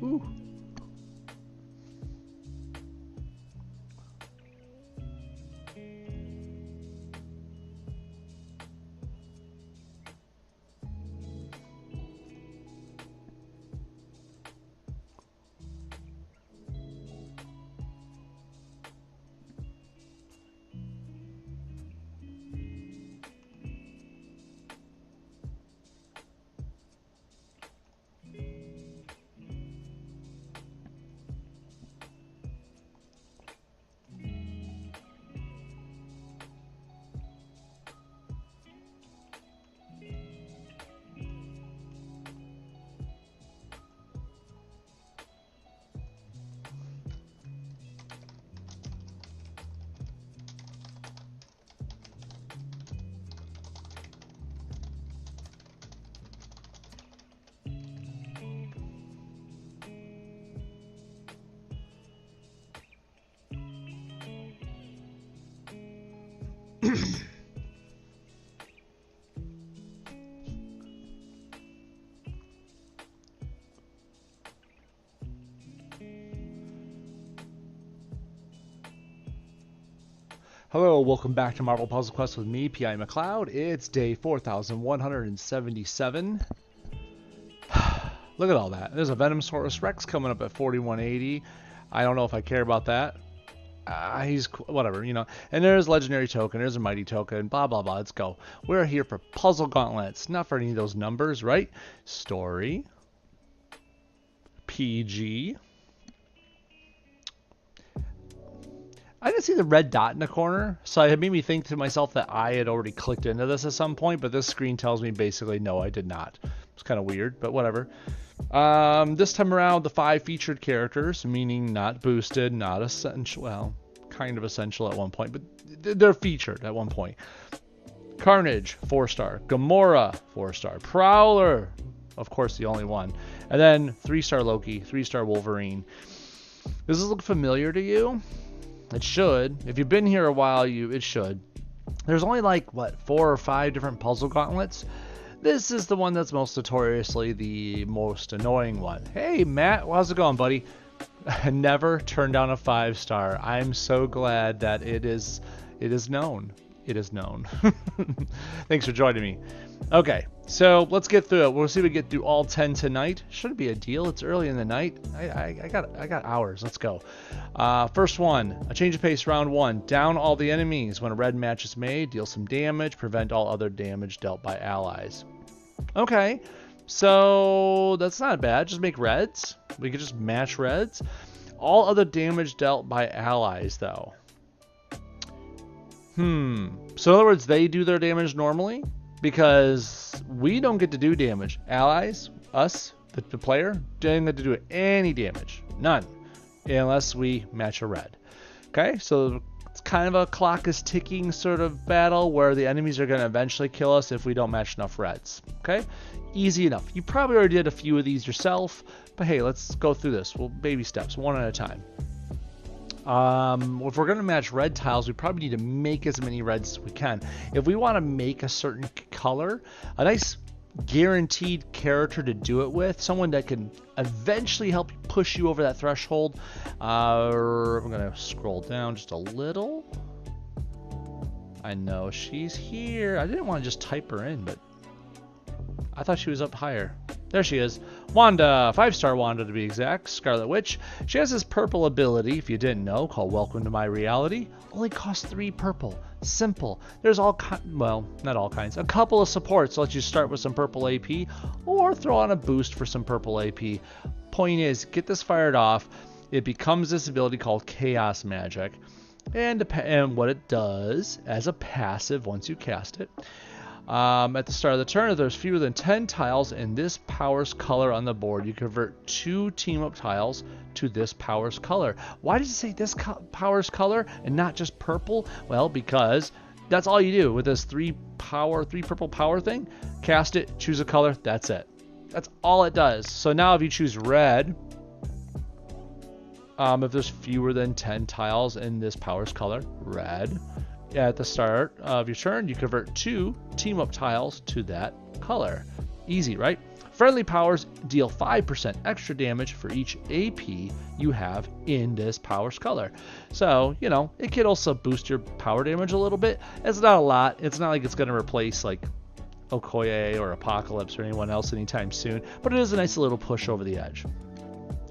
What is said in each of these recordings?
Ooh. Hello, welcome back to Marvel Puzzle Quest with me, PiMacleod. It's day 4177. Look at all that. There's a Venomsaurus Rex coming up at 4180. I don't know if I care about that. He's whatever, you know. And there's Legendary Token, there's a Mighty Token, blah, blah, blah. Let's go. We're here for Puzzle Gauntlets, not for any of those numbers, right? Story. PG. I didn't see the red dot in the corner, so it made me think to myself that I had already clicked into this at some point, but this screen tells me basically no, I did not. It's kind of weird, but whatever. This time around, the 5 featured characters, meaning not boosted, not essential, well, kind of essential at one point, but they're featured at one point. Carnage, 4-star. Gamora, 4-star. Prowler, of course the only one. And then 3-star Loki, 3-star Wolverine. Does this look familiar to you? It should. If you've been here a while, it should. There's only like, what, 4 or 5 different puzzle gauntlets? This is the one that's most notoriously the most annoying one. Hey, Matt, how's it going, buddy? Never turn down a 5-star. I'm so glad that it is known. It is known. Thanks for joining me. Okay, so let's get through it. We'll see if we get through all 10 tonight. Shouldn't be a deal. It's early in the night. I got hours. Let's go. First one, a change of pace, round 1. Down all the enemies. When a red match is made, deal some damage. Prevent all other damage dealt by allies. Okay, so that's not bad. Just make reds. We could just match reds. All other damage dealt by allies, though. So in other words, they do their damage normally because we don't get to do damage. Allies, us, the player, don't get to do any damage. None. Unless we match a red. Okay, so it's kind of a clock is ticking sort of battle where the enemies are going to eventually kill us if we don't match enough reds. Okay, easy enough. You probably already did a few of these yourself, but hey, let's go through this. Well, baby steps, one at a time. If we're going to match red tiles, we probably need to make as many reds as we can. If we want to make a certain color, a nice guaranteed character to do it with, someone that can eventually help push you over that threshold. I'm going to scroll down just a little. I know she's here. I didn't want to just type her in, but I thought she was up higher. There she is. Wanda, 5-star Wanda to be exact, Scarlet Witch. She has this purple ability, if you didn't know, called Welcome to My Reality. Only costs 3 purple. Simple. There's well, not all kinds. A couple of supports to let you start with some purple AP, or throw on a boost for some purple AP. Point is, get this fired off. It becomes this ability called Chaos Magic. And what it does as a passive once you cast it. At the start of the turn, if there's fewer than 10 tiles in this power's color on the board, you convert 2 team-up tiles to this power's color. Why does it say this power's color and not just purple? Well, because that's all you do with this 3 purple power thing. Cast it, choose a color, that's it. That's all it does. So now if you choose red, if there's fewer than 10 tiles in this power's color, red, at the start of your turn, you convert 2 team-up tiles to that color. Easy, right? Friendly powers deal 5% extra damage for each AP you have in this powers color. So, you know, it can also boost your power damage a little bit. It's not a lot. It's not like it's going to replace like Okoye or Apocalypse or anyone else anytime soon, but it is a nice little push over the edge.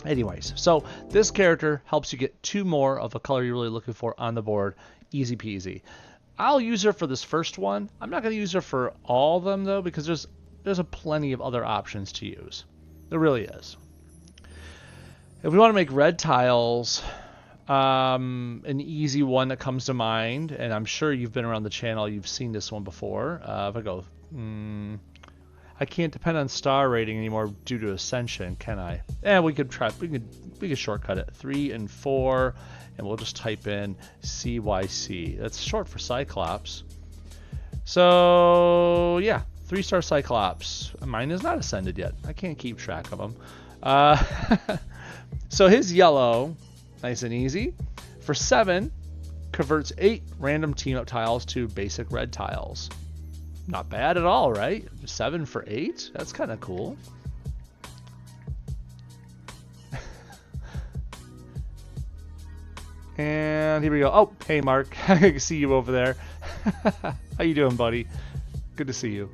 Anyways, so this character helps you get 2 more of a color you're really looking for on the board. Easy peasy. I'll use her for this first one. I'm not going to use her for all of them though, because there's a plenty of other options to use. There really is. If we want to make red tiles, an easy one that comes to mind, and I'm sure you've been around the channel, you've seen this one before. If I go, I can't depend on star rating anymore due to Ascension, can I? We could try. We could shortcut it. 3 and 4, and we'll just type in CYC. That's short for Cyclops. So yeah, 3-star Cyclops. Mine is not ascended yet. I can't keep track of them. So his yellow, nice and easy. For 7, converts 8 random team-up tiles to basic red tiles. Not bad at all, right? 7 for 8? That's kind of cool. And here we go. Oh, hey Mark. I can see you over there. How you doing, buddy? Good to see you.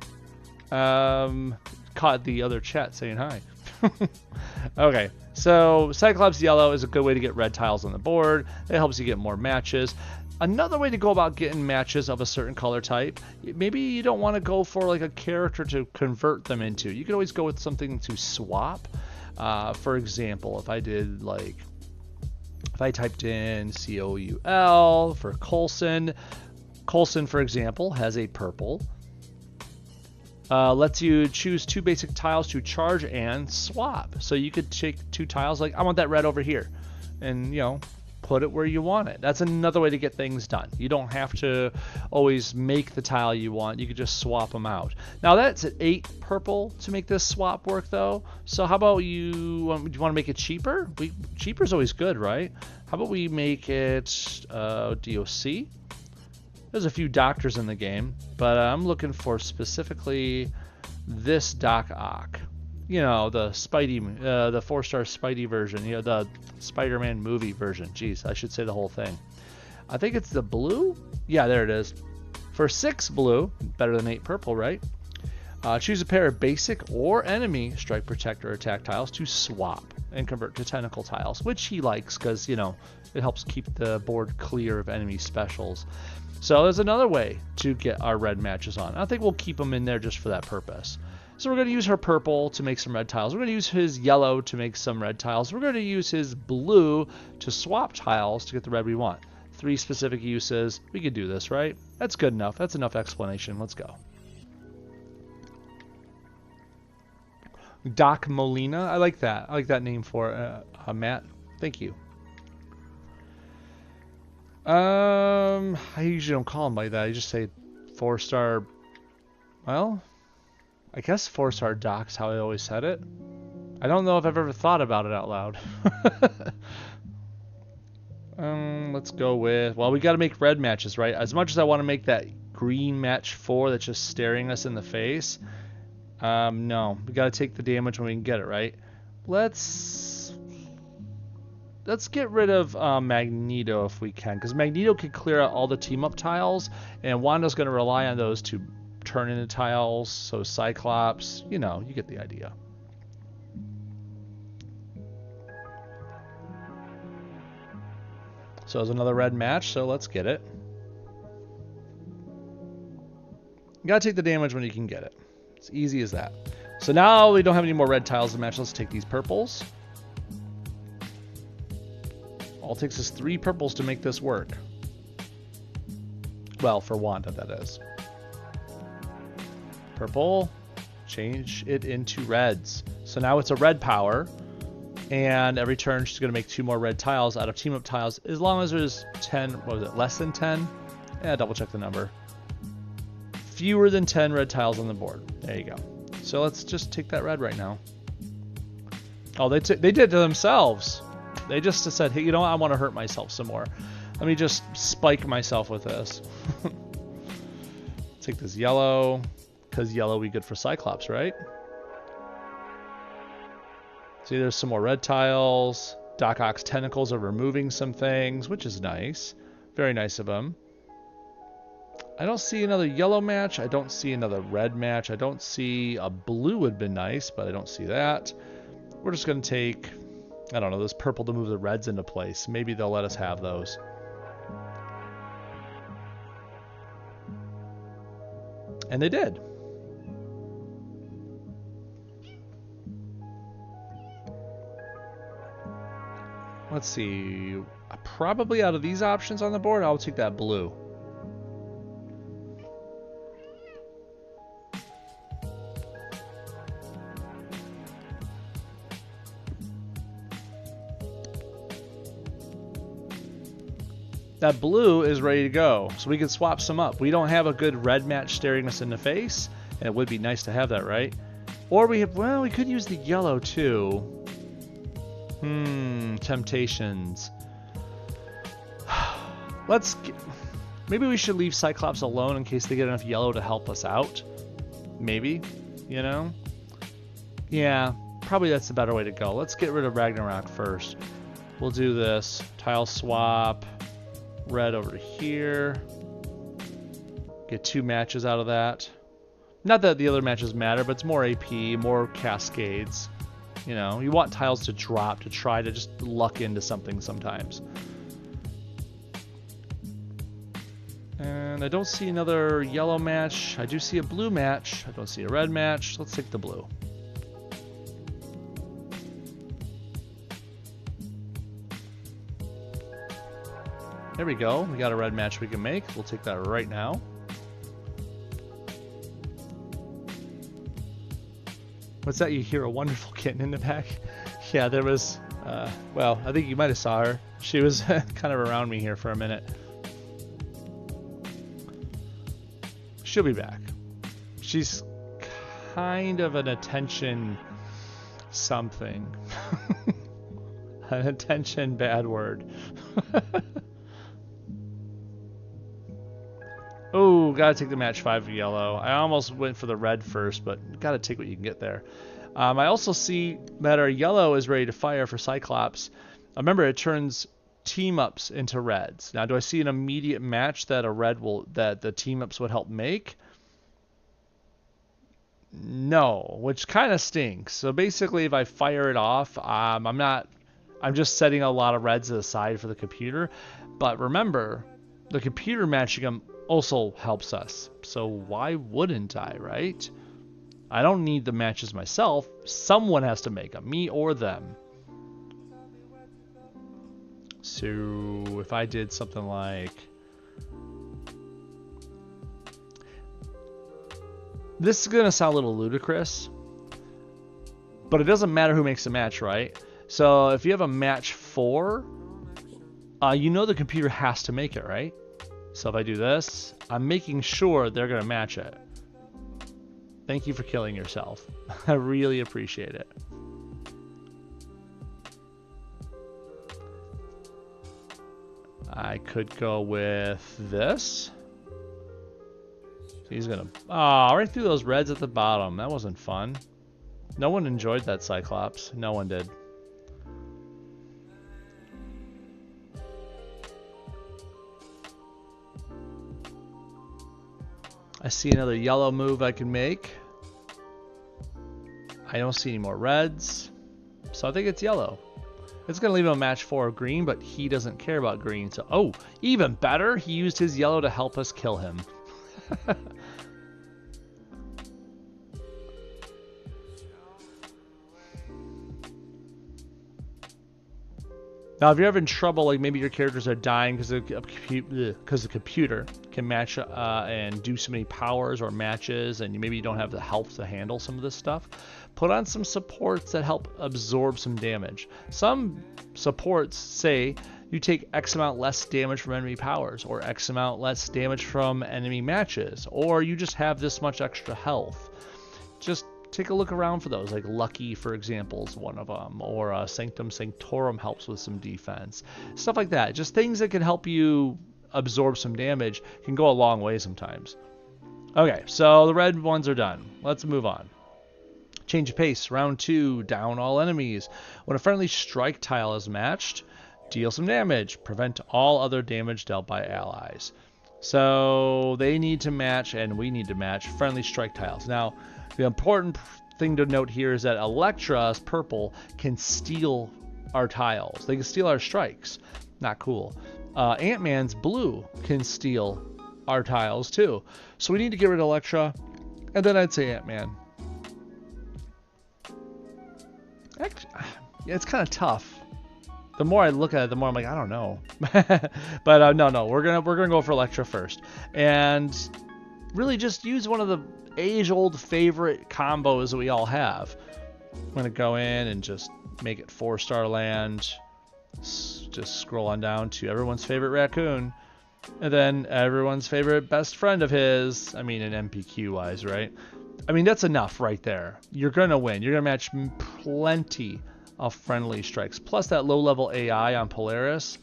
Caught the other chat saying hi. Okay, so Cyclops yellow is a good way to get red tiles on the board. It helps you get more matches. Another way to go about getting matches of a certain color type, maybe you don't want to go for like a character to convert them into. You can always go with something to swap. For example, if I typed in COUL for Coulson. Coulson, for example, has a purple. Lets you choose 2 basic tiles to charge and swap. So you could take 2 tiles, like I want that red over here, and you know, put it where you want it. That's another way to get things done. You don't have to always make the tile you want. You could just swap them out. Now that's at 8 purple to make this swap work though. So how about do you want to make it cheaper? Cheaper is always good, right? How about we make it DOC? There's a few doctors in the game, but I'm looking for specifically this Doc Ock. You know, the Spidey, the 4-star Spidey version. You know, the Spider-Man movie version. Jeez, I should say the whole thing. I think it's the blue. Yeah, there it is. For 6 blue, better than 8 purple, right? Choose a pair of basic or enemy strike, protect, or attack tiles to swap and convert to tentacle tiles, which he likes because, you know, it helps keep the board clear of enemy specials. So there's another way to get our red matches on. I think we'll keep them in there just for that purpose. So we're going to use her purple to make some red tiles. We're going to use his yellow to make some red tiles. We're going to use his blue to swap tiles to get the red we want. 3 specific uses. We could do this, right? That's good enough. That's enough explanation. Let's go. Doc Molina. I like that. I like that name for Matt. Thank you. I usually don't call him like that. I just say 4-star. Well, I guess 4-star Doc's how I always said it. I don't know if I've ever thought about it out loud. Let's go with, well, we got to make red matches, right? As much as I want to make that green match 4 that's just staring us in the face, no, we got to take the damage when we can get it, right? Let's get rid of Magneto if we can, because Magneto can clear out all the team-up tiles, and Wanda's going to rely on those to turn into tiles, so Cyclops, you know, you get the idea. So there's another red match, so let's get it. You gotta take the damage when you can get it. It's easy as that. So now we don't have any more red tiles to match. Let's take these purples. All it takes is 3 purples to make this work. Well, for Wanda, that is. Purple, change it into reds. So now it's a red power, and every turn she's going to make 2 more red tiles out of team-up tiles, as long as there's 10, what was it, less than 10? Yeah, double check the number. Fewer than 10 red tiles on the board. There you go. So let's just take that red right now. Oh, they did it to themselves. They just said, hey, you know what? I want to hurt myself some more. Let me just spike myself with this. Take this yellow, because yellow would be good for Cyclops, right? See, there's some more red tiles. Doc Ock's tentacles are removing some things, which is nice. Very nice of him. I don't see another yellow match. I don't see another red match. I don't see a blue would have been nice, but I don't see that. We're just going to take, I don't know, this purple to move the reds into place. Maybe they'll let us have those. And they did. Let's see. Probably out of these options on the board, I'll take that blue. That blue is ready to go, so we can swap some up. We don't have a good red match staring us in the face, and it would be nice to have that, right? Or we have, well, we could use the yellow too. Temptations. Maybe we should leave Cyclops alone in case they get enough yellow to help us out. Maybe, you know? Yeah, probably that's the better way to go. Let's get rid of Ragnarok first. We'll do this. Tile swap. Red over here. Get 2 matches out of that. Not that the other matches matter, but it's more AP, more cascades. You know, you want tiles to drop to try to just luck into something sometimes. And I don't see another yellow match. I do see a blue match. I don't see a red match. Let's take the blue. There we go. We got a red match we can make. We'll take that right now. What's that? You hear a wonderful kitten in the back? Yeah, there was, well, I think you might have saw her. She was kind of around me here for a minute. She'll be back. She's kind of an attention something. An attention bad word. Oh, gotta take the match 5 yellow. I almost went for the red first, but gotta take what you can get there. I also see that our yellow is ready to fire for Cyclops. Remember, it turns team-ups into reds. Now, do I see an immediate match that that the team-ups would help make? No, which kind of stinks. So basically, if I fire it off, I'm just setting a lot of reds aside for the computer. But remember, the computer matching them also helps us. So why wouldn't I, right? I don't need the matches myself. Someone has to make them, me or them. So if I did something like... This is going to sound a little ludicrous, but it doesn't matter who makes the match, right? So if you have a match 4, you know the computer has to make it, right? So if I do this, I'm making sure they're going to match it. Thank you for killing yourself. I really appreciate it. I could go with this. So he's going to... Oh, right through those reds at the bottom. That wasn't fun. No one enjoyed that Cyclops. No one did. I see another yellow move I can make. I don't see any more reds. So I think it's yellow. It's going to leave him a match 4 of green, but he doesn't care about green. So, oh, even better. He used his yellow to help us kill him. Now, if you're having trouble, like maybe your characters are dying because the computer can match and do so many powers or matches, and maybe you don't have the health to handle some of this stuff, put on some supports that help absorb some damage. Some supports say you take X amount less damage from enemy powers, or X amount less damage from enemy matches, or you just have this much extra health. Just take a look around for those, like Lucky, for example, is one of them, or Sanctum Sanctorum helps with some defense. Stuff like that. Just things that can help you absorb some damage can go a long way sometimes. Okay, so the red ones are done. Let's move on. Change of pace. Round 2. Down all enemies. When a friendly strike tile is matched, deal some damage. Prevent all other damage dealt by allies. So they need to match, and we need to match friendly strike tiles. Now, the important thing to note here is that Electra's purple can steal our tiles. They can steal our strikes. Not cool. Ant-Man's blue can steal our tiles too. So we need to get rid of Electra, and then I'd say Ant-Man. Actually, yeah, it's kind of tough. The more I look at it, the more I'm like, I don't know. But no, we're gonna go for Electra first, and really just use one of the age-old favorite combos that we all have. I'm gonna go in and just make it 4-star land. Just scroll on down to everyone's favorite raccoon, and then everyone's favorite best friend of his. I mean, in MPQ wise, right? I mean, that's enough right there. You're gonna win. You're gonna match plenty of friendly strikes. Plus that low-level AI on Polaris,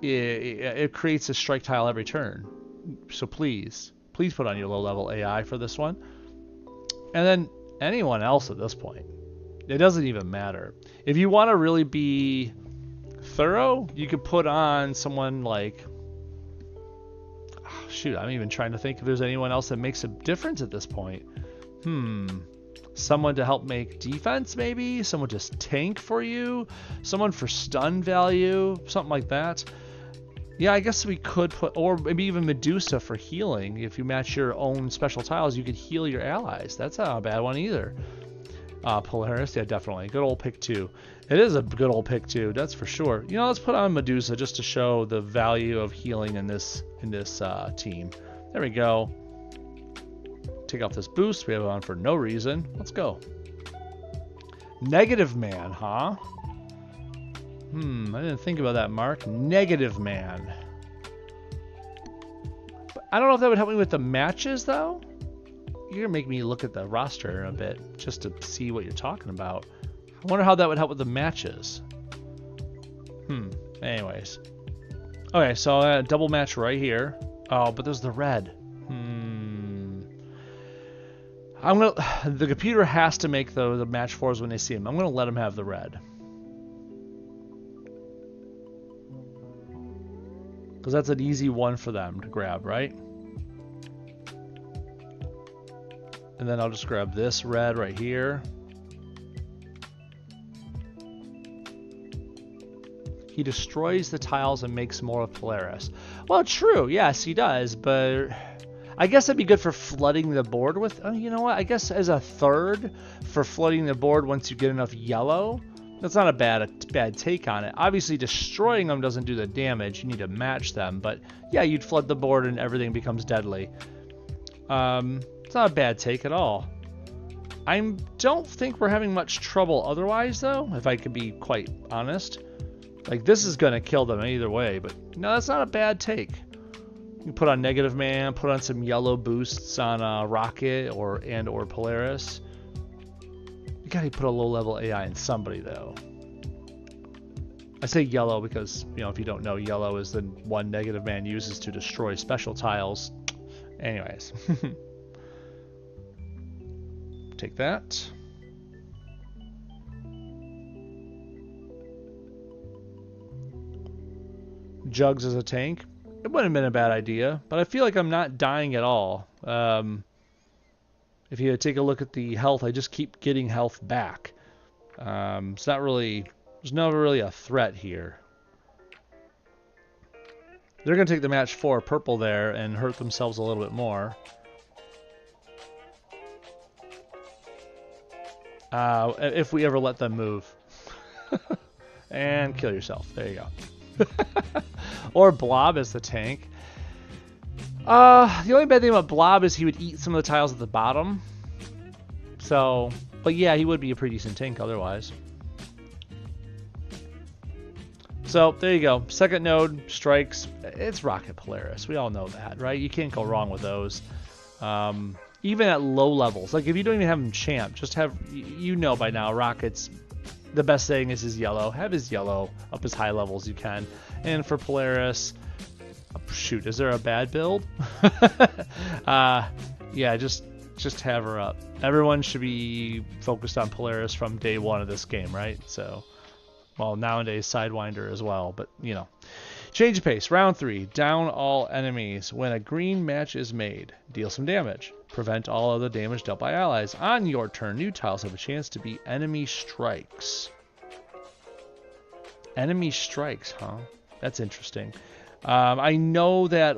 it creates a strike tile every turn. So please put on your low-level AI for this one. And then anyone else at this point. It doesn't even matter. If you want to really be thorough, you could put on someone like... shoot, I'm even trying to think if there's anyone else that makes a difference at this point. Someone to help make defense, maybe? Someone just tank for you? Someone for stun value? Something like that. Yeah, I guess we could put, or maybe even Medusa for healing. If you match your own special tiles, you could heal your allies. That's not a bad one either. Polaris, yeah, definitely. Good old pick 2. It is a good old pick 2, that's for sure. You know, let's put on Medusa just to show the value of healing in this team. There we go. Take off this boost. We have it on for no reason. Let's go. Negative Man, huh? I didn't think about that, Mark. Negative Man. But I don't know if that would help me with the matches, though. You're gonna make me look at the roster a bit just to see what you're talking about. I wonder how that would help with the matches. Anyways. Okay, so double match right here. Oh, but there's the red. The computer has to make the match 4s when they see them. I'm gonna let them have the red. Because that's an easy one for them to grab, right? And then I'll just grab this red right here. He destroys the tiles and makes more of Polaris. Well, true, yes, he does, but I guess that'd be good for flooding the board with... you know what? I guess as a third for flooding the board once you get enough yellow, that's not a bad take on it. Obviously, destroying them doesn't do the damage. You need to match them, but yeah, you'd flood the board and everything becomes deadly. It's not a bad take at all. I don't think we're having much trouble otherwise, though, if I could be quite honest. Like, this is going to kill them either way, but no, that's not a bad take. You put on Negative Man, put on some yellow boosts on Rocket or Polaris. You gotta put a low-level AI in somebody, though. I say yellow because, you know, if you don't know, yellow is the one Negative Man uses to destroy special tiles. Anyways. Take that. Jugs as a tank. It wouldn't have been a bad idea, but I feel like I'm not dying at all. If you take a look at the health, I just keep getting health back. It's not really... There's never really a threat here. They're going to take the match 4 purple there and hurt themselves a little bit more. If we ever let them move. And kill yourself. There you go. Or Blob as the tank. The only bad thing about Blob is he would eat some of the tiles at the bottom. So, but yeah, he would be a pretty decent tank otherwise. So, there you go. Second node, strikes. It's Rocket Polaris. We all know that, right? You can't go wrong with those. Even at low levels. Like, if you don't even have him champ, just have... You know by now, Rocket's... The best thing is his yellow. Have his yellow up as high level as you can. And for Polaris... Shoot, is there a bad build? Yeah, just just have her up. Everyone should be focused on Polaris from day one of this game, right? So, well, nowadays Sidewinder as well, but you know. Change of pace. Round 3. Down all enemies. When a green match is made, deal some damage. Prevent all other damage dealt by allies. On your turn, new tiles have a chance to be enemy strikes. Enemy strikes, huh? That's interesting. I know that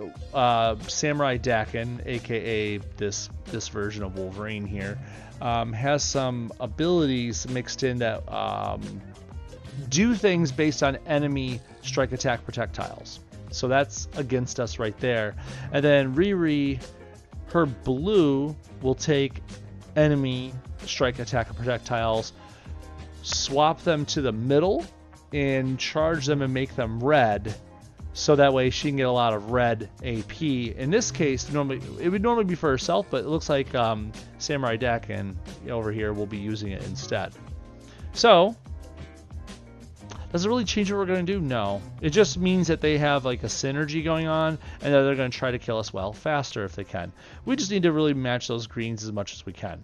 Samurai Dakin, aka this version of Wolverine here, has some abilities mixed in that do things based on enemy strike, attack, projectiles. So that's against us right there. And then Riri, her blue will take enemy strike, attack, and projectiles, swap them to the middle, and charge them and make them red. So that way she can get a lot of red AP. In this case, it would normally be for herself, but it looks like Samurai Dakin over here will be using it instead. So, does it really change what we're going to do? No. It just means that they have like a synergy going on, and that they're going to try to kill us faster if they can. We just need to really match those greens as much as we can.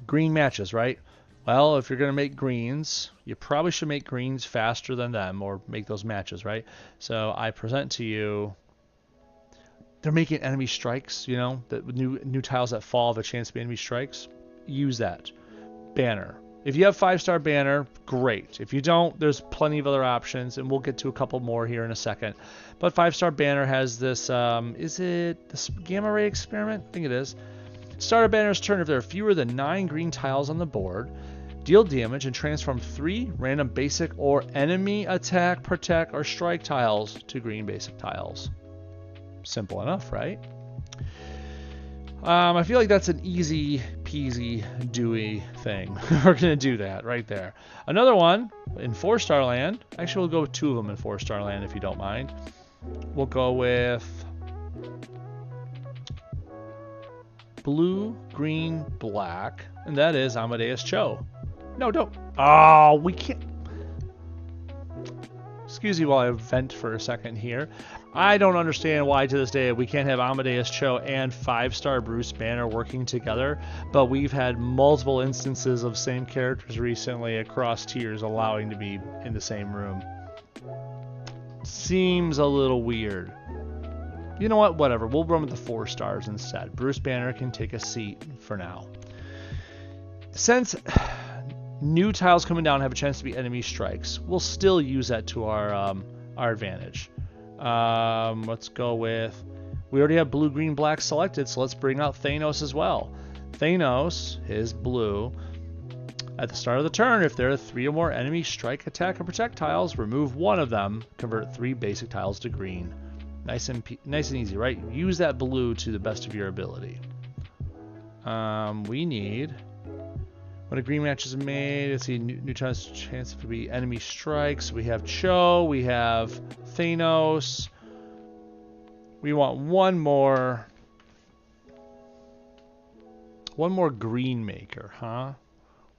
Green matches, right? Well, if you're going to make greens, you probably should make greens faster than them, or make those matches, right? So I present to you, they're making enemy strikes, you know, the new tiles that fall have a chance to be enemy strikes. Use that. Banner. If you have 5-star banner, great. If you don't, there's plenty of other options, and we'll get to a couple more here in a second. But 5-star banner has this, is it the gamma ray experiment? I think it is. Start a banner's turn if there are fewer than 9 green tiles on the board. Deal damage and transform 3 random basic or enemy attack, protect, or strike tiles to green basic tiles. Simple enough, right? I feel like that's an easy peasy dewy thing. We're going to do that right there. Another one in 4-star land. Actually, we'll go with 2 of them in 4-star land if you don't mind. We'll go with blue, green, black, and that is Amadeus Cho. No, don't. Oh, we can't. Excuse me while I vent for a second here. I don't understand why to this day we can't have Amadeus Cho and 5-star Bruce Banner working together, but we've had multiple instances of same characters recently across tiers allowing to be in the same room. Seems a little weird. You know what? Whatever. We'll run with the 4 stars instead. Bruce Banner can take a seat for now. Since new tiles coming down have a chance to be enemy strikes, we'll still use that to our advantage. Let's go with, we already have blue, green, black selected, so let's bring out Thanos as well. Thanos is blue. At the start of the turn, if there are 3 or more enemy strike, attack, or protect tiles, remove 1 of them. Convert 3 basic tiles to green. Nice and easy, right? Use that blue to the best of your ability. We need, when a green match is made, let's see, new tiles chance to be enemy strikes. We have Cho, we have Thanos. We want one more green maker, huh?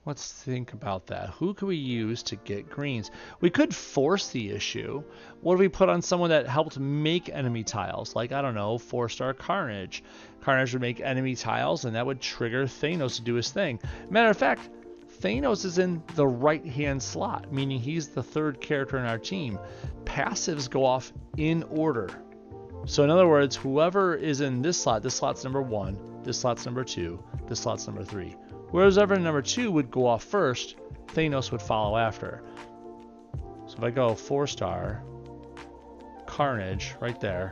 Let's think about that. Who could we use to get greens? We could force the issue. What if we put on someone that helped make enemy tiles? Like, I don't know, 4-star Carnage. Carnage would make enemy tiles, and that would trigger Thanos to do his thing. Matter of fact, Thanos is in the right-hand slot, meaning he's the 3rd character in our team. Passives go off in order. So in other words, whoever is in this slot's number 1, this slot's number 2, this slot's number 3. Whereas ever number 2 would go off first, Thanos would follow after. So if I go 4-star, Carnage, right there,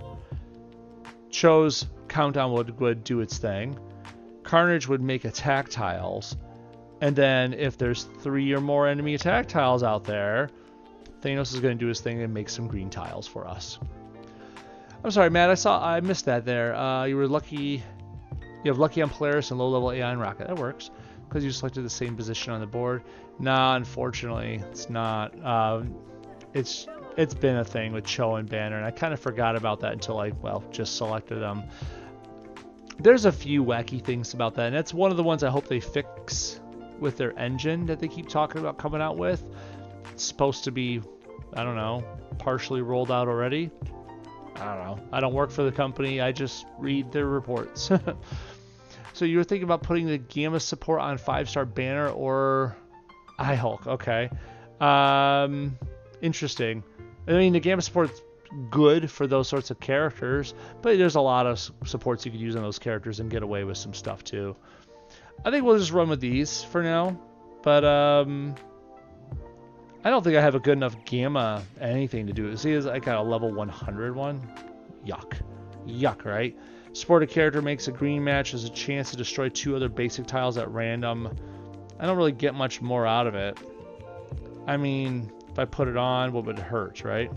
Cho's countdown would do its thing. Carnage would make attack tiles. And then if there's 3 or more enemy attack tiles out there, Thanos is going to do his thing and make some green tiles for us. I'm sorry, Matt, I missed that there. You were lucky. You have lucky on Polaris and low level AI on Rocket. That works. Because you selected the same position on the board. Nah, unfortunately, it's not. It's been a thing with Cho and Banner, and I kind of forgot about that until I, just selected them. There's a few wacky things about that, and that's one of the ones I hope they fix with their engine that they keep talking about coming out with. It's supposed to be, I don't know, partially rolled out already. I don't know. I don't work for the company. I just read their reports. So you were thinking about putting the Gamma support on 5-star banner or iHulk. Okay. Interesting. I mean, the Gamma support's good for those sorts of characters, but there's a lot of supports you could use on those characters and get away with some stuff too. I think we'll just run with these for now, but I don't think I have a good enough Gamma anything to do it. See, I got a level 100 one. Yuck. Yuck, right? Supported character makes a green match as a chance to destroy 2 other basic tiles at random. I don't really get much more out of it. I mean, if I put it on, what would it hurt, right?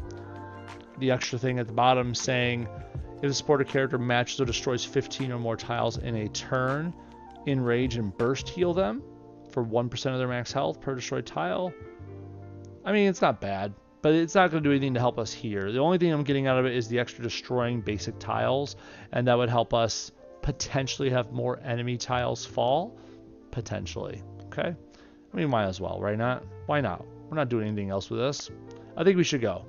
The extra thing at the bottom saying, if the supported character matches or destroys 15 or more tiles in a turn, enrage and burst heal them for 1% of their max health per destroyed tile. I mean, it's not bad, but it's not going to do anything to help us here. The only thing I'm getting out of it is the extra destroying basic tiles, and that would help us potentially have more enemy tiles fall. Potentially. Okay? I mean, might as well, right? Not? Why not? We're not doing anything else with this. I think we should go.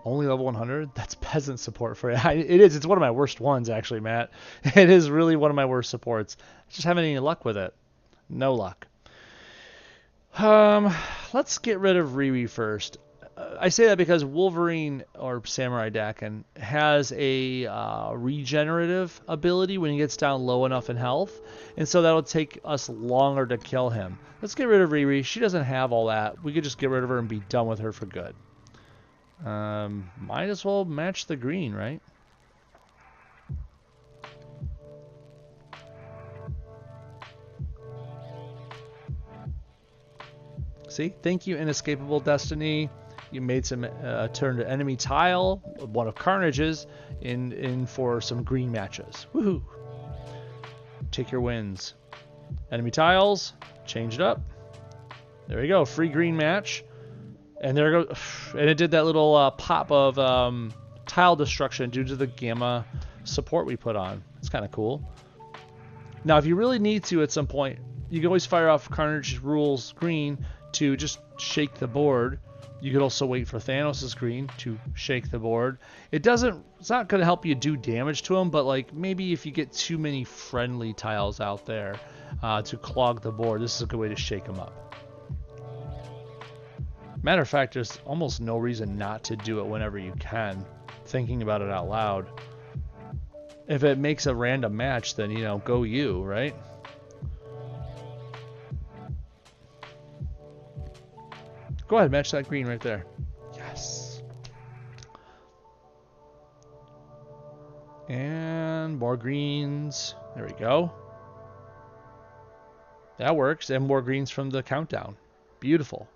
Only level 100? That's peasant support for it. It is. It's one of my worst ones, actually, Matt. It is really one of my worst supports. I just haven't any luck with it. No luck. Let's get rid of Riri first. I say that because Wolverine, or Samurai Dakin, has a regenerative ability when he gets down low enough in health, and so that'll take us longer to kill him. Let's get rid of Riri. She doesn't have all that. We could just get rid of her and be done with her for good. Might as well match the green, right? See? Thank you, Inescapable Destiny. You made some turn to enemy tile, one of Carnage's, in for some green matches. Woohoo! Take your wins. Enemy tiles, change it up. There we go, free green match. And there it goes. And it did that little pop of tile destruction due to the Gamma support we put on. It's kind of cool. Now, if you really need to at some point, you can always fire off Carnage Rules green to just shake the board. You could also wait for Thanos' green to shake the board. It's not going to help you do damage to him, but like maybe if you get too many friendly tiles out there to clog the board, this is a good way to shake them up. Matter of fact, there's almost no reason not to do it whenever you can, thinking about it out loud. If it makes a random match, then, you know, go you, right? Go ahead, match that green right there. Yes. And more greens. There we go. That works. And more greens from the countdown. Beautiful.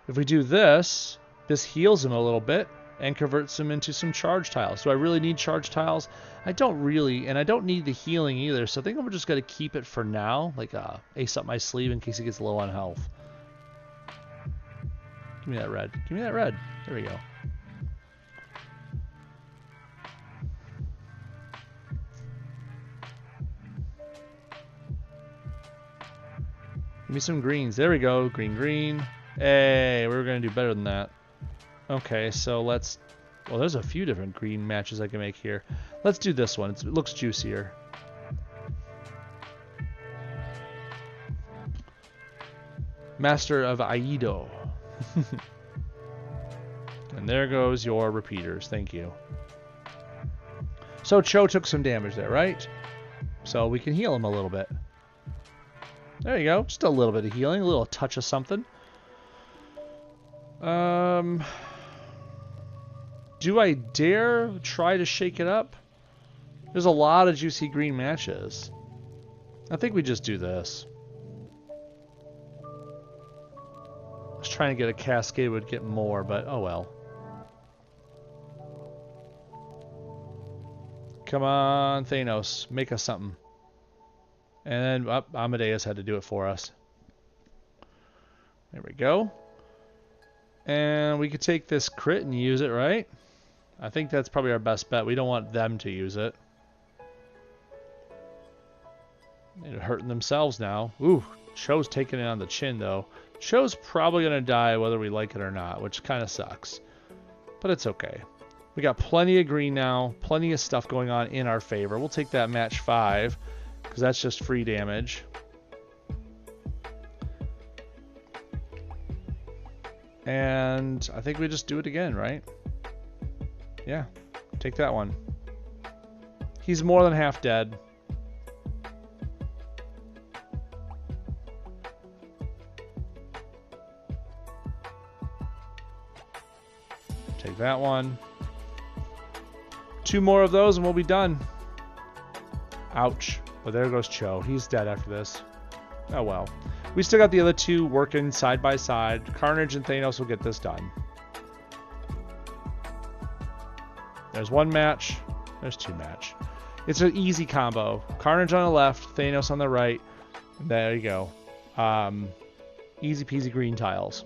If we do this, this heals him a little bit and converts him into some charge tiles. Do I really need charge tiles? I don't really, and I don't need the healing either, so I think I'm just going to keep it for now, like ace up my sleeve in case he gets low on health. Give me that red. Give me that red. There we go. Give me some greens. There we go. Green, green. Hey, we were going to do better than that. Okay, so let's... Well, there's a few different green matches I can make here. Let's do this one. It looks juicier. Master of Aido. And there goes your repeaters. Thank you. So Cho took some damage there, right? So we can heal him a little bit. There you go. Just a little bit of healing. A little touch of something. Do I dare try to shake it up? There's a lot of juicy green matches. I think we just do this. I was trying to get a cascade would get more, but oh well. Come on, Thanos. Make us something. And then Amadeus had to do it for us. There we go. And we could take this crit and use it, right? I think that's probably our best bet. We don't want them to use it. They're hurting themselves now. Ooh, Cho's taking it on the chin, though. Cho's probably going to die whether we like it or not, which kind of sucks. But it's okay. We got plenty of green now, plenty of stuff going on in our favor. We'll take that match 5 because that's just free damage. And I think we just do it again, right? Yeah, take that one. He's more than half dead. Take that one. 2 more of those and we'll be done. Ouch. But there goes Cho. He's dead after this. Oh well. We still got the other 2 working side by side. Carnage and Thanos will get this done. There's 1 match. There's 2 match. It's an easy combo. Carnage on the left, Thanos on the right. There you go. Easy peasy green tiles.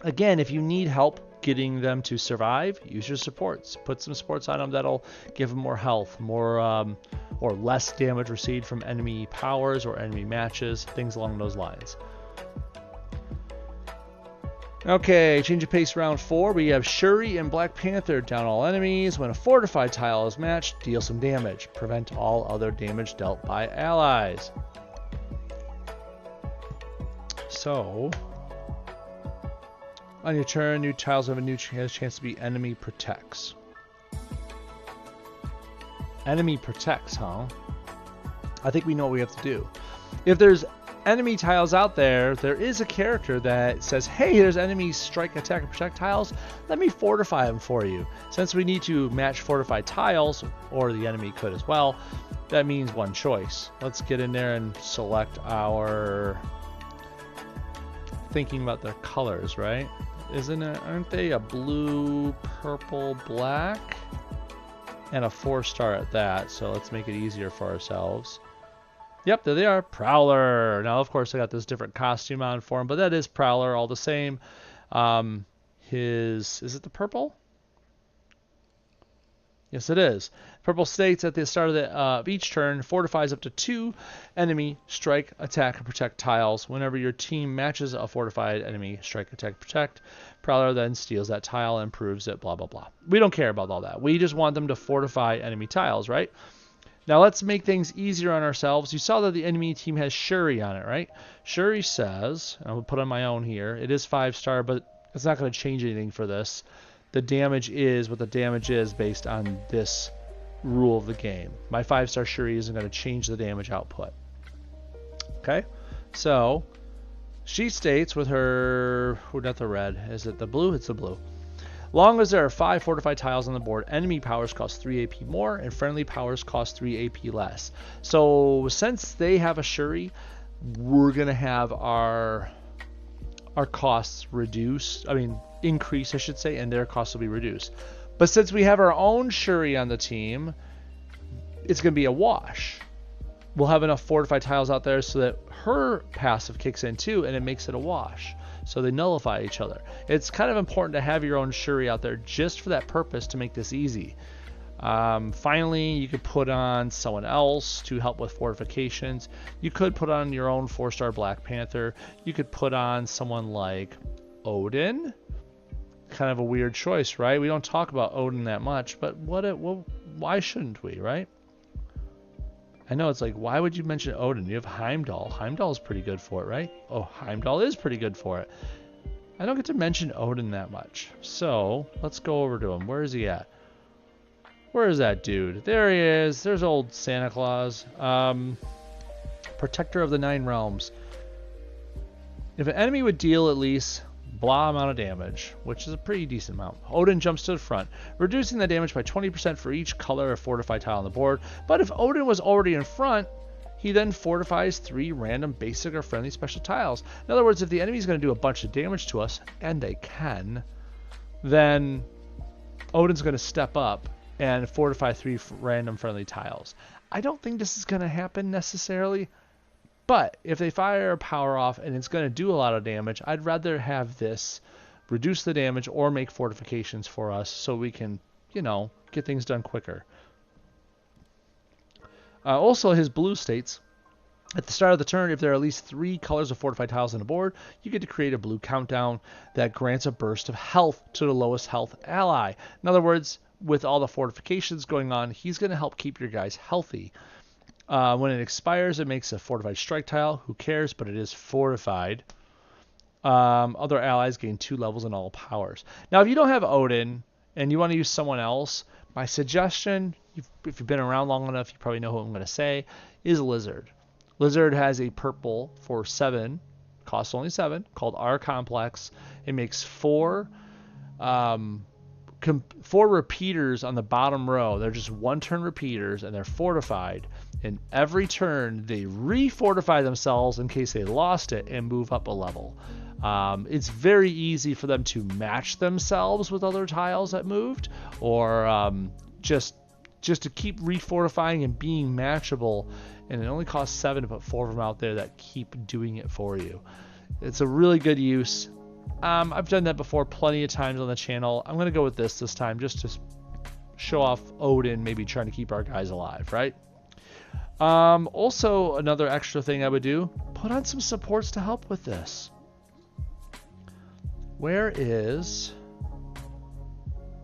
Again, if you need help getting them to survive, use your supports. Put some supports on them that'll give them more health, more or less damage received from enemy powers or enemy matches, things along those lines. Okay, change of pace round 4. We have Shuri and Black Panther. Down all enemies. When a fortified tile is matched, deal some damage. Prevent all other damage dealt by allies. So, on your turn, new tiles have a chance to be enemy protects. Enemy protects, huh? I think we know what we have to do. If there's enemy tiles out there, there is a character that says, hey, there's enemy strike, attack, and protect tiles. Let me fortify them for you. Since we need to match fortified tiles, or the enemy could as well, that means one choice. Let's get in there and select our... Thinking about the colors, right? Aren't they a blue, purple, black? And a 4-star at that, so let's make it easier for ourselves. Yep, there they are. Prowler. Now, of course, I got this different costume on for him, but that is Prowler all the same. Is it the purple? Yes, it is. Purple states at the start of each turn, fortifies up to 2 enemy strike, attack, and protect tiles. Whenever your team matches a fortified enemy strike, attack, protect, Prowler then steals that tile and improves it, blah, blah, blah. We don't care about all that. We just want them to fortify enemy tiles, right? Now let's make things easier on ourselves. You saw that the enemy team has Shuri on it, right? Shuri says, and I'll put on my own here, it is 5-star, but it's not going to change anything for this. The damage is what the damage is based on this rule of the game. My 5-star Shuri isn't going to change the damage output. Okay, so she states with her, not the red, is it the blue? It's the blue. Long as there are 5 fortified tiles on the board, enemy powers cost 3 AP more, and friendly powers cost 3 AP less. So since they have a Shuri, we're going to have our costs reduced. Increase, I should say, and their costs will be reduced. But since we have our own Shuri on the team, it's going to be a wash. We'll have enough fortified tiles out there so that her passive kicks in too, and it makes it a wash. So they nullify each other. It's kind of important to have your own Shuri out there just for that purpose, to make this easy. Finally, you could put on someone else to help with fortifications. You could put on your own 4-star Black Panther. You could put on someone like Odin. Kind of a weird choice, right? We don't talk about Odin that much, but why shouldn't we, right? I know it's like, why would you mention Odin? You have Heimdall. Heimdall's pretty good for it, right? Oh, Heimdall is pretty good for it. I don't get to mention Odin that much. So, let's go over to him. Where is he at? Where is that dude? There he is. There's old Santa Claus. Protector of the 9 realms. If an enemy would deal at least blah amount of damage, which is a pretty decent amount, Odin jumps to the front, reducing the damage by 20% for each color of fortified tile on the board. But if Odin was already in front, he then fortifies 3 random basic or friendly special tiles. In other words, if the enemy is going to do a bunch of damage to us, and they can, then Odin's going to step up and fortify 3 random friendly tiles. I don't think this is going to happen necessarily, but if they fire a power off and it's going to do a lot of damage, I'd rather have this reduce the damage or make fortifications for us so we can, get things done quicker. Also, his blue states, At the start of the turn, if there are at least 3 colors of fortified tiles on the board, you get to create a blue countdown that grants a burst of health to the lowest health ally. In other words, with all the fortifications going on, he's going to help keep your guys healthy. When it expires, it makes a fortified strike tile. Who cares? But it is fortified. Other allies gain 2 levels in all powers. Now, if you don't have Odin and you want to use someone else, my suggestion, if you've been around long enough, you probably know what I'm going to say, is Lizard. Lizard has a purple for 7, costs only 7, called R Complex. It makes 4 repeaters on the bottom row. They're just 1-turn repeaters, and they're fortified. And every turn, they re-fortify themselves in case they lost it and move up a level. It's very easy for them to match themselves with other tiles that moved, or just to keep refortifying and being matchable. And it only costs 7 to put 4 of them out there that keep doing it for you. It's a really good use. I've done that before plenty of times on the channel. I'm going to go with this time just to show off Odin, maybe trying to keep our guys alive, right? Also, another extra thing I would do, put on some supports to help with this. Where is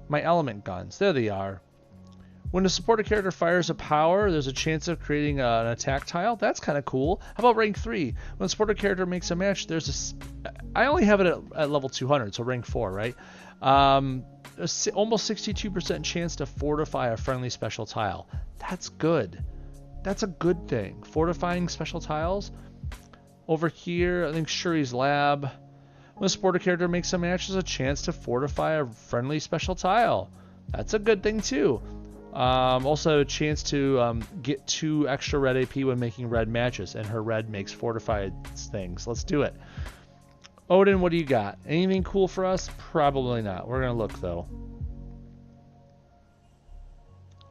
my element guns? There they are. When a supported character fires a power, there's a chance of creating an attack tile. That's kind of cool. How about rank 3? When a supported character makes a match, there's I only have it at level 200, so rank 4, right? Almost 62% chance to fortify a friendly special tile. That's good. That's a good thing. Fortifying special tiles. Over here, I think Shuri's Lab. When a supported character makes a match, there's a chance to fortify a friendly special tile. That's a good thing too. Also a chance to get 2 extra red AP when making red matches, and her red makes fortified things. Let's do it. Odin, what do you got? Anything cool for us? Probably not. We're gonna look though.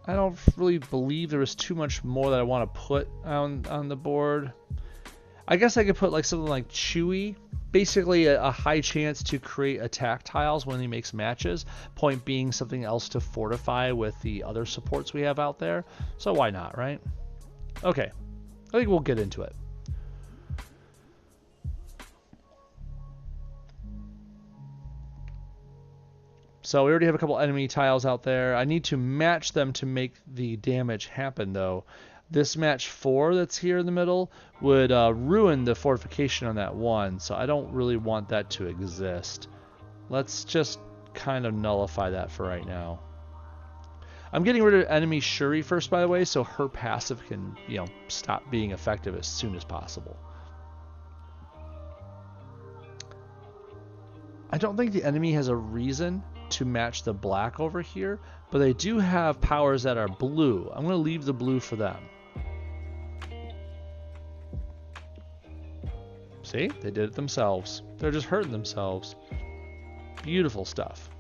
I don't really believe there was too much more that I want to put on the board. I guess I could put like something like Chewy. Basically a high chance to create attack tiles when he makes matches. Point being something else to fortify with the other supports we have out there. So why not, right? Okay, I think we'll get into it. So we already have a couple enemy tiles out there. I need to match them to make the damage happen though. This match 4 that's here in the middle would ruin the fortification on that one, so I don't really want that to exist. Let's just kind of nullify that for right now. I'm getting rid of enemy Shuri first, by the way, so her passive can, stop being effective as soon as possible. I don't think the enemy has a reason to match the black over here, but they do have powers that are blue. I'm going to leave the blue for them. See? They did it themselves. They're just hurting themselves. Beautiful stuff.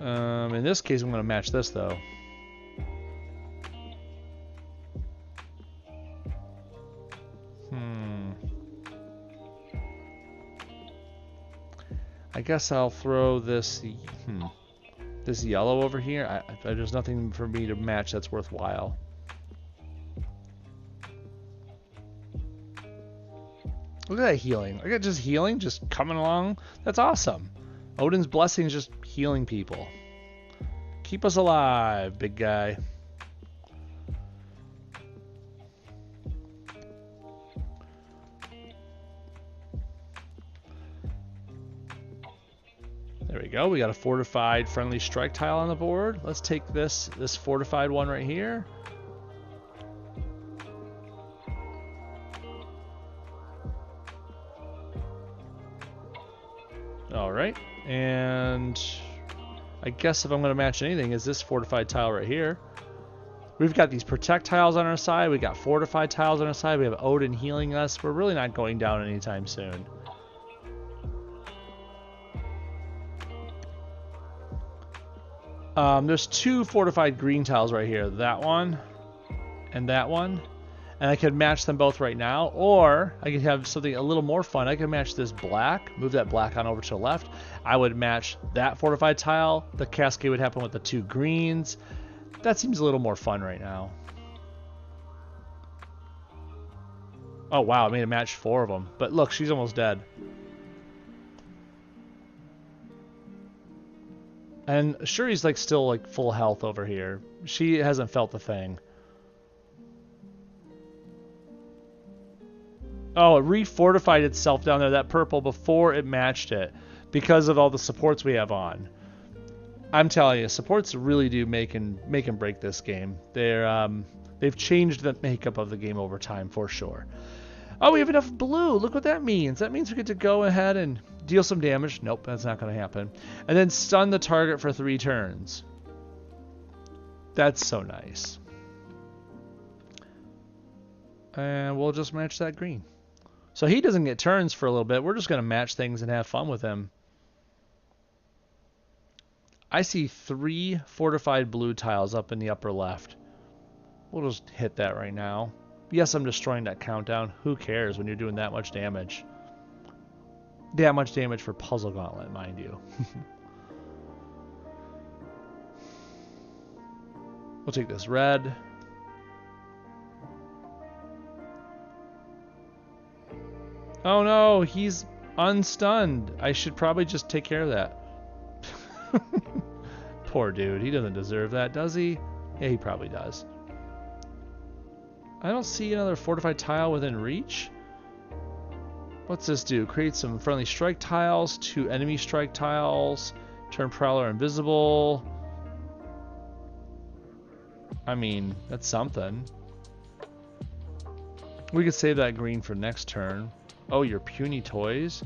In this case, I'm going to match this, though. I guess I'll throw this this yellow over here. There's nothing for me to match that's worthwhile. Look at that healing. Look at just healing, just coming along. That's awesome. Odin's blessing is just healing people. Keep us alive, big guy. There we go. We got a fortified friendly strike tile on the board. Let's take this fortified one right here. All right, and I guess if I'm going to match anything, is this fortified tile right here. We've got these protect tiles on our side. We got fortified tiles on our side. We have Odin healing us. We're really not going down anytime soon. There's 2 fortified green tiles right here. That one and that one. And I could match them both right now, or I could have something a little more fun. I could match this black, move that black on over to the left. I would match that fortified tile. The cascade would happen with the 2 greens. That seems a little more fun right now. Oh wow, I made a match 4 of them. But look, she's almost dead. And Shuri's like still like full health over here. She hasn't felt the thing. Oh, it refortified itself down there, that purple, before it matched it because of all the supports we have on. I'm telling you, supports really do make and break this game. They've changed the makeup of the game over time for sure. Oh, we have enough blue. Look what that means. That means we get to go ahead and deal some damage. Nope, that's not going to happen. And then stun the target for 3 turns. That's so nice. And we'll just match that green. So he doesn't get turns for a little bit. We're just going to match things and have fun with him. I see 3 fortified blue tiles up in the upper left. We'll just hit that right now. Yes, I'm destroying that countdown. Who cares when you're doing that much damage? That much damage for Puzzle Gauntlet, mind you. We'll take this red. Oh no, he's unstunned. I should probably just take care of that. Poor dude, he doesn't deserve that, does he? Yeah, he probably does. I don't see another fortified tile within reach. What's this do? Create some friendly strike tiles, 2 enemy strike tiles, turn Prowler invisible. I mean, that's something. We could save that green for next turn. Oh, your puny toys.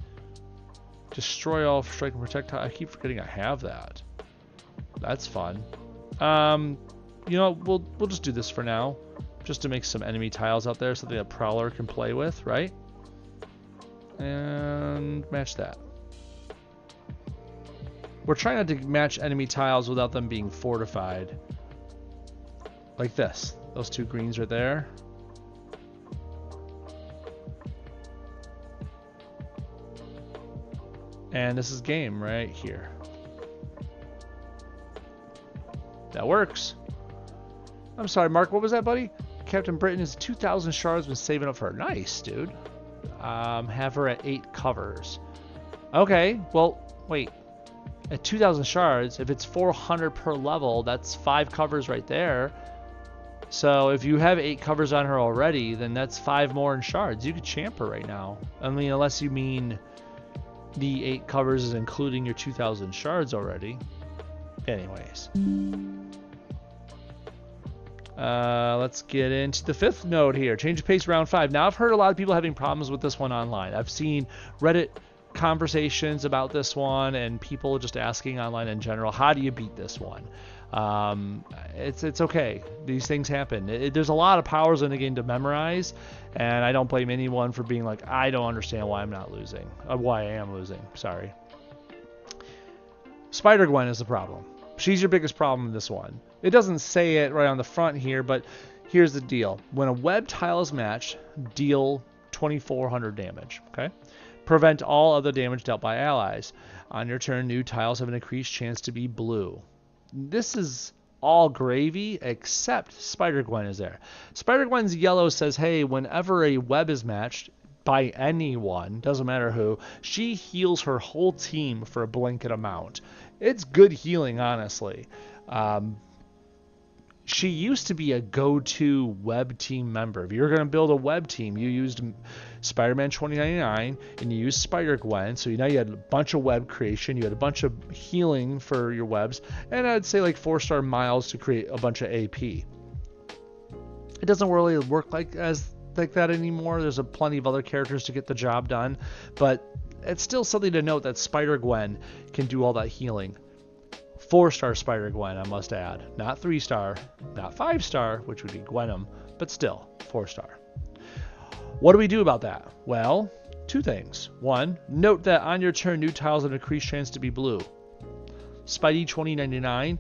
Destroy all strike and protect. I keep forgetting I have that. That's fun. You know, we'll just do this for now, just to make some enemy tiles out there, something that Prowler can play with, right? And match that. We're trying not to match enemy tiles without them being fortified, like this. Those 2 greens right there. And this is game right here. That works. I'm sorry, Mark, what was that, buddy? Captain Britain is 2,000 shards, been saving up for her. Nice, dude. Have her at 8 covers. Okay, well, wait. At 2,000 shards, if it's 400 per level, that's 5 covers right there. So if you have 8 covers on her already, then that's 5 more in shards. You could champ her right now. I mean, unless you mean the 8 covers is including your 2,000 shards already. Anyways. Let's get into the 5th node here. Change of pace round 5. Now I've heard a lot of people having problems with this one online. I've seen Reddit conversations about this one and people just asking online in general, how do you beat this one? It's okay. These things happen. There's a lot of powers in the game to memorize, and I don't blame anyone for being like, I don't understand why I'm not losing. Why I am losing. Sorry. Spider-Gwen is the problem. She's your biggest problem in this one. It doesn't say it right on the front here, but here's the deal. When a web tile is matched, deal 2,400 damage. Okay? Prevent all other damage dealt by allies. On your turn, new tiles have an increased chance to be blue. This is all gravy except Spider-Gwen is there. Spider-Gwen's yellow says, hey, whenever a web is matched by anyone, doesn't matter who, she heals her whole team for a blanket amount. It's good healing, honestly. She used to be a go-to web team member. If you were going to build a web team, you used Spider-Man 2099 and you used Spider-Gwen. So now you had a bunch of web creation, you had a bunch of healing for your webs, and I'd say like 4-star miles to create a bunch of AP. It doesn't really work like that anymore. There's plenty of other characters to get the job done, but it's still something to note that Spider-Gwen can do all that healing. 4-star Spider-Gwen, I must add. Not 3-star, not 5-star, which would be Gwenum, but still 4-star. What do we do about that? Well, 2 things. 1, note that on your turn, new tiles have an increased chance to be blue. Spidey 2099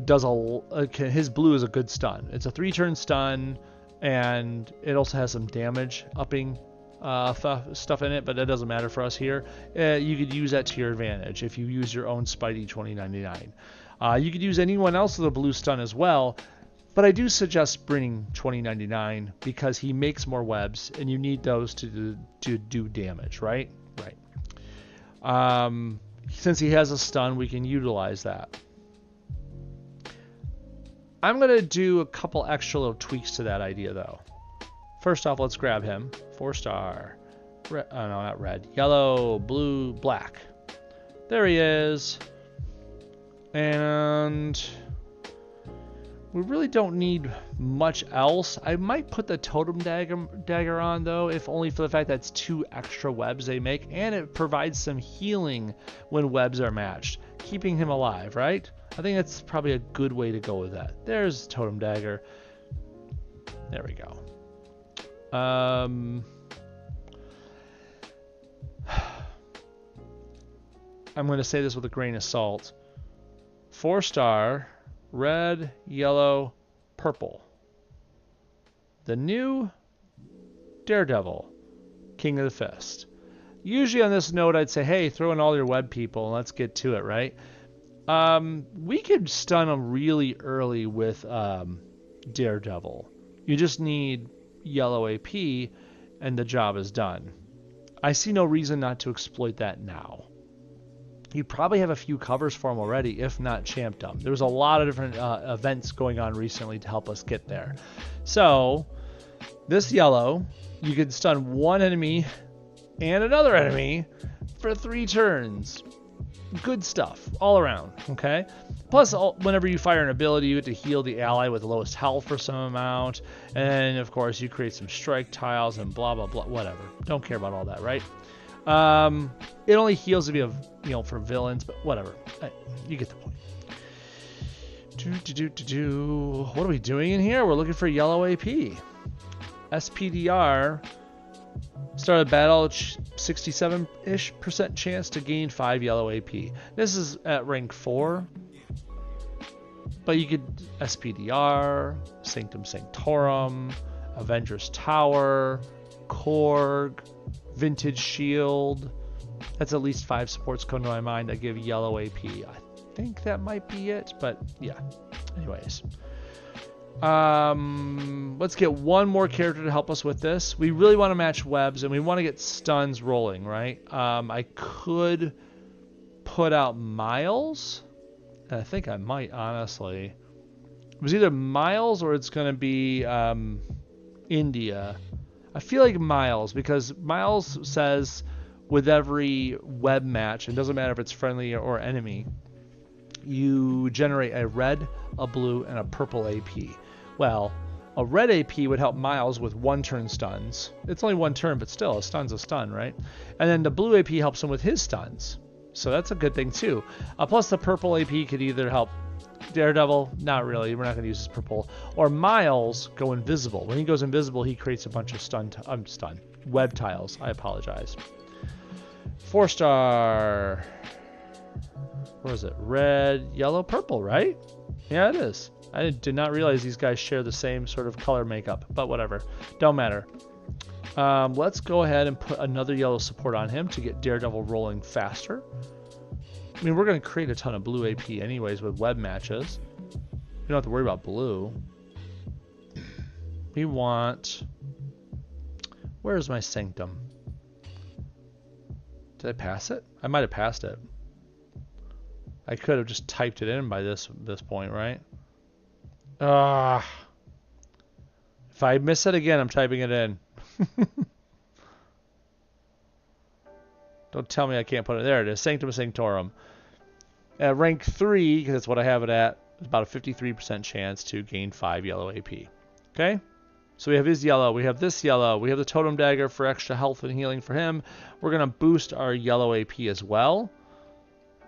does his blue is a good stun. It's a 3-turn stun, and it also has some damage upping stuff in it, but that doesn't matter for us here. You could use that to your advantage if you use your own Spidey 2099. You could use anyone else with a blue stun as well But I do suggest bringing 2099 because he makes more webs, and you need those to do damage, right? Right. Since he has a stun, we can utilize that. I'm going to do a couple extra little tweaks to that idea, though. First off, let's grab him. 4-star. Red, oh, no, not red. Yellow, blue, black. There he is. And we really don't need much else. I might put the totem dagger on, though, if only for the fact that it's 2 extra webs they make, and it provides some healing when webs are matched, keeping him alive, right? I think that's probably a good way to go with that. There's totem dagger. There we go. I'm going to say this with a grain of salt. 4-star, red, yellow, purple. The new Daredevil, King of the Fist. Usually on this note, I'd say, hey, throw in all your web people and let's get to it, right? We could stun them really early with Daredevil. You just need yellow AP and the job is done. I see no reason not to exploit that now. You probably have a few covers for him already, if not champed them. There was a lot of different events going on recently to help us get there. So, this yellow, you can stun one enemy and another enemy for 3 turns. Good stuff all around, okay? Plus, whenever you fire an ability, you get to heal the ally with the lowest health for some amount. And, of course, you create some strike tiles and blah, blah, blah, whatever. Don't care about all that, right? It only heals if you have, for villains, but whatever. You get the point. What are we doing in here? We're looking for yellow AP. SPDR. Start a battle, 67-ish% chance to gain 5 yellow AP. This is at rank 4. But you could SPDR, Sanctum Sanctorum, Avengers Tower, Korg, Vintage Shield. That's at least 5 supports come to my mind that give yellow AP. I think that might be it, but yeah. Anyways. Let's get one more character to help us with this. We really want to match webs, and we want to get stuns rolling, right? I could put out Miles. I think I might, honestly. It was either Miles or it's going to be India. I feel like Miles, because Miles says with every web match, it doesn't matter if it's friendly or enemy, you generate a red, a blue, and a purple AP. Well, a red AP would help Miles with 1-turn stuns. It's only 1 turn, but still, a stun's a stun, right? And then the blue AP helps him with his stuns. So that's a good thing, too. Plus, the purple AP could either help Daredevil, not really, we're not going to use his purple, or Miles go invisible. When he goes invisible, he creates a bunch of web tiles. I apologize. 4-star. What is it? Red, yellow, purple, right? Yeah, it is. I did not realize these guys share the same sort of color makeup, but whatever. Don't matter. Let's go ahead and put another yellow support on him to get Daredevil rolling faster. I mean, we're going to create a ton of blue AP anyways with web matches. We don't have to worry about blue. We want... Where's my Sanctum? Did I pass it? I might have passed it. I could have just typed it in by this point, right? If I miss it again, I'm typing it in. Don't tell me I can't put it. There it is. Sanctum Sanctorum. At rank 3, because that's what I have it at, it's about a 53% chance to gain 5 yellow AP. Okay? So we have his yellow. We have this yellow. We have the Totem Dagger for extra health and healing for him. We're going to boost our yellow AP as well.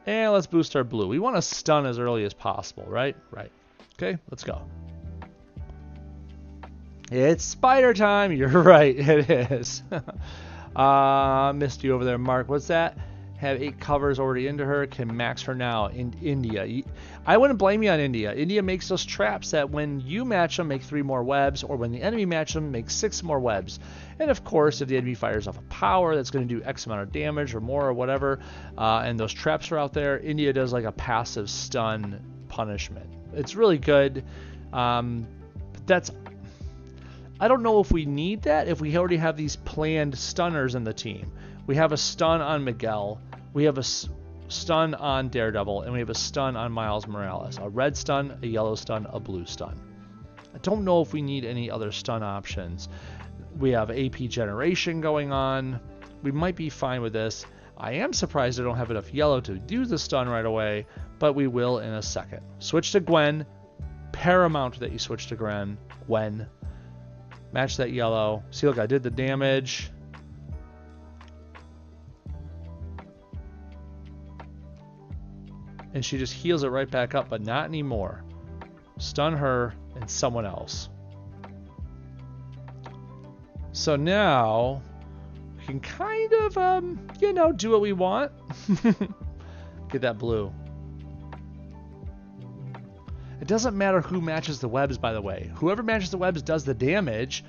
And let's boost our blue. We want to stun as early as possible, right? Right. Okay, let's go. It's spider time. You're right, it is. Missed you over there, Mark. What's that? Have 8 covers already into her. Can max her now in India. I wouldn't blame you on India. India makes those traps that when you match them, make 3 more webs, or when the enemy matches them, make 6 more webs. And of course, if the enemy fires off a power that's going to do X amount of damage or more or whatever, and those traps are out there, India does like a passive stun punishment. It's really good. that's... I don't know if we need that if we already have these planned stunners in the team. We have a stun on Miguel, we have a stun on Daredevil, and we have a stun on Miles Morales. A red stun, a yellow stun, a blue stun. I don't know if we need any other stun options. We have AP generation going on. We might be fine with this. I am surprised I don't have enough yellow to do the stun right away, but we will in a second. Switch to Gwen. Paramount that you switch to Gwen. Match that yellow. See, look, I did the damage. And she just heals it right back up, but not anymore. Stun her and someone else. So now we can kind of, you know, do what we want. Get that blue. It doesn't matter who matches the webs, by the way. Whoever matches the webs does the damage,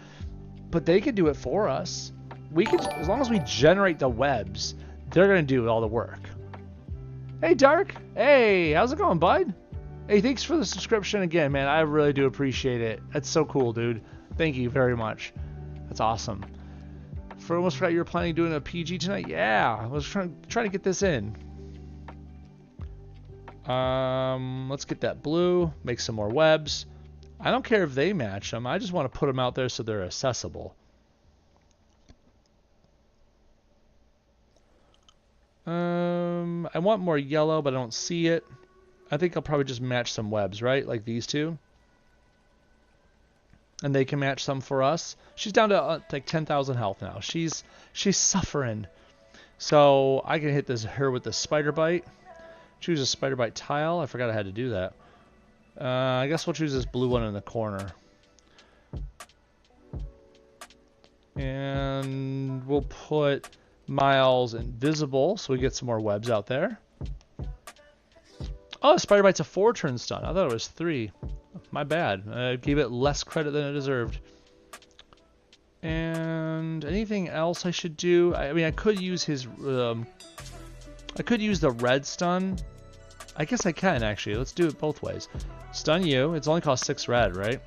but they can do it for us. We can, as long as we generate the webs, they're gonna do all the work. Hey, Dark. Hey, how's it going, bud? Hey, thanks for the subscription again, man. I really do appreciate it. That's so cool, dude. Thank you very much. That's awesome. For almost forgot you were planning on doing a PG tonight. Yeah, I was trying to get this in. Let's get that blue. Make some more webs. I don't care if they match them. I just want to put them out there so they're accessible. I want more yellow, but I don't see it. I think I'll probably just match some webs, right? Like these two. And they can match some for us. She's down to like 10,000 health now. She's suffering. So I can hit her with the spider bite. Choose a spider bite tile. I forgot I had to do that. I guess we'll choose this blue one in the corner. And we'll put Miles invisible so we get some more webs out there. Oh, spider bite's a 4-turn stun. I thought it was 3. My bad. I gave it less credit than it deserved. And anything else I should do? I mean, I could use his... I could use the red stun. I guess I can, actually. Let's do it both ways. Stun you. It's only cost 6 red, right?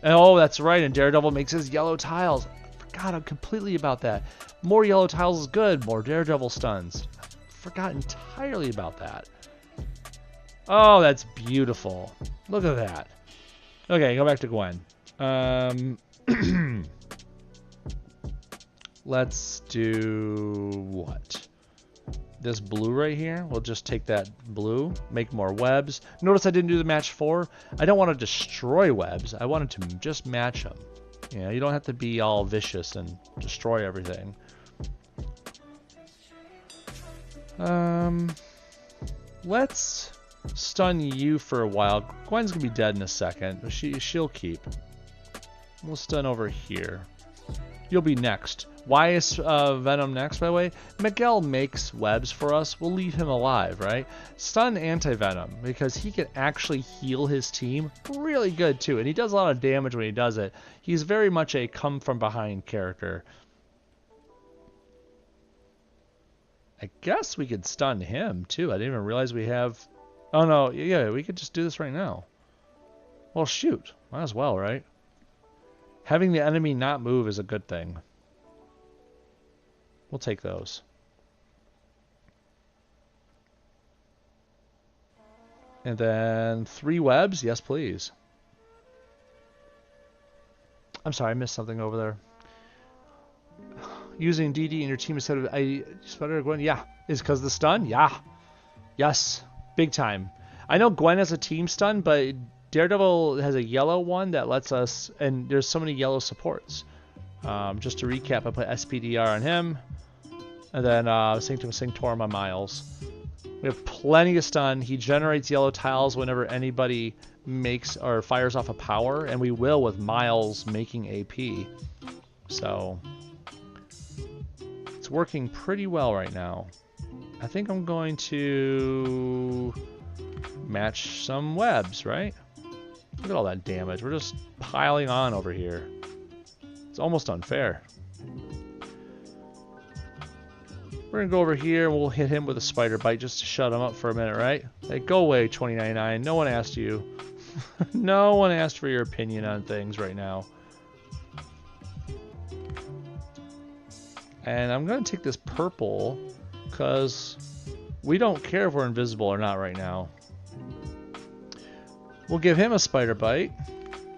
And, oh, that's right. And Daredevil makes his yellow tiles. I forgot completely about that. More yellow tiles is good. More Daredevil stuns. I forgot entirely about that. Oh, that's beautiful. Look at that. Okay, go back to Gwen. Let's do what? This blue right here. We'll just take that blue, make more webs. Notice I didn't do the match 4. I don't want to destroy webs. I wanted to just match them. You know, you don't have to be all vicious and destroy everything. Let's stun you for a while. Gwen's gonna be dead in a second, but she'll keep. We'll stun over here. You'll be next. Why is Venom next, by the way? Miguel makes webs for us. We'll leave him alive, right? Stun Anti-Venom, because he can actually heal his team really good, too. And he does a lot of damage when he does it. He's very much a come-from-behind character. I guess we could stun him, too. I didn't even realize we have... Oh, no. Yeah, we could just do this right now. Well, shoot. Might as well, right? Having the enemy not move is a good thing. We'll take those. And then 3 webs. Yes, please. I'm sorry, I missed something over there. Using DD in your team instead of Spider Gwen. Yeah. Is because of the stun? Yeah. Yes. Big time. I know Gwen has a team stun, but Daredevil has a yellow one that lets us... And there's so many yellow supports. Just to recap, I put SPDR on him. And then Sanctorum on Miles. We have plenty of stun. He generates yellow tiles whenever anybody makes or fires off a power. And we will with Miles making AP. So... it's working pretty well right now. I think I'm going to match some webs, right? Look at all that damage. We're just piling on over here. It's almost unfair. We're going to go over here and we'll hit him with a spider bite just to shut him up for a minute, right? Hey, go away, 2099. No one asked you. No one asked for your opinion on things right now. And I'm going to take this purple because we don't care if we're invisible or not right now. We'll give him a spider bite,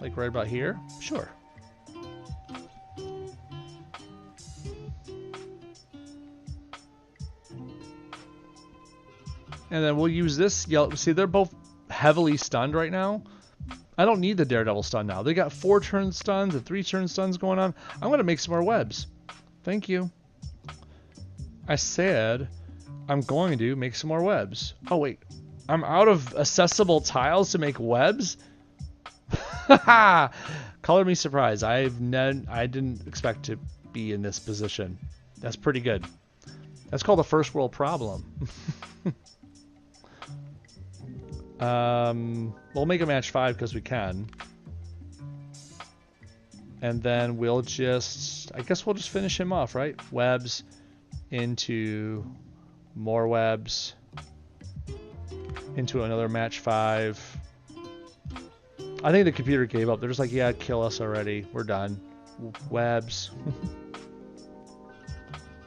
like right about here. Sure. And then we'll use this yellow. See, they're both heavily stunned right now. I don't need the Daredevil stun now. They got 4-turn stuns and 3-turn stuns going on. I'm going to make some more webs. Thank you. I said I'm going to make some more webs. Oh, wait. I'm out of accessible tiles to make webs? Color me surprised. I didn't expect to be in this position. That's pretty good. That's called a first world problem. We'll make a match 5 because we can. And then we'll just... I guess we'll just finish him off, right? Webs into more webs. Into another match 5. I think the computer gave up. They're just like, yeah, kill us already. We're done. Webs.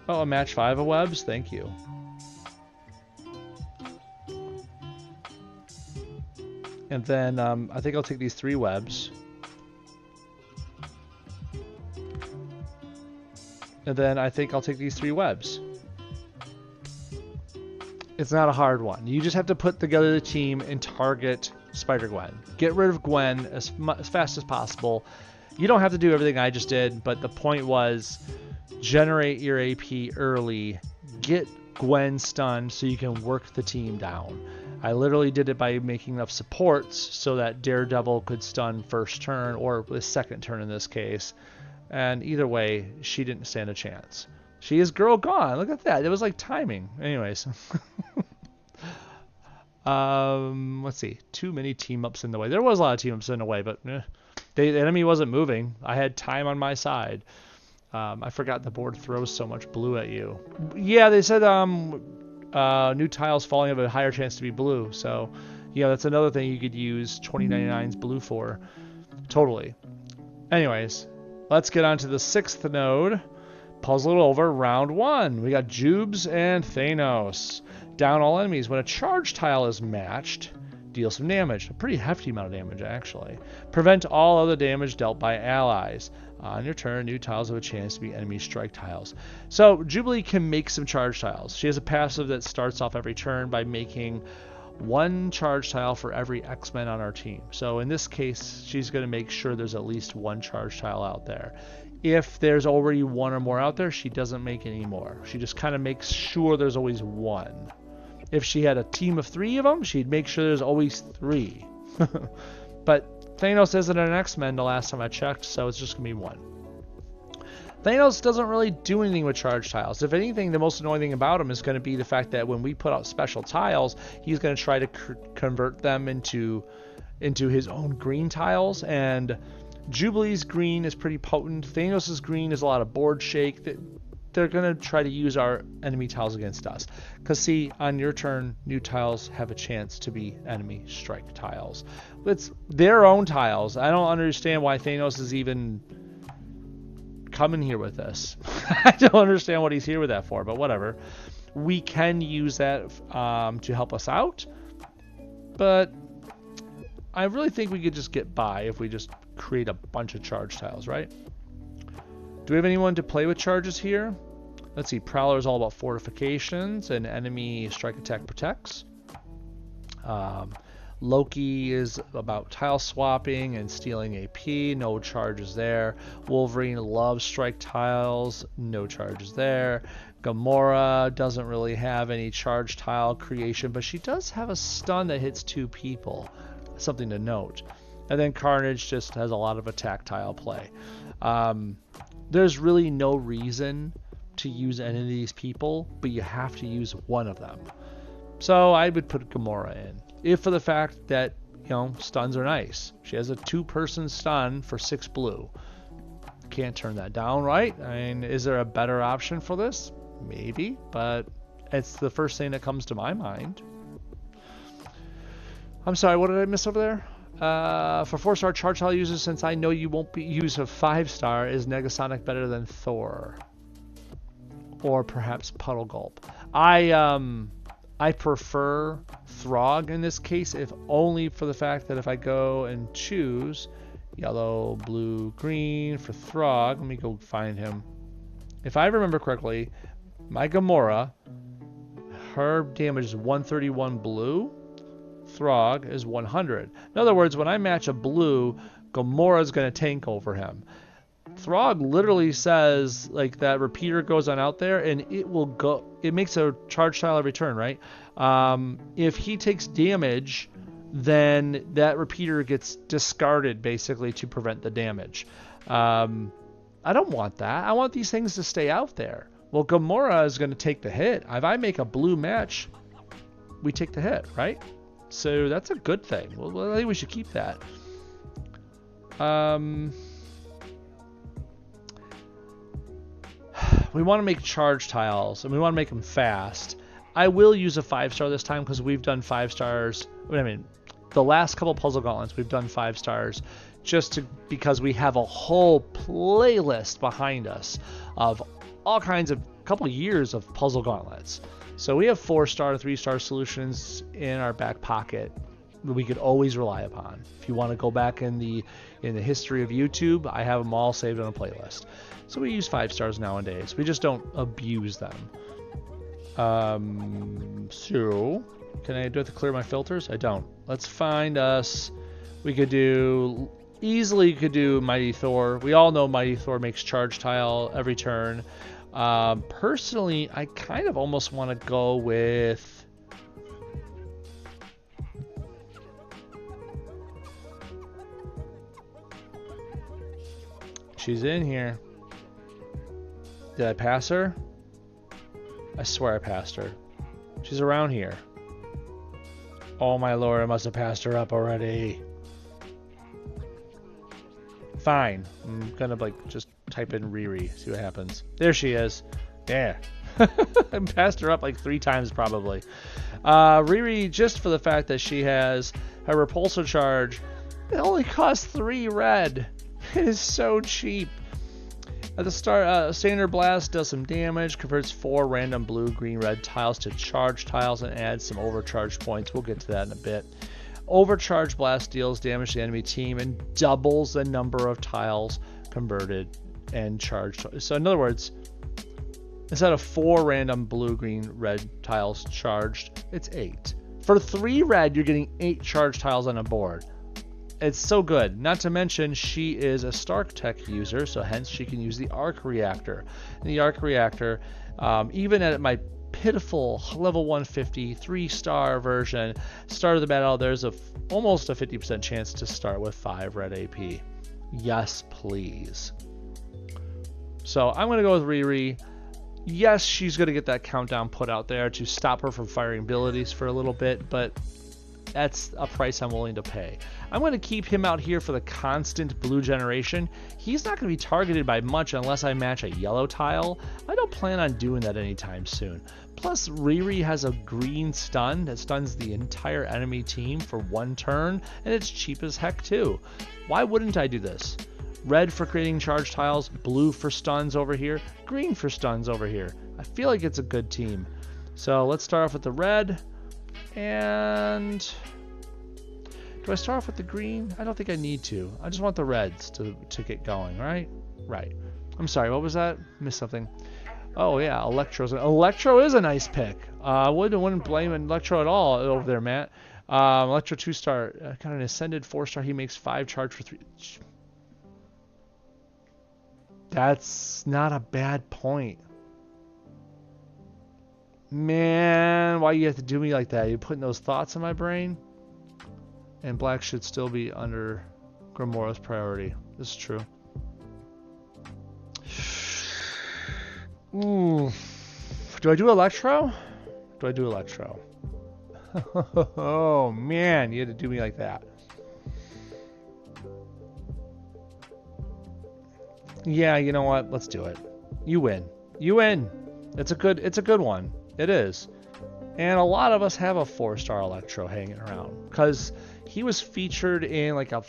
Oh, a match 5 of webs? Thank you. And then I think I'll take these 3 webs. And then I think I'll take these 3 webs. It's not a hard one. You just have to put together the team and target Spider-Gwen. Get rid of Gwen as fast as possible. You don't have to do everything I just did, but the point was generate your AP early. Get Gwen stunned so you can work the team down. I literally did it by making enough supports so that Daredevil could stun first turn, or the second turn in this case. And either way, she didn't stand a chance. She is girl gone. Look at that. It was like timing. Anyways. Let's see. Too many team-ups in the way. There was a lot of team-ups in the way, but the enemy wasn't moving. I had time on my side. I forgot the board throws so much blue at you. Yeah, they said new tiles falling have a higher chance to be blue. So, yeah, that's another thing you could use 2099's blue for. Totally. Anyways, let's get on to the 6th node. Puzzle it over, round 1. We got Jubes and Thanos. Down all enemies. When a charge tile is matched, deal some damage. A pretty hefty amount of damage, actually. Prevent all other damage dealt by allies. On your turn, new tiles have a chance to be enemy strike tiles. So, Jubilee can make some charge tiles. She has a passive that starts off every turn by making 1 charge tile for every X-Men on our team. So, in this case, she's going to make sure there's at least 1 charge tile out there. If there's already 1 or more out there, she doesn't make any more. She just kind of makes sure there's always 1. If she had a team of 3 of them, she'd make sure there's always 3. But Thanos isn't an X-Men the last time I checked, so it's just going to be 1. Thanos doesn't really do anything with charge tiles. If anything, the most annoying thing about him is going to be the fact that when we put out special tiles, he's going to try to convert them into his own green tiles, and Jubilee's green is pretty potent. Thanos' green is a lot of board shake. They're going to try to use our enemy tiles against us. Because see, on your turn, new tiles have a chance to be enemy strike tiles. It's their own tiles. I don't understand why Thanos is even coming here with this. I don't understand what he's here with that for, but whatever. We can use that to help us out. But I really think we could just get by if we just create a bunch of charge tiles, right? Do we have anyone to play with charges here? Let's see. Prowler is all about fortifications and enemy strike attack protects. Loki is about tile swapping and stealing AP. No charges there. Wolverine loves strike tiles. No charges there. Gamora doesn't really have any charge tile creation, but she does have a stun that hits 2 people. Something to note. And then Carnage just has a lot of attack tile play. There's really no reason to use any of these people, but you have to use one of them. So I would put Gamora in. If for the fact that, you know, stuns are nice. She has a 2-person stun for 6 blue. Can't turn that down, right? I mean, is there a better option for this? Maybe, but it's the first thing that comes to my mind. I'm sorry, what did I miss over there? For 4-star charge tile users, since I know you won't use a 5-star, is Negasonic better than Thor? Or perhaps Puddle Gulp? I prefer Throg in this case, if only for the fact that if I go and choose yellow, blue, green for Throg, let me go find him. If I remember correctly, my Gamora, her damage is 131 blue, Throg is 100. In other words, when I match a blue, Gamora's going to tank over him. Throg literally says like that repeater goes on out there and it will go, it makes a charge tile every turn, right? If he takes damage, then that repeater gets discarded basically to prevent the damage. I don't want that. I want these things to stay out there. Well, Gamora is going to take the hit. If I make a blue match, we take the hit, right? So that's a good thing. Well, I think we should keep that. We want to make charge tiles, and we want to make them fast. I will use a 5-star this time because we've done 5 stars. I mean, the last couple puzzle gauntlets we've done 5 stars, because we have a whole playlist behind us of all kinds of couple years of puzzle gauntlets. So we have 4-star, 3-star solutions in our back pocket that we could always rely upon. If you want to go back in the history of YouTube, I have them all saved on a playlist. So we use 5 stars nowadays. We just don't abuse them. So do I have to clear my filters? I don't. Let's find us. We could do easily. Could do Mighty Thor. We all know Mighty Thor makes charge tile every turn. Personally, I kind of almost want to go with. She's in here. Did I pass her? I swear I passed her. She's around here. Oh my lord, I must have passed her up already. Fine. I'm gonna like just type in Riri, see what happens. There she is. Yeah. I passed her up like 3 times probably. Riri, just for the fact that she has her repulsor charge, it only costs 3 red. It is so cheap. At the start, Standard Blast does some damage, converts 4 random blue, green, red tiles to charge tiles, and adds some overcharge points. We'll get to that in a bit. Overcharge Blast deals damage to the enemy team and doubles the number of tiles converted and charged. So in other words, instead of 4 random blue, green, red tiles charged, it's 8. For 3 red, you're getting 8 charge tiles on a board. It's so good. Not to mention, she is a Stark Tech user, so hence she can use the Arc Reactor. And the Arc Reactor, even at my pitiful level 150 3-star version, start of the battle, there's almost a 50% chance to start with 5 red AP. Yes, please. So I'm going to go with Riri. Yes, she's going to get that countdown put out there to stop her from firing abilities for a little bit, but that's a price I'm willing to pay. I'm going to keep him out here for the constant blue generation. He's not going to be targeted by much unless I match a yellow tile. I don't plan on doing that anytime soon. Plus, Riri has a green stun that stuns the entire enemy team for 1 turn, and it's cheap as heck too. Why wouldn't I do this? Red for creating charge tiles, blue for stuns over here, green for stuns over here. I feel like it's a good team. So let's start off with the red. And do I start off with the green? I don't think I need to. I just want the reds to get going, right? Right. I'm sorry, what was that? Missed something. Oh yeah, Electro is a nice pick. Wouldn't blame Electro at all over there, Matt. Electro 2-star, kind of an ascended 4-star. He makes 5 charge for 3. That's not a bad point. Man, why you have to do me like that? You're putting those thoughts in my brain? And black should still be under Gamora's priority. This is true. Ooh. Do I do Electro? Do I do Electro? Oh, man, you had to do me like that. Yeah, you know what? Let's do it. You win. You win. It's a good one. It is. And a lot of us have a 4-star Electro hanging around because he was featured in like a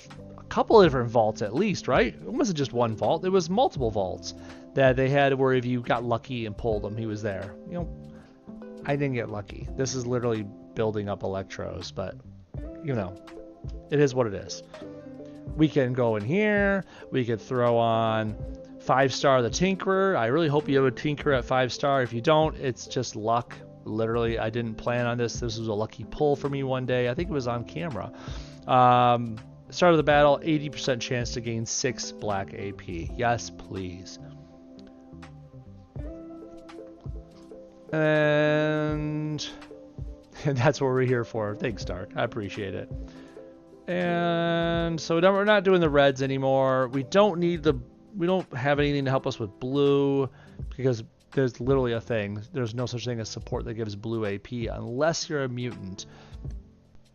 couple of different vaults at least, right? It wasn't just one vault. It was multiple vaults that they had where if you got lucky and pulled him, he was there. You know, I didn't get lucky. This is literally building up Electros, but you know, it is what it is. We can go in here. We could throw on 5-star the Tinkerer. I really hope you have a Tinkerer at 5-star. If you don't, it's just luck. Literally, I didn't plan on this. This was a lucky pull for me one day. I think it was on camera. Start of the battle, 80% chance to gain 6 black AP. Yes, please. And that's what we're here for. Thanks, Dark. I appreciate it. And so we're not doing the reds anymore. We don't have anything to help us with blue because there's literally a thing. There's no such thing as support that gives blue AP unless you're a mutant.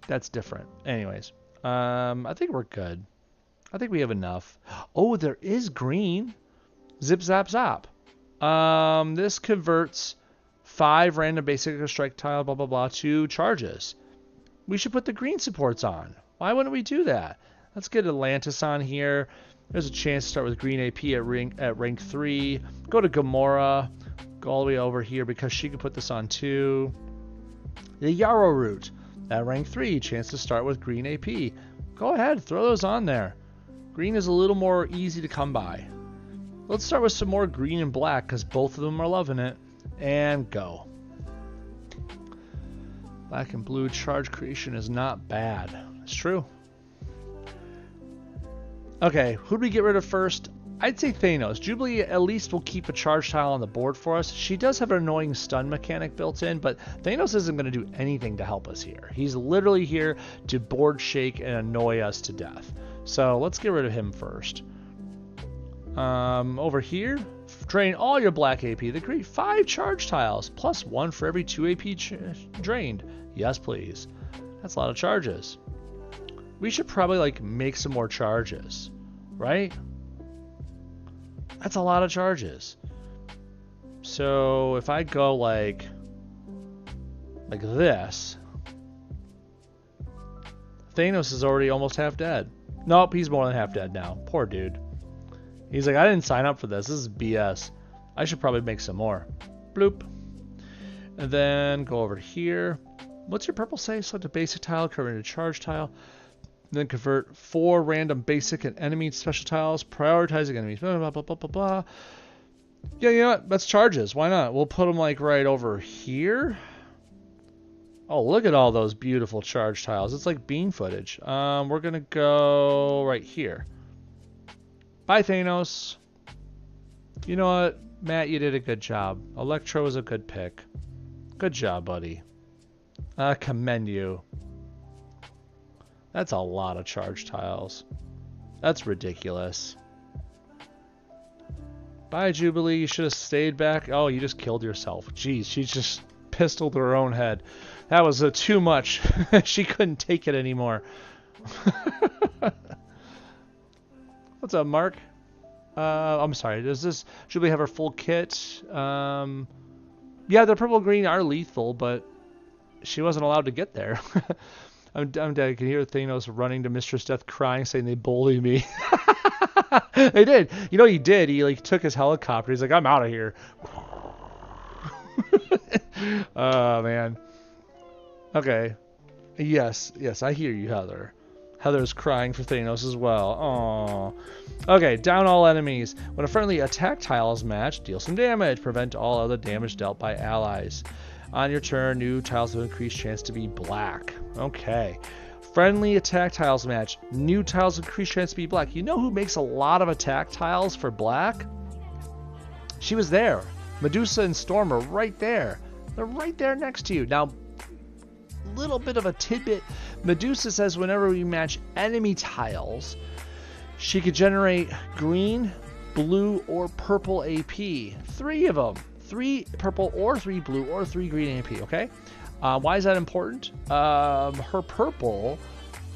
That's different. Anyways, I think we're good. I think we have enough. Oh, there is green. Zip, zap, zap. This converts 5 random basic strike tile, blah, blah, blah, to charges. We should put the green supports on. Why wouldn't we do that? Let's get Atlantis on here. There's a chance to start with green AP at rank 3. Go to Gamora. Go all the way over here because she can put this on too. The Yarrow Root at rank 3. Chance to start with green AP. Go ahead, throw those on there. Green is a little more easy to come by. Let's start with some more green and black because both of them are loving it. And go. Black and blue charge creation is not bad. It's true. Okay, who do we get rid of first? I'd say Thanos. Jubilee at least will keep a charge tile on the board for us. She does have an annoying stun mechanic built in, but Thanos isn't going to do anything to help us here. He's literally here to board shake and annoy us to death. So let's get rid of him first. Over here, drain all your black AP. They create 5 charge tiles, plus 1 for every 2 AP drained. Yes, please. That's a lot of charges. We should probably like make some more charges, right? That's a lot of charges. So if I go like this, Thanos is already almost half dead. Nope, he's more than half dead now. Poor dude. He's like, I didn't sign up for this. This is BS. I should probably make some more. Bloop. And then go over here. What's your purple say? Select a basic tile, convert into charge tile. Then convert 4 random basic and enemy special tiles, prioritizing enemies. Blah, blah, blah, blah, blah, blah. Yeah, you know what? That's charges. Why not? We'll put them like right over here. Oh, look at all those beautiful charge tiles. It's like beam footage. We're going to go right here. Bye, Thanos. You know what? Matt, you did a good job. Electro is a good pick. Good job, buddy. I commend you. That's a lot of charge tiles. That's ridiculous. Bye, Jubilee. You should have stayed back. Oh, you just killed yourself. Jeez, she just pistoled her own head. That was too much. She couldn't take it anymore. What's up, Mark? I'm sorry. Does this Jubilee have her full kit? Yeah, the purple and green are lethal, but she wasn't allowed to get there. I'm dead. I can hear Thanos running to Mistress Death crying, saying they bullied me. They did. You know he did. He like took his helicopter. He's like, I'm out of here. Oh, man. Okay. Yes, I hear you, Heather. Heather's crying for Thanos as well. Aww. Okay, down all enemies. When a friendly attack tile is matched, deal some damage. Prevent all other damage dealt by allies. On your turn, new tiles have increased chance to be black. Okay. Friendly attack tiles match. New tiles increase chance to be black. You know who makes a lot of attack tiles for black? She was there. Medusa and Storm are right there. They're right there next to you. Now, little bit of a tidbit. Medusa says whenever we match enemy tiles, she could generate green, blue, or purple AP. 3 of them. 3 purple or 3 blue or 3 green AP, okay? Why is that important? Her purple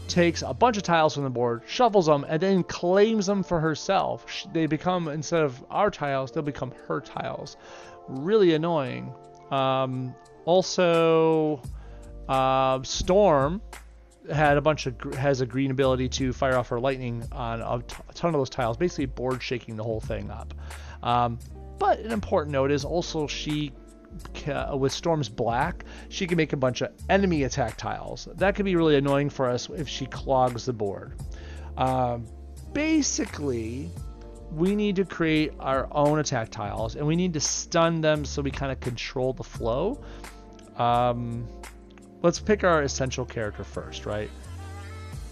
takes a bunch of tiles from the board, shuffles them, and then claims them for herself. They become, instead of our tiles, they'll become her tiles. Really annoying. Also, Storm had a bunch of has a green ability to fire off her lightning on a ton of those tiles, basically board shaking the whole thing up. But an important note is also she, with Storm's Black, she can make a bunch of enemy attack tiles. That could be really annoying for us if she clogs the board. Basically, we need to create our own attack tiles, and we need to stun them so we kind of control the flow. Let's pick our essential character first, right?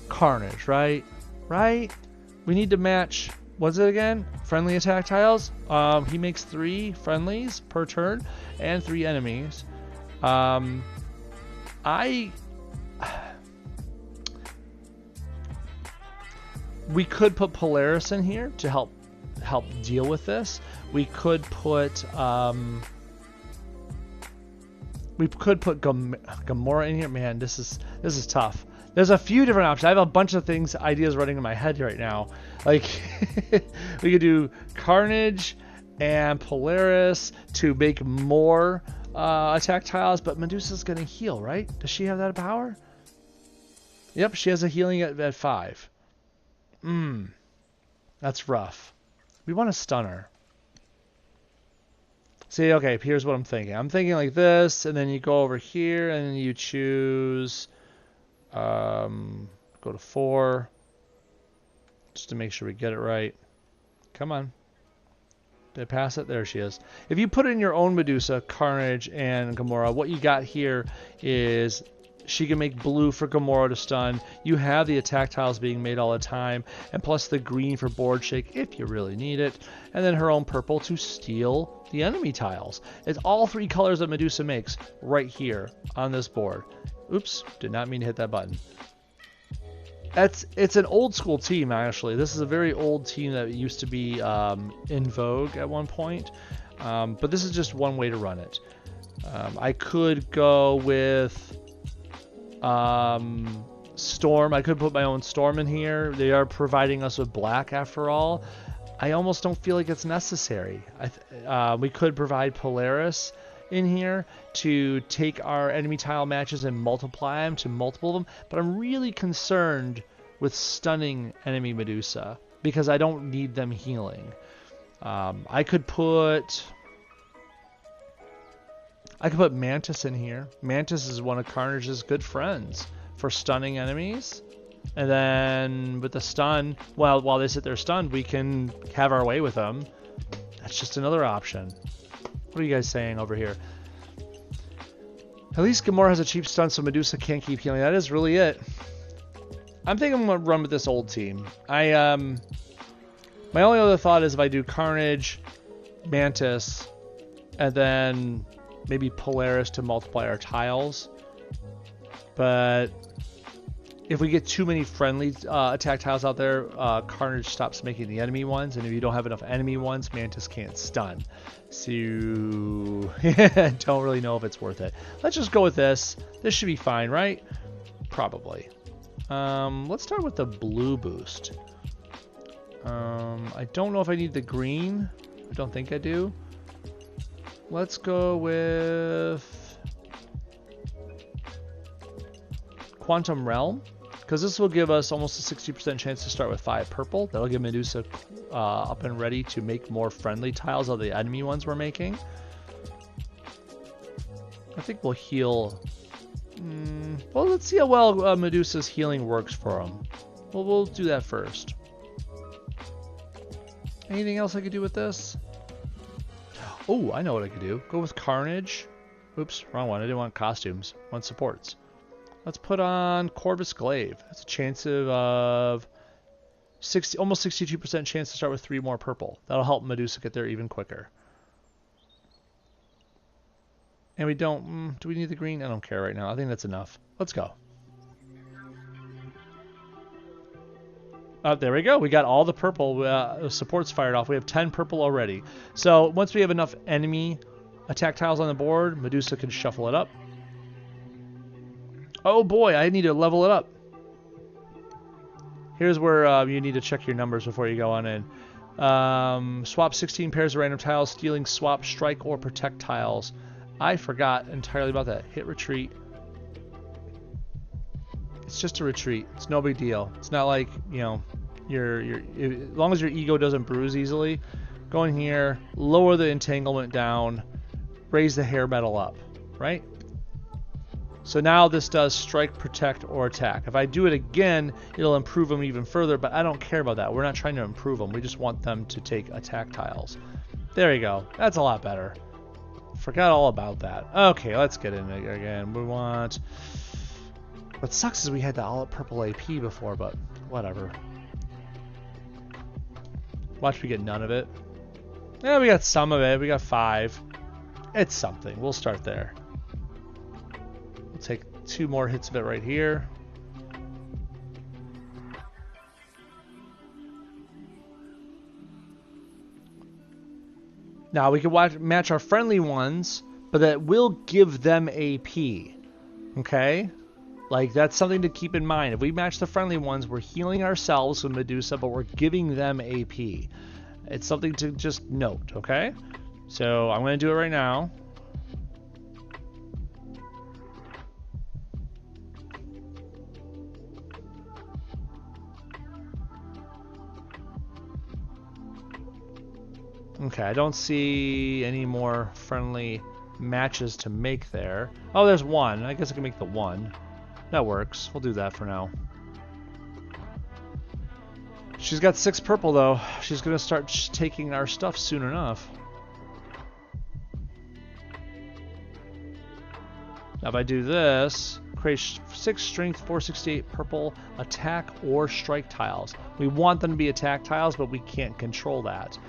Carnage, right? We need to match, what's it again? Friendly attack tiles. He makes 3 friendlies per turn and 3 enemies. We could put Polaris in here to help deal with this. We could put Gamora in here. Man, this is tough. There's a few different options. I have a bunch of ideas running in my head right now. Like we could do Carnage and Polaris to make more attack tiles, but Medusa's gonna heal, right? Does she have that power? Yep, she has a healing at 5. That's rough. We want to stun her. See, okay, here's what I'm thinking. I'm thinking like this, and then you go over here, and then you choose, go to 4, just to make sure we get it right. Come on. Did I pass it? There she is. If you put in your own Medusa, Carnage, and Gamora, what you got here is she can make blue for Gamora to stun. You have the attack tiles being made all the time, and plus the green for board shake if you really need it, and then her own purple to steal the enemy tiles. It's all 3 colors that Medusa makes right here on this board. Oops, did not mean to hit that button. It's an old school team, actually. This is a very old team that used to be in vogue at one point, but this is just one way to run it. I could go with Storm. I could put my own Storm in here. They are providing us with black after all. I almost don't feel like it's necessary. We could provide Polaris in here to take our enemy tile matches and multiply them to multiple of them, but I'm really concerned with stunning enemy Medusa because I don't need them healing. I could put Mantis in here. Mantis is one of Carnage's good friends for stunning enemies. And then with the stun, while they sit there stunned, we can have our way with them. That's just another option. What are you guys saying over here? At least Gamora has a cheap stun, so Medusa can't keep healing. That is really it. I'm thinking I'm going to run with this old team. My only other thought is if I do Carnage, Mantis, and then maybe Polaris to multiply our tiles. But if we get too many friendly attack tiles out there, Carnage stops making the enemy ones, and if you don't have enough enemy ones, Mantis can't stun. So don't really know if it's worth it. Let's just go with this. This should be fine, right? Probably. Let's start with the blue boost. I don't know if I need the green. I don't think I do. Let's go with Quantum Realm, because this will give us almost a 60% chance to start with 5 purple. That'll give Medusa up and ready to make more friendly tiles of the enemy ones we're making. I think we'll heal. Well, let's see how well Medusa's healing works for him. Well, we'll do that first. Anything else I could do with this? Oh, I know what I could do. Go with Carnage. Oops, wrong one. I didn't want costumes. I want supports. Let's put on Corvus Glaive. That's a chance of almost 62% chance to start with 3 more purple. That'll help Medusa get there even quicker. And we don't... do we need the green? I don't care right now. I think that's enough. Let's go. There we go. We got all the purple supports fired off. We have 10 purple already. So once we have enough enemy attack tiles on the board, Medusa can shuffle it up. Oh boy, I need to level it up. Here's where you need to check your numbers before you go on in. Swap 16 pairs of random tiles, stealing, swap, strike, or protect tiles. I forgot entirely about that. Hit retreat. It's just a retreat. It's no big deal. It's not like, you know, as long as your ego doesn't bruise easily, go in here, lower the entanglement down, raise the hair metal up, right? So now this does strike, protect, or attack. If I do it again, it'll improve them even further, but I don't care about that. We're not trying to improve them. We just want them to take attack tiles. There you go. That's a lot better. Forgot all about that. Okay, let's get in it again. We want... What sucks is we had the all purple AP before, but whatever. Watch we get none of it. Yeah, we got some of it. We got 5. It's something. We'll start there. We'll take 2 more hits of it right here. Now we can match our friendly ones, but that will give them AP. Okay? Like, that's something to keep in mind. If we match the friendly ones, we're healing ourselves with Medusa, but we're giving them AP. It's something to just note, okay? So I'm going to do it right now. Okay, I don't see any more friendly matches to make there. Oh, there's one. I guess I can make the one. That works. We'll do that for now. She's got 6 purple, though. She's going to start taking our stuff soon enough. Now, if I do this, create 6 strength, 468 purple attack or strike tiles. We want them to be attack tiles, but we can't control that.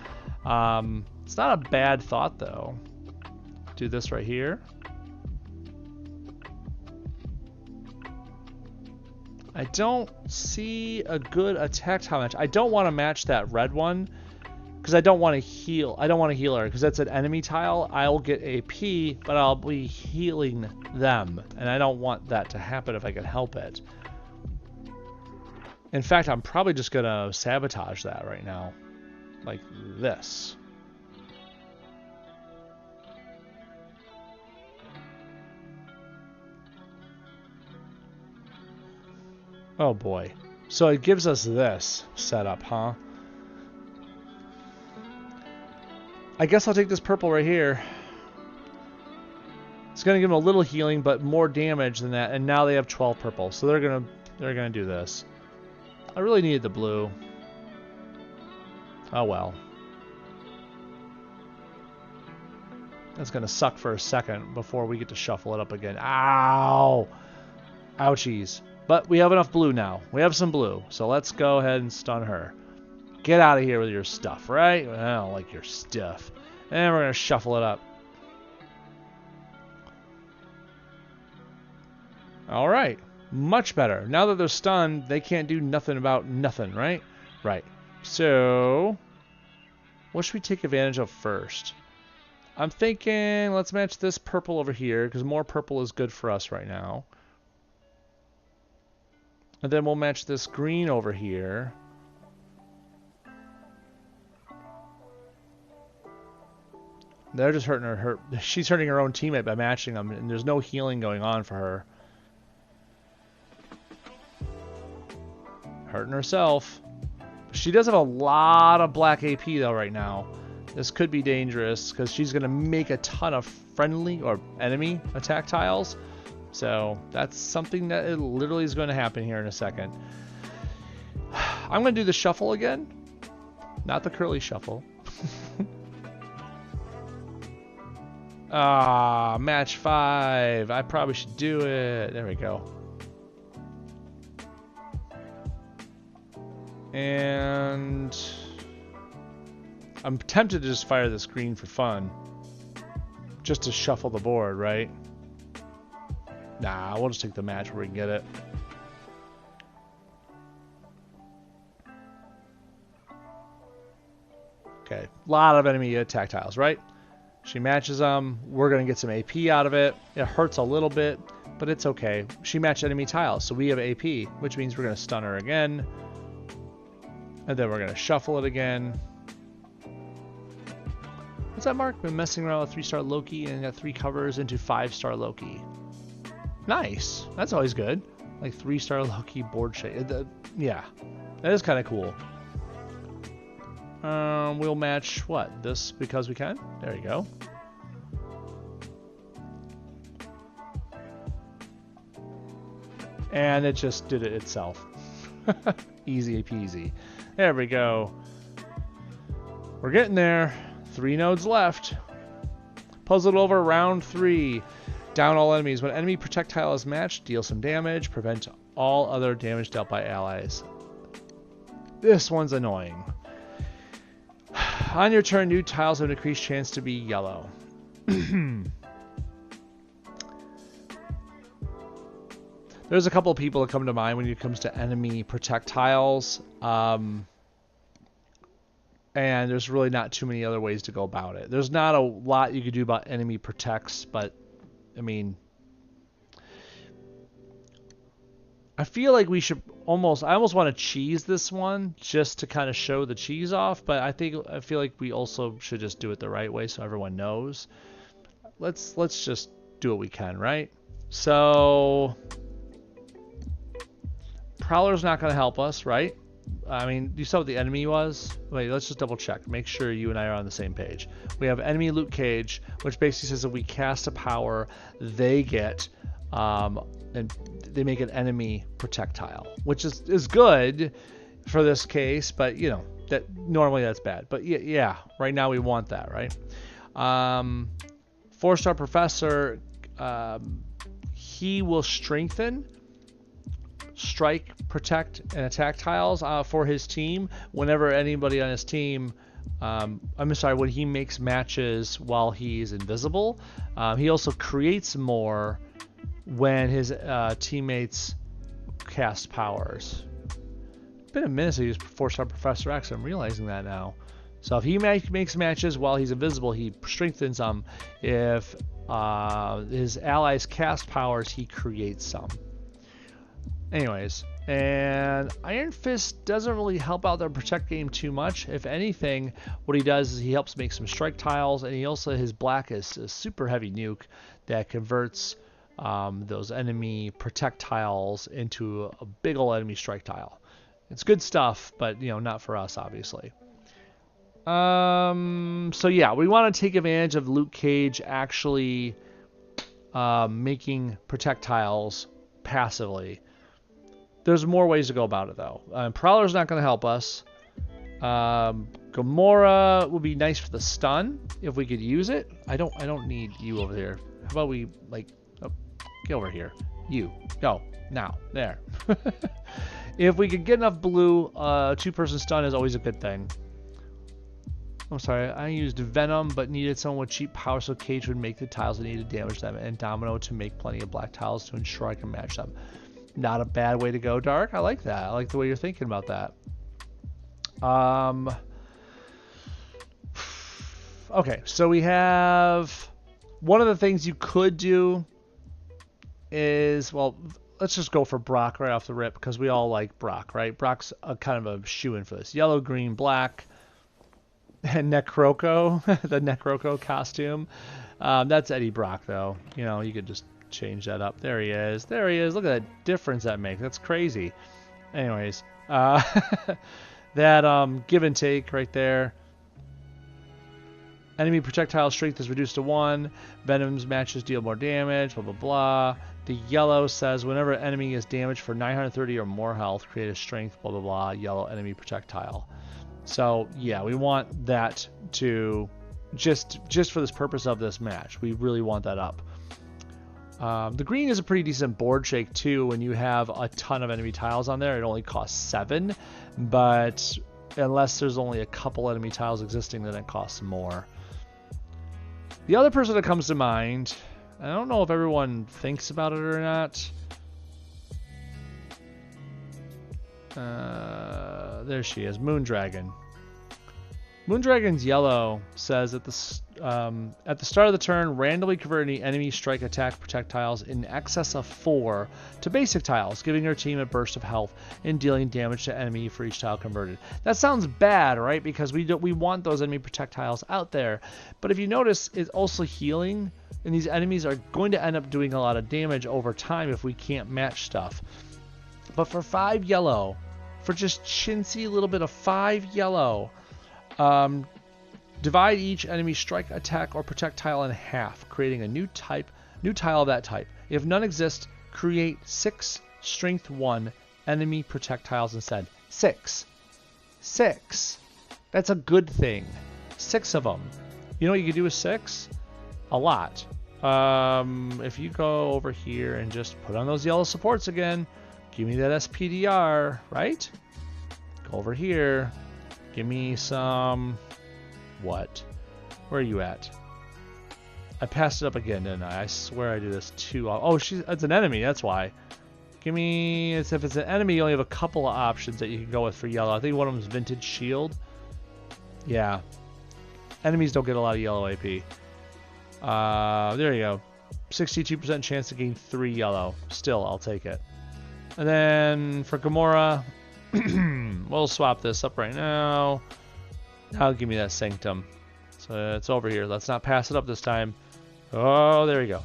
It's not a bad thought, though. Do this right here. I don't see a good attack tile match. I don't want to match that red one because I don't want to heal. I don't want to heal her because that's an enemy tile. I'll get AP, but I'll be healing them, and I don't want that to happen if I can help it. In fact, I'm probably just gonna sabotage that right now, like this. Oh boy. So it gives us this setup, huh? I guess I'll take this purple right here. It's gonna give them a little healing, but more damage than that. And now they have 12 purple, so they're gonna do this. I really needed the blue. Oh well. That's gonna suck for a second before we get to shuffle it up again. Ow! Ouchies. But we have enough blue now. We have some blue. So let's go ahead and stun her. Get out of here with your stuff, right? I don't like your stuff. And we're going to shuffle it up. Alright. Much better. Now that they're stunned, they can't do nothing about nothing, right? Right. So, what should we take advantage of first? I'm thinking let's match this purple over here because more purple is good for us right now. And then we'll match this green over here. They're just hurting her. She's hurting her own teammate by matching them, and there's no healing going on for her. Hurting herself. She does have a lot of black AP though right now. This could be dangerous because she's going to make a ton of friendly or enemy attack tiles. So that's something that it literally is going to happen here in a second. I'm going to do the shuffle again. Not the curly shuffle. Ah, match 5. I probably should do it. There we go. And I'm tempted to just fire this green for fun. Just to shuffle the board, right? Nah, we'll just take the match where we can get it. Okay, a lot of enemy attack tiles, right? She matches them. We're going to get some AP out of it. It hurts a little bit, but it's okay. She matched enemy tiles, so we have AP, which means we're going to stun her again. And then we're going to shuffle it again. What's that, Mark? Been messing around with 3-star Loki and got 3 covers into 5-star Loki. Nice. That's always good. Like 3-star low-key board shape. Yeah, that is kind of cool. We'll match what? This because we can? There you go. And it just did it itself. Easy peasy. There we go. We're getting there. 3 nodes left. Puzzled over round 3. Down all enemies. When enemy projectile is matched, deal some damage. Prevent all other damage dealt by allies. This one's annoying. On your turn, new tiles have an increased chance to be yellow. There's a couple of people that come to mind when it comes to enemy projectiles. And there's really not too many other ways to go about it. There's not a lot you could do about enemy protects, but I mean, I feel like we should I almost want to cheese this one just to kind of show the cheese off, but I feel like we also should just do it the right way so everyone knows. Let's just do what we can, right? So Prowler's not going to help us, right? I mean, you saw what the enemy was? Wait, let's just double check. Make sure you and I are on the same page. We have enemy loot cage, which basically says if we cast a power, they get, and they make an enemy projectile, which is good for this case, but you know, that normally that's bad. But yeah, right now we want that, right? 4-star professor, he will strengthen, strike, protect, and attack tiles for his team whenever anybody on his team, I'm sorry, when he makes matches while he's invisible. He also creates more when his teammates cast powers. It's been a minute since I used 4-star Professor X. I'm realizing that now. So if he makes matches while he's invisible, he strengthens them. If his allies cast powers, he creates some. Anyways, and Iron Fist doesn't really help out the protect game too much. If anything, what he does is he helps make some strike tiles, and he also, his black is a super heavy nuke that converts those enemy protect tiles into a big old enemy strike tile. It's good stuff, but you know, not for us, obviously. So yeah, we want to take advantage of Luke Cage actually making protect tiles passively. There's more ways to go about it, though. Prowler's not going to help us. Gamora would be nice for the stun if we could use it. I don't need you over here. How about we like get over here? You go now. There. If we could get enough blue, 2-person stun is always a good thing. I'm sorry, I used Venom, but needed someone with cheap power so Cage would make the tiles that needed to damage them, and Domino to make plenty of black tiles to ensure I can match them. Not a bad way to go, Dark. I like that. I like the way you're thinking about that. Okay, so we have one of the things you could do is, well, let's just go for Brock right off the rip because we all like Brock, right? Brock's a kind of a shoo-in for this. Yellow, green, black, and Necroco, the Necroco costume. That's Eddie Brock, though. You know, you could just change that up. There he is. There he is. Look at that difference that makes. That's crazy. Anyways, that give and take right there. Enemy projectile strength is reduced to 1. Venom's matches deal more damage. Blah blah blah. The yellow says whenever an enemy is damaged for 930 or more health, create a strength. Blah blah blah. Yellow enemy projectile. So yeah, we want that to just for this purpose of this match. We really want that up. The green is a pretty decent board shake too when you have a ton of enemy tiles on there. It only costs 7, but unless there's only a couple enemy tiles existing, then it costs more. The other person that comes to mind, I don't know if everyone thinks about it or not. There she is, Moondragon. Moondragon's yellow says at the start of the turn, randomly convert any enemy strike attack projectiles in excess of 4 to basic tiles, giving your team a burst of health and dealing damage to enemy for each tile converted. That sounds bad, right? Because we want those enemy projectiles out there. But if you notice, it's also healing, and these enemies are going to end up doing a lot of damage over time if we can't match stuff. But for 5 yellow, for just chintzy little bit of 5 yellow, divide each enemy strike, attack, or protect tile in half, creating a new tile of that type. If none exist, create 6 strength 1 enemy protect tiles instead. 6. That's a good thing. 6 of them. You know what you can do with 6? A lot. If you go over here and just put on those yellow supports again, give me that SPDR, right? Go over here. Give me some... What? Where are you at? I passed it up again, didn't I? I swear I do this too. Oh, it's an enemy, that's why. Give me... If it's an enemy, you only have a couple of options that you can go with for yellow. I think one of them is Vintage Shield. Yeah. Enemies don't get a lot of yellow AP. There you go. 62% chance to gain 3 yellow. Still, I'll take it. And then for Gamora, we'll swap this up right now. Now give me that Sanctum. So it's over here. Let's not pass it up this time. Oh, there we go.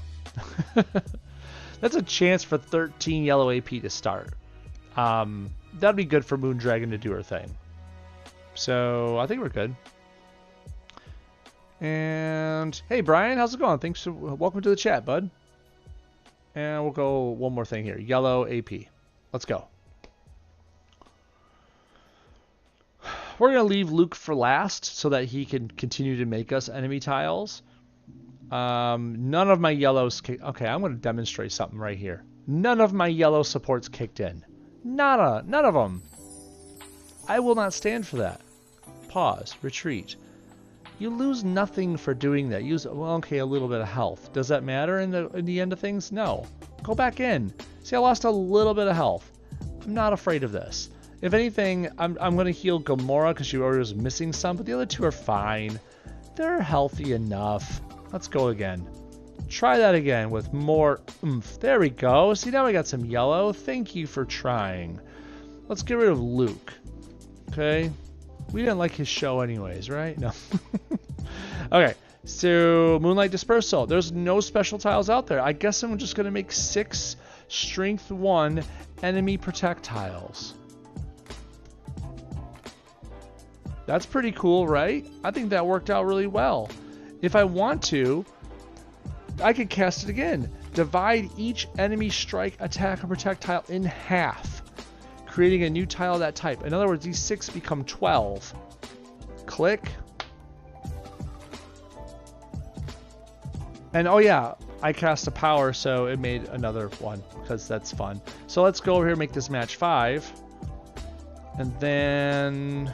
That's a chance for 13 yellow AP to start. That'd be good for Moondragon to do her thing. So I think we're good. And hey, Brian, how's it going? Thanks for welcome to the chat, bud. And we'll go one more thing here. Yellow AP. Let's go. We're going to leave Luke for last so that he can continue to make us enemy tiles. None of my yellows... Okay, I'm going to demonstrate something right here. None of my yellow supports kicked in. None of them. I will not stand for that. Pause. Retreat. You lose nothing for doing that. Use, well, okay, a little bit of health. Does that matter in the end of things? No. Go back in. See, I lost a little bit of health. I'm not afraid of this. If anything, I'm going to heal Gamora because she already was missing some, but the other two are fine. They're healthy enough. Let's go again. Try that again with more oomph. There we go. See, now we got some yellow. Thank you for trying. Let's get rid of Luke. Okay. We didn't like his show anyways, right? No. Okay. So, Moonlight Dispersal. There's no special tiles out there. I guess I'm just going to make 6 Strength 1 enemy protect tiles. That's pretty cool, right? I think that worked out really well. If I want to, I could cast it again. Divide each enemy strike, attack, and protect tile in half, creating a new tile of that type. In other words, these 6 become 12. Click. And oh yeah, I cast a power, so it made another one, because that's fun. So let's go over here and make this match 5. And then...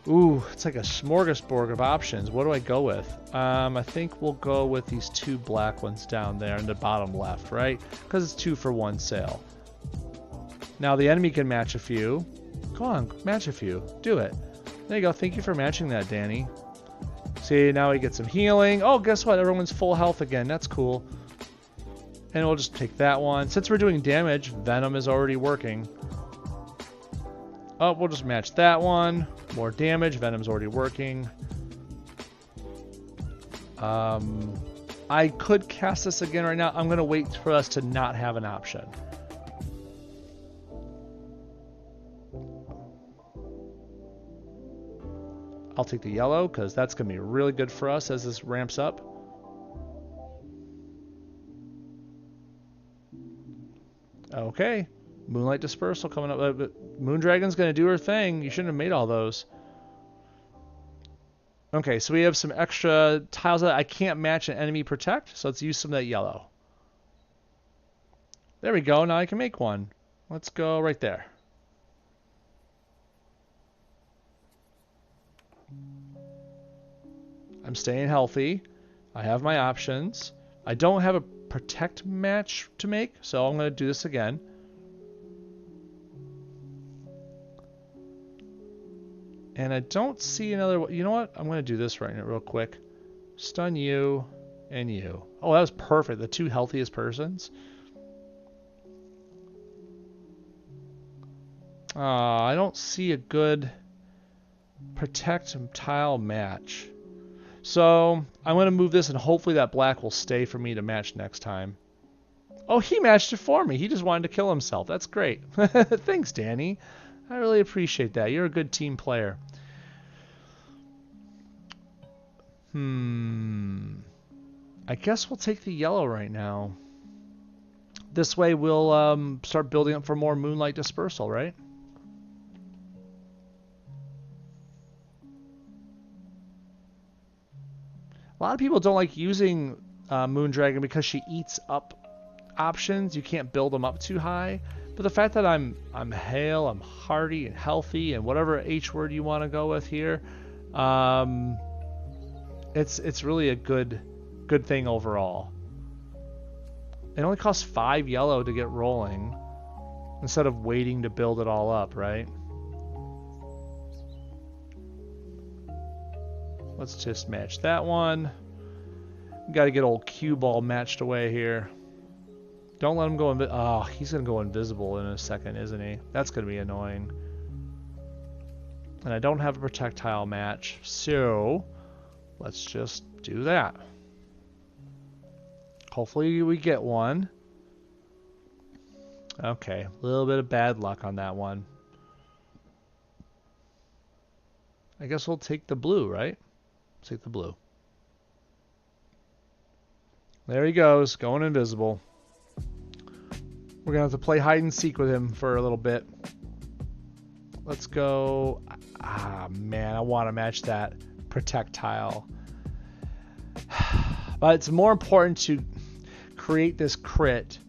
Ooh, it's like a smorgasbord of options. What do I go with? I think we'll go with these 2 black ones down there in the bottom left, right? Because it's 2 for 1 sale. Now the enemy can match a few. Go on, match a few. Do it. There you go. Thank you for matching that, Danny. See, now we get some healing. Oh, guess what? Everyone's full health again. That's cool. And we'll just take that one. Since we're doing damage, Venom is already working. Oh, we'll just match that one. More damage. Venom's already working. I could cast this again right now. I'm going to wait for us to not have an option. I'll take the yellow because that's going to be really good for us as this ramps up. Okay. Moonlight Dispersal coming up. Moondragon's going to do her thing. You shouldn't have made all those. Okay, so we have some extra tiles that I can't match an enemy protect, so let's use some of that yellow. There we go. Now I can make one. Let's go right there. I'm staying healthy. I have my options. I don't have a protect match to make, so I'm going to do this again. And I don't see another... You know what? I'm going to do this right now real quick. Stun you and you. Oh, that was perfect. The 2 healthiest persons. I don't see a good protect tile match. So I'm going to move this and hopefully that black will stay for me to match next time. Oh, he matched it for me. He just wanted to kill himself. That's great. Thanks, Danny. I really appreciate that. You're a good team player. I guess we'll take the yellow right now. This way we'll start building up for more moonlight dispersal, right? A lot of people don't like using Moondragon because she eats up options. You can't build them up too high. But the fact that I'm hale, I'm hearty and healthy, and whatever H word you want to go with here, it's really a good thing overall. It only costs 5 yellow to get rolling instead of waiting to build it all up, right? Let's just match that one. Got to get old cue ball matched away here. Don't let him go oh, he's going to go invisible in a second, isn't he? That's going to be annoying. And I don't have a projectile match, so let's just do that. Hopefully we get one. Okay, a little bit of bad luck on that one. I guess we'll take the blue, right? Let's take the blue. There he goes, going invisible. We're going to have to play hide and seek with him for a little bit. Let's go. Ah, man, I want to match that projectile. But it's more important to create this crit.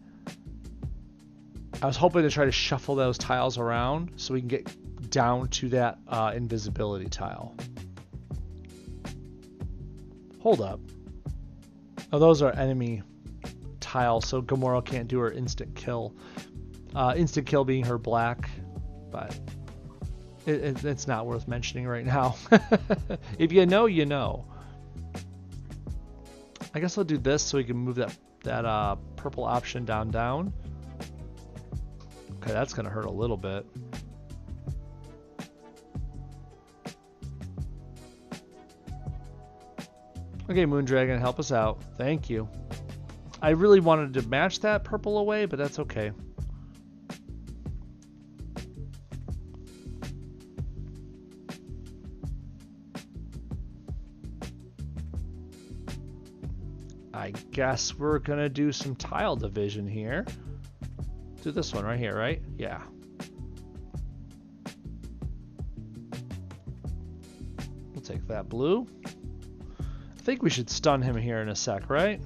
I was hoping to try to shuffle those tiles around so we can get down to that invisibility tile. Hold up. Oh, those are enemy tiles, so Gamora can't do her instant kill. Instant kill being her black, but it's not worth mentioning right now. If you know, you know. I guess I'll do this so we can move that purple option down. Okay, that's gonna hurt a little bit. Okay, Moondragon, help us out. Thank you. I really wanted to match that purple away, but that's okay. I guess we're gonna do some tile division here. Do this one right here, right? Yeah. We'll take that blue. I think we should stun him here in a sec, right?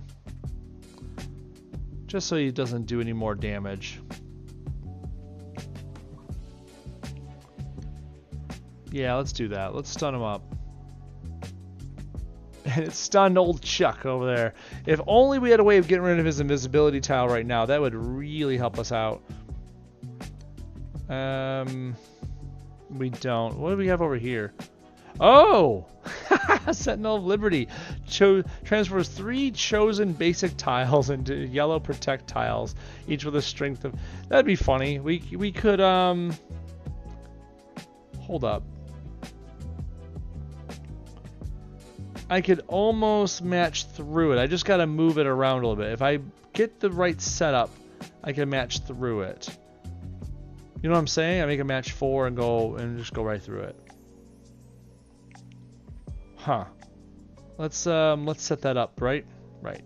Just so he doesn't do any more damage. Yeah, let's do that. Let's stun him up. And it stunned old Chuck over there. If only we had a way of getting rid of his invisibility tile right now, that would really help us out. We don't. What do we have over here? Oh! Sentinel of Liberty transfers 3 chosen basic tiles into yellow protect tiles, each with a strength of... That'd be funny. We could, hold up. I could almost match through it. I just gotta move it around a little bit. If I get the right setup, I can match through it. You know what I'm saying? I make a match 4 and just go right through it. Huh. Let's set that up, right? Right.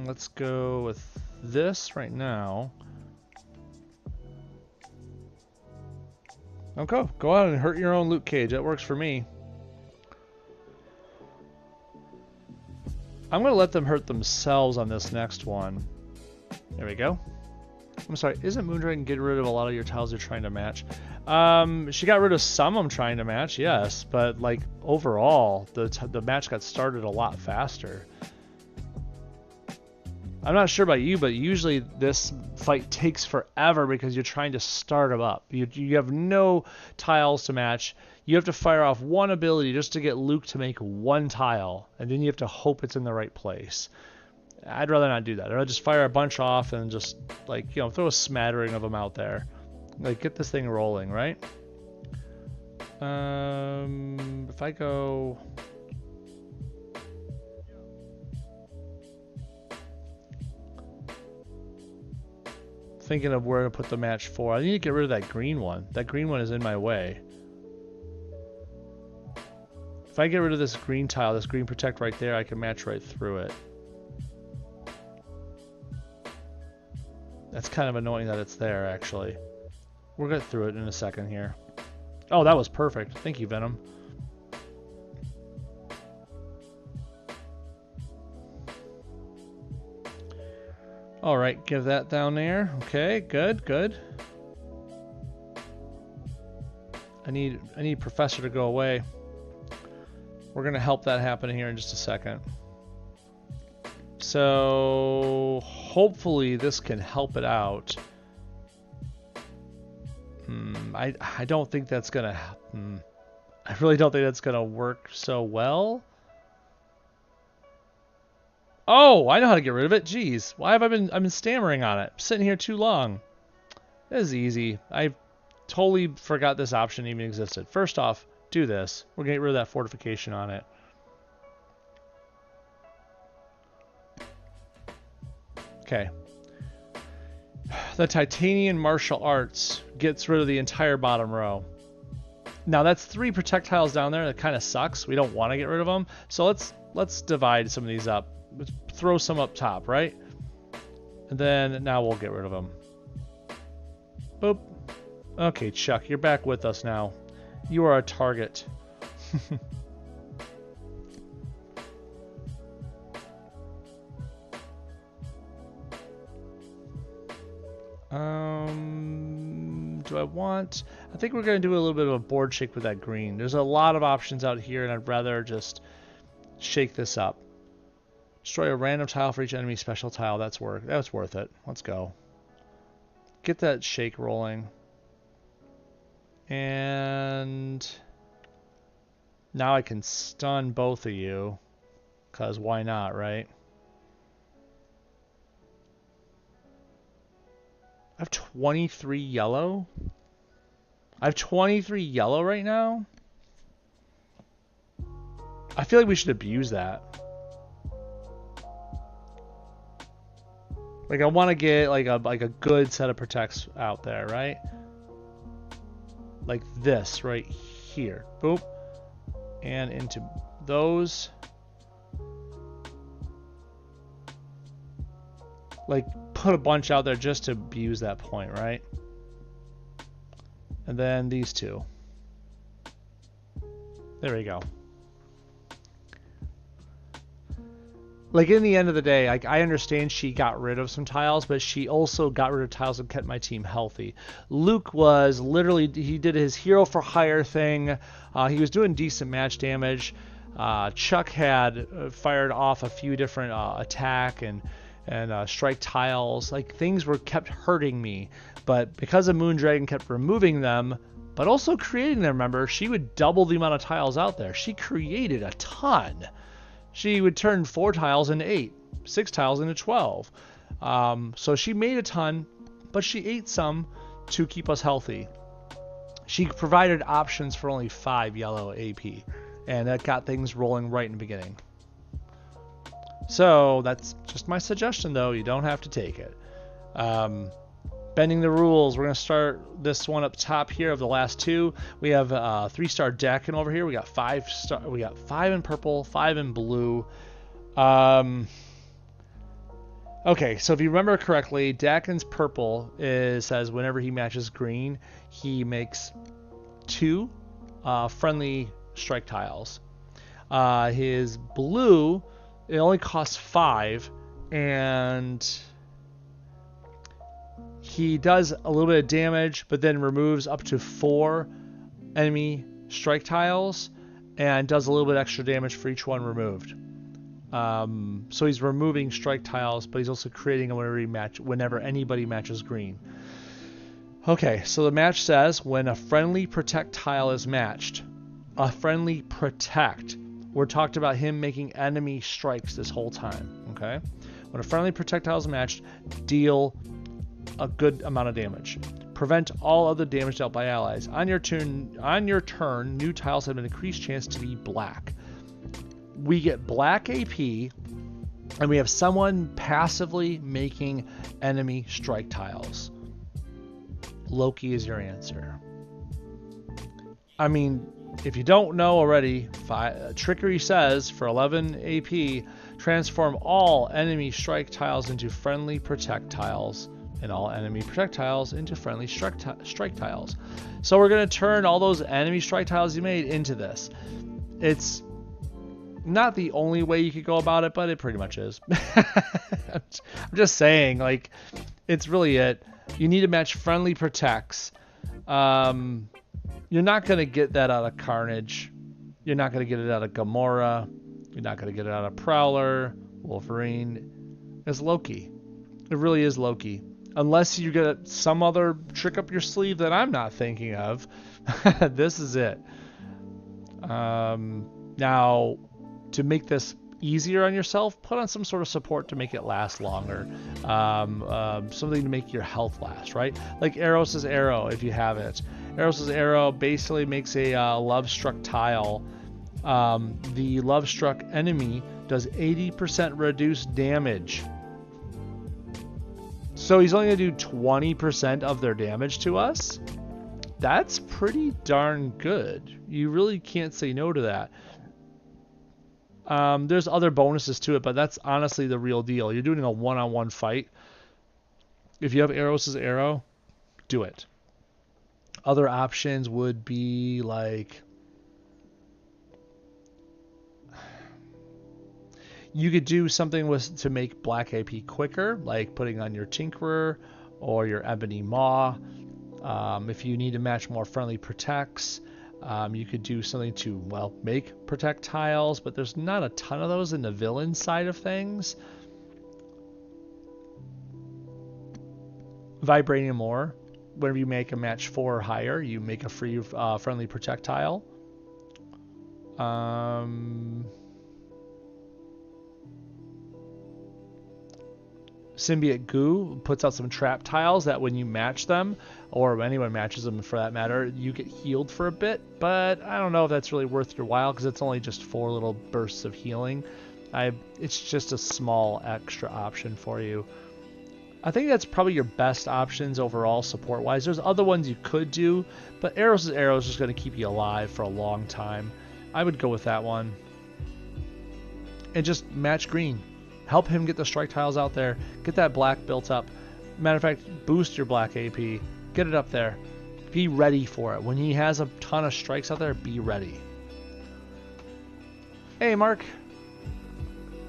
Let's go with this right now. Okay, go out and hurt your own loot cage. That works for me. I'm going to let them hurt themselves on this next one. There we go. I'm sorry, isn't Moondragon getting rid of a lot of your tiles you're trying to match? She got rid of some I'm trying to match, yes. But, like, overall, the match got started a lot faster. I'm not sure about you, but usually this fight takes forever because you're trying to start them up. You have no tiles to match. You have to fire off one ability just to get Luke to make one tile, and then you have to hope it's in the right place. I'd rather not do that. I'd just fire a bunch off and just, like, you know, throw a smattering of them out there. Like, get this thing rolling, right? If I go thinking of where to put the match 4. I need to get rid of that green one. That green one is in my way. If I get rid of this green tile, this green protect right there, I can match right through it. That's kind of annoying that it's there, actually. We'll get through it in a second here. Oh, that was perfect. Thank you, Venom. All right, give that down there. Okay, good, good. I need Professor to go away. We're gonna help that happen here in just a second. So hopefully this can help it out. I don't think that's gonna happen. I really don't think that's gonna work so well. Oh, I know how to get rid of it. Jeez, why have I've been stammering on it? I'm sitting here too long. This is easy. I totally forgot this option even existed. First off, do this. We're gonna get rid of that fortification on it. Okay. The Titanian Martial Arts gets rid of the entire bottom row. Now that's 3 projectiles down there. That kind of sucks. We don't want to get rid of them. So let's divide some of these up. Let's throw some up top, right? And then now we'll get rid of them. Boop. Okay, Chuck, you're back with us now. You are a target. Do I want... I think we're going to do a little bit of a board shake with that green. There's a lot of options out here, and I'd rather just shake this up. Destroy a random tile for each enemy special tile. That's worth it. Let's go. Get that shake rolling. And now I can stun both of you. Because why not, right? I have 23 yellow? I have 23 yellow right now? I feel like we should abuse that. Like, I want to get like a good set of protects out there, right? Like this right here. Boop. And into those. Like, put a bunch out there just to abuse that point, right? And then these two. There we go. Like, in the end of the day, like, I understand she got rid of some tiles, but she also got rid of tiles and kept my team healthy. Luke was literally, he did his hero for hire thing. He was doing decent match damage. Chuck had fired off a few different attack and strike tiles. Like, things were kept hurting me, but because of Moondragon kept removing them, but also creating them, remember, she would double the amount of tiles out there. She created a ton. She would turn 4 tiles into 8, 6 tiles into 12. So she made a ton, but she ate some to keep us healthy. She provided options for only 5 yellow AP, and that got things rolling right in the beginning. So that's just my suggestion, though. You don't have to take it. Bending the rules. We're going to start this one up top here of the last 2. We have 3-star Dakin over here. We got 5 star. We got 5 in purple, 5 in blue. Okay, so if you remember correctly, Dakin's purple says whenever he matches green, he makes 2 friendly strike tiles. His blue, it only costs 5, and he does a little bit of damage, but then removes up to 4 enemy strike tiles and does a little bit extra damage for each one removed. So he's removing strike tiles, but he's also creating them whenever anybody matches green. Okay, so the match says when a friendly protect tile is matched, a friendly protect. We're talked about him making enemy strikes this whole time. Okay, when a friendly protect tile is matched, deal a good amount of damage. Prevent all other damage dealt by allies. On your turn, new tiles have an increased chance to be black. We get black AP, and we have someone passively making enemy strike tiles. Loki is your answer. I mean, if you don't know already, Trickery says for 11 AP, transform all enemy strike tiles into friendly protect tiles, and all enemy protect tiles into friendly strike tiles. So we're going to turn all those enemy strike tiles you made into this. It's not the only way you could go about it, but it pretty much is. I'm just saying, like, it's really it. You need to match friendly protects. You're not going to get that out of Carnage. You're not going to get it out of Gamora. You're not going to get it out of Prowler, Wolverine. It's Loki. It really is Loki. Unless you get some other trick up your sleeve that I'm not thinking of. This is it. Now, to make this easier on yourself, put on some sort of support to make it last longer. Something to make your health last, right? Like Eros' Arrow, if you have it. Eros' Arrow basically makes a love-struck tile. The love-struck enemy does 80% reduced damage. So he's only going to do 20% of their damage to us. That's pretty darn good. You really can't say no to that. There's other bonuses to it, but that's honestly the real deal. You're doing a one-on-one fight. If you have Eros' Arrow, do it. Other options would be like... You could do something to make black AP quicker, like putting on your Tinkerer or your Ebony Maw. If you need to match more friendly protects, you could do something to, well, make protect tiles, but there's not a ton of those in the villain side of things. Vibranium Ore. Whenever you make a match 4 or higher, you make a free friendly protect tile. Symbiote Goo puts out some trap tiles that when you match them, or anyone matches them for that matter, you get healed for a bit, but I don't know if that's really worth your while because it's only just 4 little bursts of healing. It's just a small extra option for you. I think that's probably your best options overall support-wise. There's other ones you could do, but Eros' Arrow is just going to keep you alive for a long time. I would go with that one. And just match green. Help him get the strike tiles out there. Get that black built up. Matter of fact, boost your black AP. Get it up there. Be ready for it. When he has a ton of strikes out there, be ready. Hey, Mark.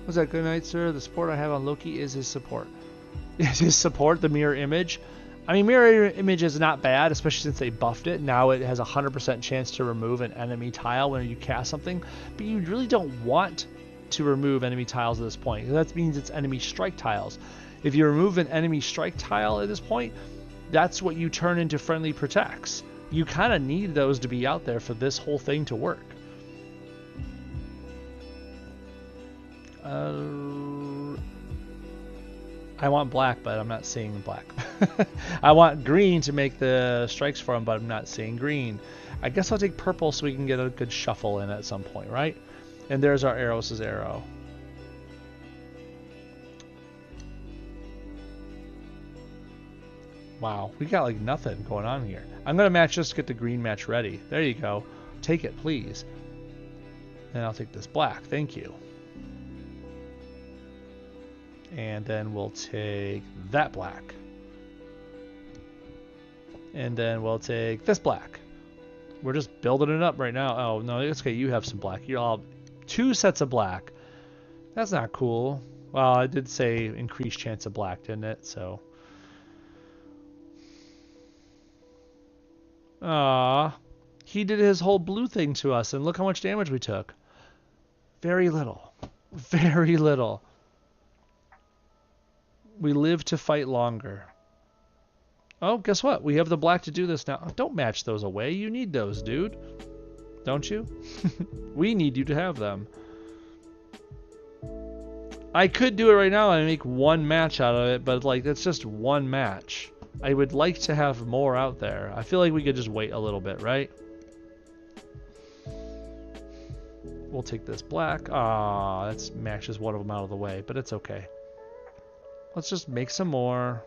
Was that good night, sir? The support I have on Loki is his support. Is his support the mirror image? I mean, mirror image is not bad, especially since they buffed it. Now it has a 100% chance to remove an enemy tile when you cast something, but you really don't want to remove enemy tiles at this point. That means it's enemy strike tiles. If you remove an enemy strike tile at this point, that's what you turn into friendly protects. You kind of need those to be out there for this whole thing to work. I want black, but I'm not seeing black. I want green to make the strikes for him, but I'm not seeing green. I guess I'll take purple so we can get a good shuffle in at some point, right? And there's our Eros' Arrow. Wow, we got like nothing going on here. I'm going to match just to get the green match ready. There you go. Take it, please. And I'll take this black. Thank you. And then we'll take that black. And then we'll take this black. We're just building it up right now. Oh, no, it's okay. You have some black. You'll have 2 sets of black. That's not cool. Well, I did say increased chance of black, didn't it? So. Ah, he did his whole blue thing to us, and look how much damage we took. Very little. Very little. We live to fight longer. Oh, guess what? We have the black to do this now. Don't match those away. You need those, dude. Don't you? We need you to have them. I could do it right now and make 1 match out of it, but like that's just 1 match. I would like to have more out there. I feel like we could just wait a little bit, right? We'll take this black. Ah, that matches one of them out of the way, but it's okay. Let's just make some more.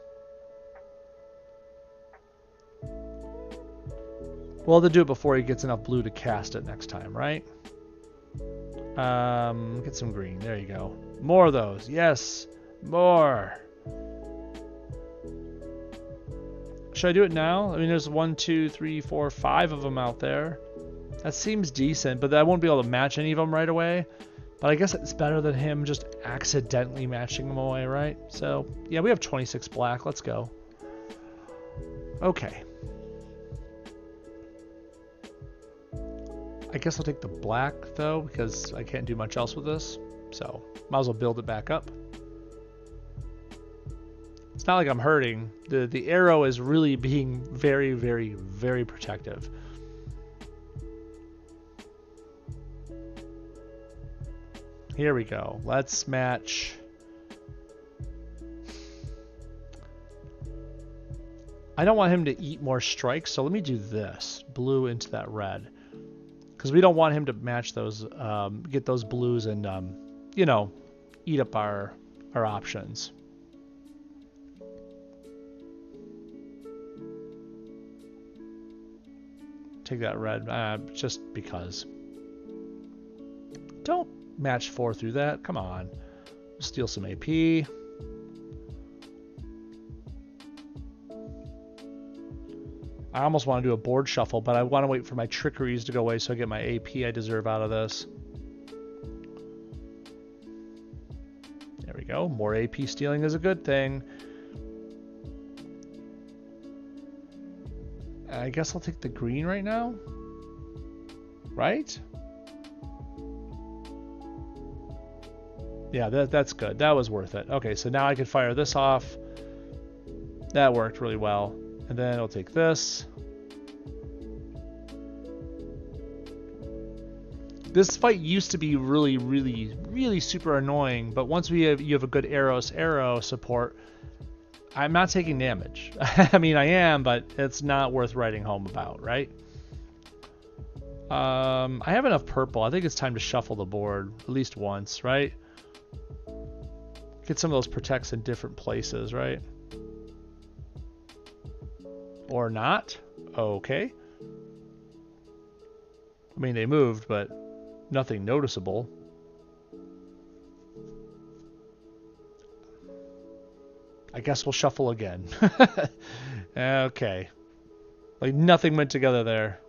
We'll have to do it before he gets enough blue to cast it next time, right? Get some green. There you go. More of those. Yes. More. Should I do it now? I mean, there's 1, 2, 3, 4, 5 of them out there. That seems decent, but I won't be able to match any of them right away. But I guess it's better than him just accidentally matching them away, right? So, yeah, we have 26 black. Let's go. Okay. I guess I'll take the black, though, because I can't do much else with this. So, might as well build it back up. It's not like I'm hurting. The arrow is really being very, very, very protective. Here we go. Let's match. I don't want him to eat more strikes, so let me do this. Blue into that red. Because we don't want him to match those, get those blues and, you know, eat up our options. Take that red, just because. Don't match 4 through that. Come on. Steal some AP. I almost want to do a board shuffle, but I want to wait for my trickeries to go away so I get my AP I deserve out of this. There we go. More AP stealing is a good thing. I guess I'll take the green right now. Right? Yeah, that's good. That was worth it. Okay, so now I can fire this off. That worked really well. And then I'll take this. This fight used to be really, really, really super annoying, but once you have a good arrow support, I'm not taking damage. I mean, I am, but it's not worth writing home about, right? I have enough purple. I think it's time to shuffle the board at least once, right? Get some of those protects in different places, right? Or not. Okay. I mean, they moved, but nothing noticeable. I guess we'll shuffle again. Okay. Like nothing went together there.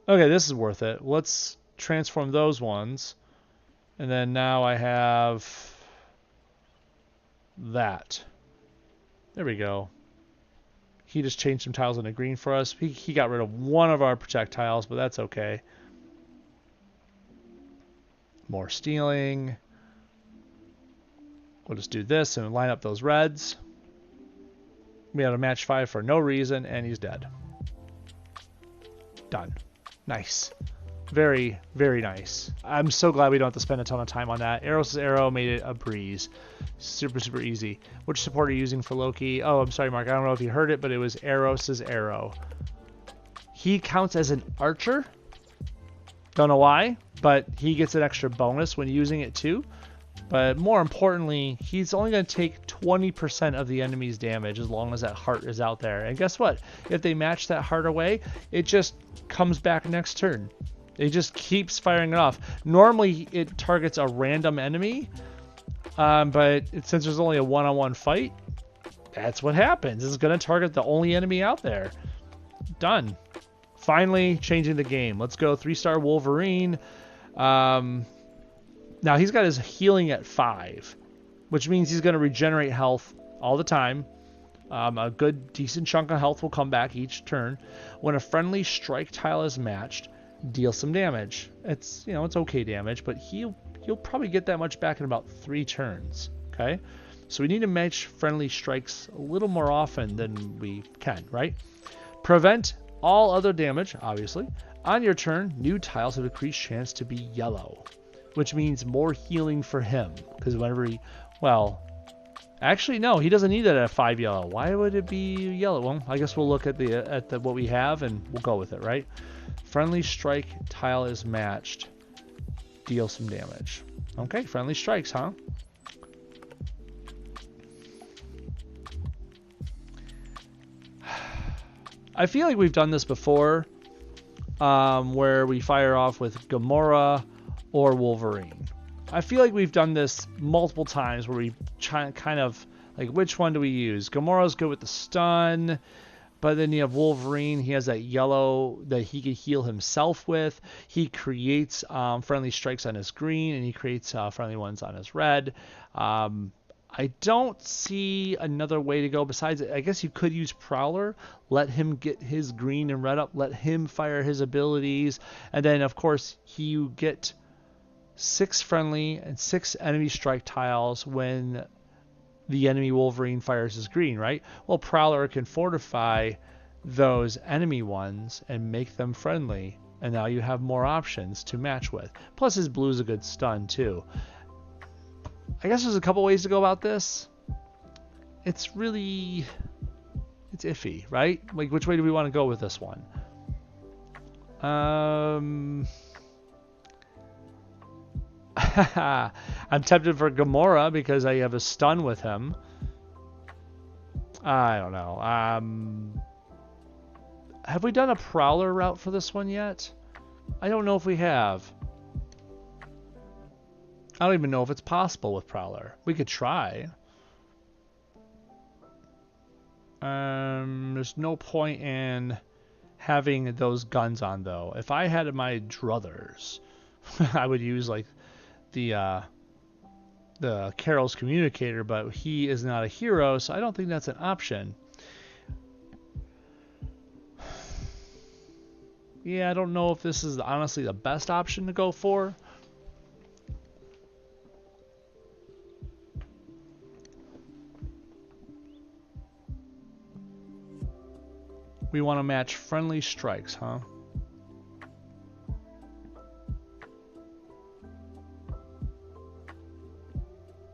Okay, this is worth it. Let's transform those ones. And then now I have that. There we go. He just changed some tiles into green for us. He got rid of one of our projectiles, but that's okay. More stealing. We'll just do this and line up those reds. We had a match 5 for no reason, and he's dead. Done. Nice. Very, very nice. I'm so glad we don't have to spend a ton of time on that. Eros' arrow made it a breeze. Super, super easy. Which support are you using for Loki? Oh, I'm sorry, Mark. I don't know if you heard it, but it was Eros' arrow. He counts as an archer. Don't know why, but he gets an extra bonus when using it too. But more importantly, he's only going to take 20% of the enemy's damage as long as that heart is out there. And guess what? If they match that heart away, it just comes back next turn. It just keeps firing it off. Normally, it targets a random enemy, but since there's only a one-on-one fight, that's what happens. It's going to target the only enemy out there. Done. Finally, changing the game. Let's go 3-star Wolverine. Now, he's got his healing at 5, which means he's going to regenerate health all the time. A good, decent chunk of health will come back each turn. When a friendly strike tile is matched, deal some damage. It's, you know, it's okay damage, but he'll probably get that much back in about 3 turns. Okay, so we need to match friendly strikes a little more often than we can, right? Prevent all other damage, obviously. On your turn, new tiles have increased chance to be yellow, which means more healing for him. Because whenever he, well, actually no, he doesn't need that at 5 yellow. Why would it be yellow? Well, I guess we'll look at the what we have and we'll go with it, right? Friendly strike tile is matched. Deal some damage. Okay, friendly strikes, huh? I feel like we've done this before, where we fire off with Gamora or Wolverine. I feel like we've done this multiple times where we try kind of like, which one do we use? Gamora's good with the stun, but then you have Wolverine. He has that yellow that he can heal himself with. He creates friendly strikes on his green, and he creates friendly ones on his red. I don't see another way to go besides it. I guess you could use Prowler, let him get his green and red up, let him fire his abilities, and then of course you get 6 friendly and 6 enemy strike tiles when the enemy Wolverine fires his green, right? Well, Prowler can fortify those enemy ones and make them friendly, and now you have more options to match with. Plus his blue's a good stun too. I guess there's a couple ways to go about this. It's iffy, right? Like, which way do we want to go with this one? I'm tempted for Gamora because I have a stun with him. I don't know. Have we done a Prowler route for this one yet? I don't know if we have. I don't even know if it's possible with Prowler. We could try. There's no point in having those guns on, though. If I had my druthers, I would use like the Carol's communicator, but he is not a hero, so I don't think that's an option. Yeah, I don't know if this is honestly the best option to go for. We want to match friendly strikes, huh?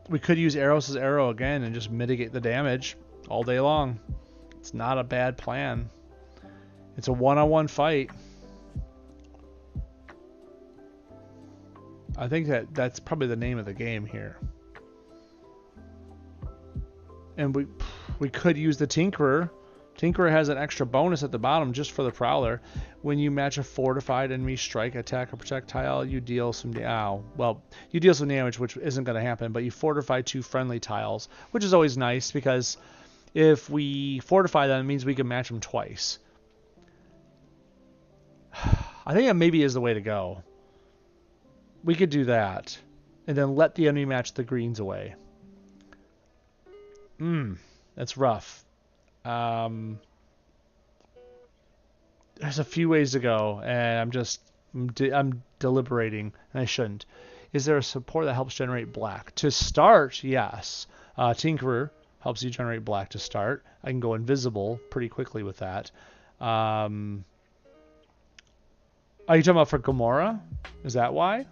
We could use Eros' arrow again and just mitigate the damage all day long. It's not a bad plan. It's a one-on-one fight. I think that's probably the name of the game here. And we could use the Tinkerer. Tinkerer has an extra bonus at the bottom just for the Prowler. When you match a fortified enemy strike, attack, or projectile, you deal some you deal some damage, which isn't going to happen, but you fortify 2 friendly tiles, which is always nice because if we fortify them, it means we can match them twice. I think that maybe is the way to go. We could do that, and then let the enemy match the greens away. That's rough. There's a few ways to go, and I'm deliberating, and I shouldn't. Is there a support that helps generate black? To start, yes. Tinkerer helps you generate black to start. I can go invisible pretty quickly with that. Are you talking about for Gamora? Is that why?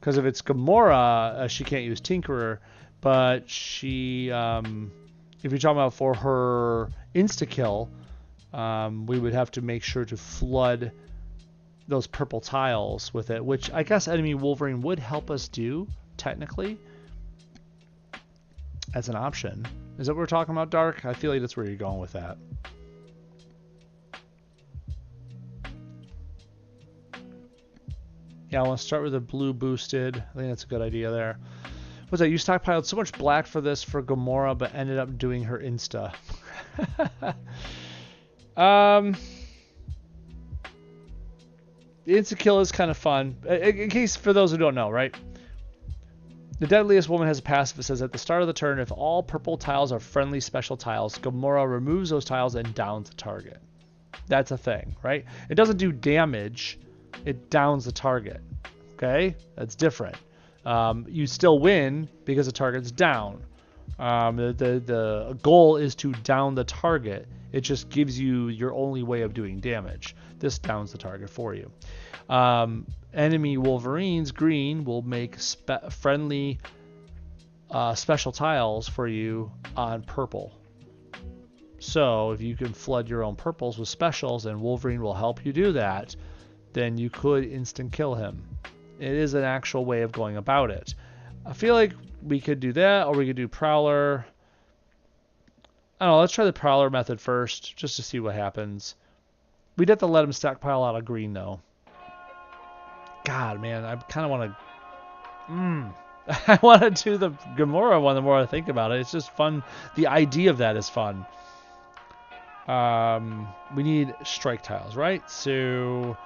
Because if it's Gamora, she can't use Tinkerer, but she... if you're talking about for her insta-kill, we would have to make sure to flood those purple tiles with it, which I guess enemy Wolverine would help us do, technically. As an option. Is that what we're talking about, Dark? I feel like that's where you're going with that. Yeah, I want to start with a blue boosted. I think that's a good idea there. What's that? You stockpiled so much black for this for Gamora, but ended up doing her insta. The insta-kill is kind of fun. In case, for those who don't know, right? The Deadliest Woman has a passive that says, at the start of the turn, if all purple tiles are friendly special tiles, Gamora removes those tiles and downs the target. That's a thing, right? It doesn't do damage. It downs the target. Okay? That's different. You still win because the target's down. The goal is to down the target. It just gives you your only way of doing damage. This downs the target for you. Enemy Wolverines, green, will make friendly special tiles for you on purple. So if you can flood your own purples with specials and Wolverine will help you do that, then you could instant kill him. It is an actual way of going about it. I feel like we could do that, or we could do Prowler. I don't know, let's try the Prowler method first, just to see what happens. We'd have to let him stockpile out of green, though. God, man, I kind of want to... I want to do the Gamora one the more I think about it. It's just fun. The idea of that is fun. We need strike tiles, right? So...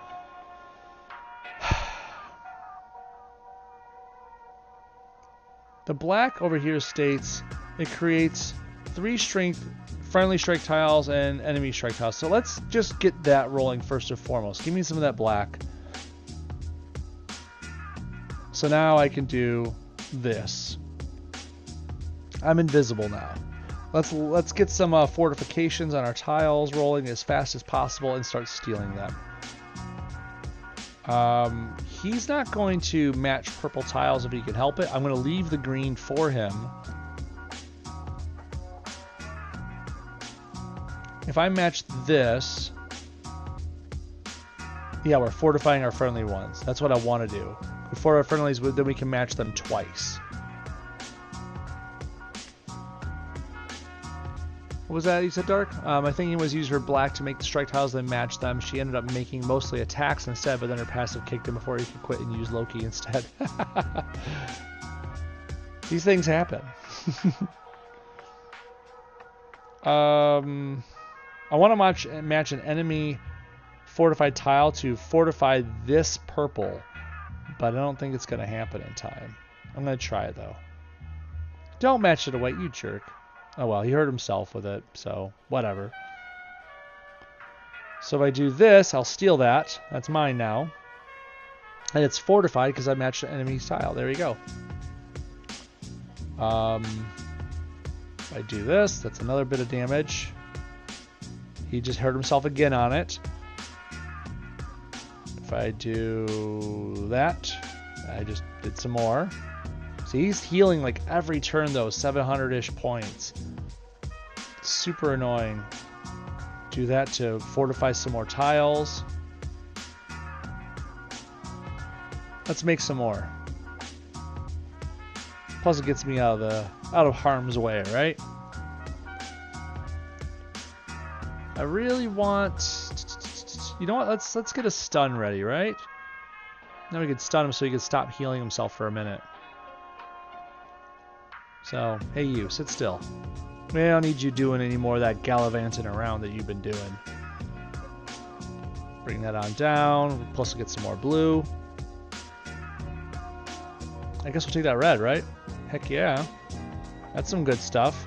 the black over here states it creates 3 strength friendly strike tiles and enemy strike tiles. So let's just get that rolling first and foremost. Give me some of that black. So now I can do this. I'm invisible now. Let's get some fortifications on our tiles rolling as fast as possible and start stealing them. He's not going to match purple tiles if he can help it. I'm going to leave the green for him. If I match this, yeah, we're fortifying our friendly ones. That's what I want to do. Before our friendlies, then we can match them twice. What was that you said, Dark? My thinking was use her black to make the strike tiles, then match them. She ended up making mostly attacks instead, but then her passive kicked him before he could quit and use Loki instead. These things happen. I want to match an enemy fortified tile to fortify this purple, but I don't think it's going to happen in time. I'm going to try it, though. Don't match it away, you jerk. Oh, well, he hurt himself with it, so whatever. So if I do this, I'll steal that. That's mine now. And it's fortified because I matched the enemy's tile. There we go. If I do this, that's another bit of damage. He just hurt himself again on it. If I do that, I just did some more. So he's healing like every turn though, 700-ish points. Super annoying. Do that to fortify some more tiles. Let's make some more. Plus it gets me out of harm's way, right? I really want, you know what? Let's get a stun ready, right? Then we can stun him so he can stop healing himself for a minute. So, hey you, sit still. We don't need you doing any more of that gallivanting around that you've been doing. Bring that on down. Plus we'll get some more blue. I guess we'll take that red, right? Heck yeah. That's some good stuff.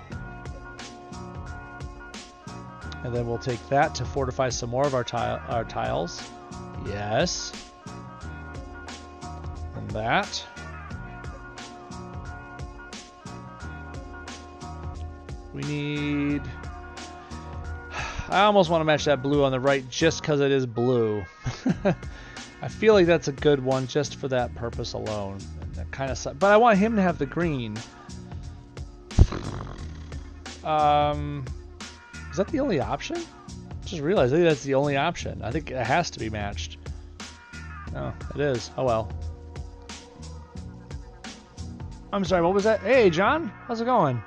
And then we'll take that to fortify some more of our tiles. Yes. And that. We need... I almost want to match that blue on the right just because it is blue. I feel like that's a good one just for that purpose alone. That kind of sucks. But I want him to have the green. Is that the only option? Just realized I think that's the only option. I think it has to be matched. Oh, it is. Oh well. I'm sorry, what was that? Hey, John. How's it going?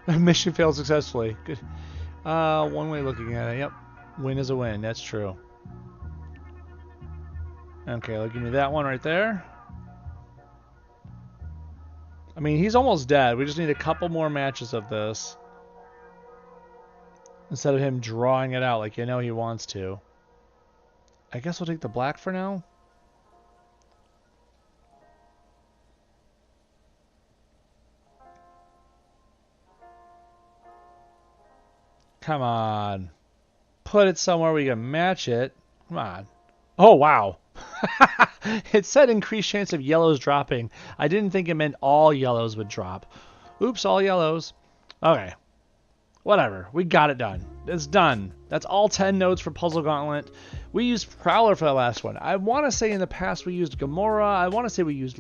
Mission failed successfully. Good. One way looking at it. Yep. Win is a win. That's true. Okay, look, give me that one right there. I mean, he's almost dead. We just need a couple more matches of this. Instead of him drawing it out like you know he wants to. I guess we'll take the black for now. Come on. Put it somewhere we can match it. Come on. Oh, wow. It said increased chance of yellows dropping. I didn't think it meant all yellows would drop. Oops, all yellows. Okay. Whatever. We got it done. It's done. That's all 10 nodes for Puzzle Gauntlet. We used Prowler for the last one. I want to say in the past we used Gamora. I want to say we used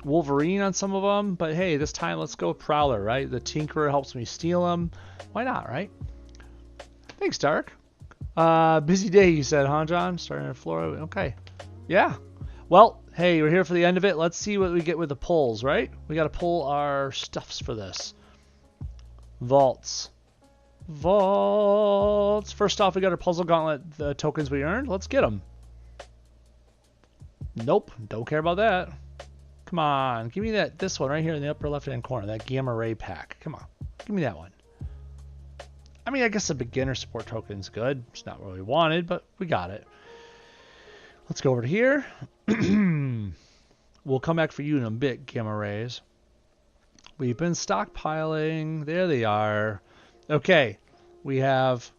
Wolverine on some of them, but hey, this time let's go with Prowler, right? The Tinkerer helps me steal them. Why not, right? Thanks, Dark. Busy day, you said, huh, John? Starting at Flora. Okay. Yeah. Well, hey, we're here for the end of it. Let's see what we get with the pulls, right? We got to pull our stuffs for this. Vaults. Vaults. First off, we got our puzzle gauntlet the tokens we earned. Let's get them. Nope, don't care about that. Come on, give me this one right here in the upper left-hand corner, that gamma ray pack. Come on, give me that one. I mean, I guess the beginner support token's good. It's not what we wanted, but we got it. Let's go over to here. We'll come back for you in a bit, gamma rays. We've been stockpiling. There they are. Okay, we have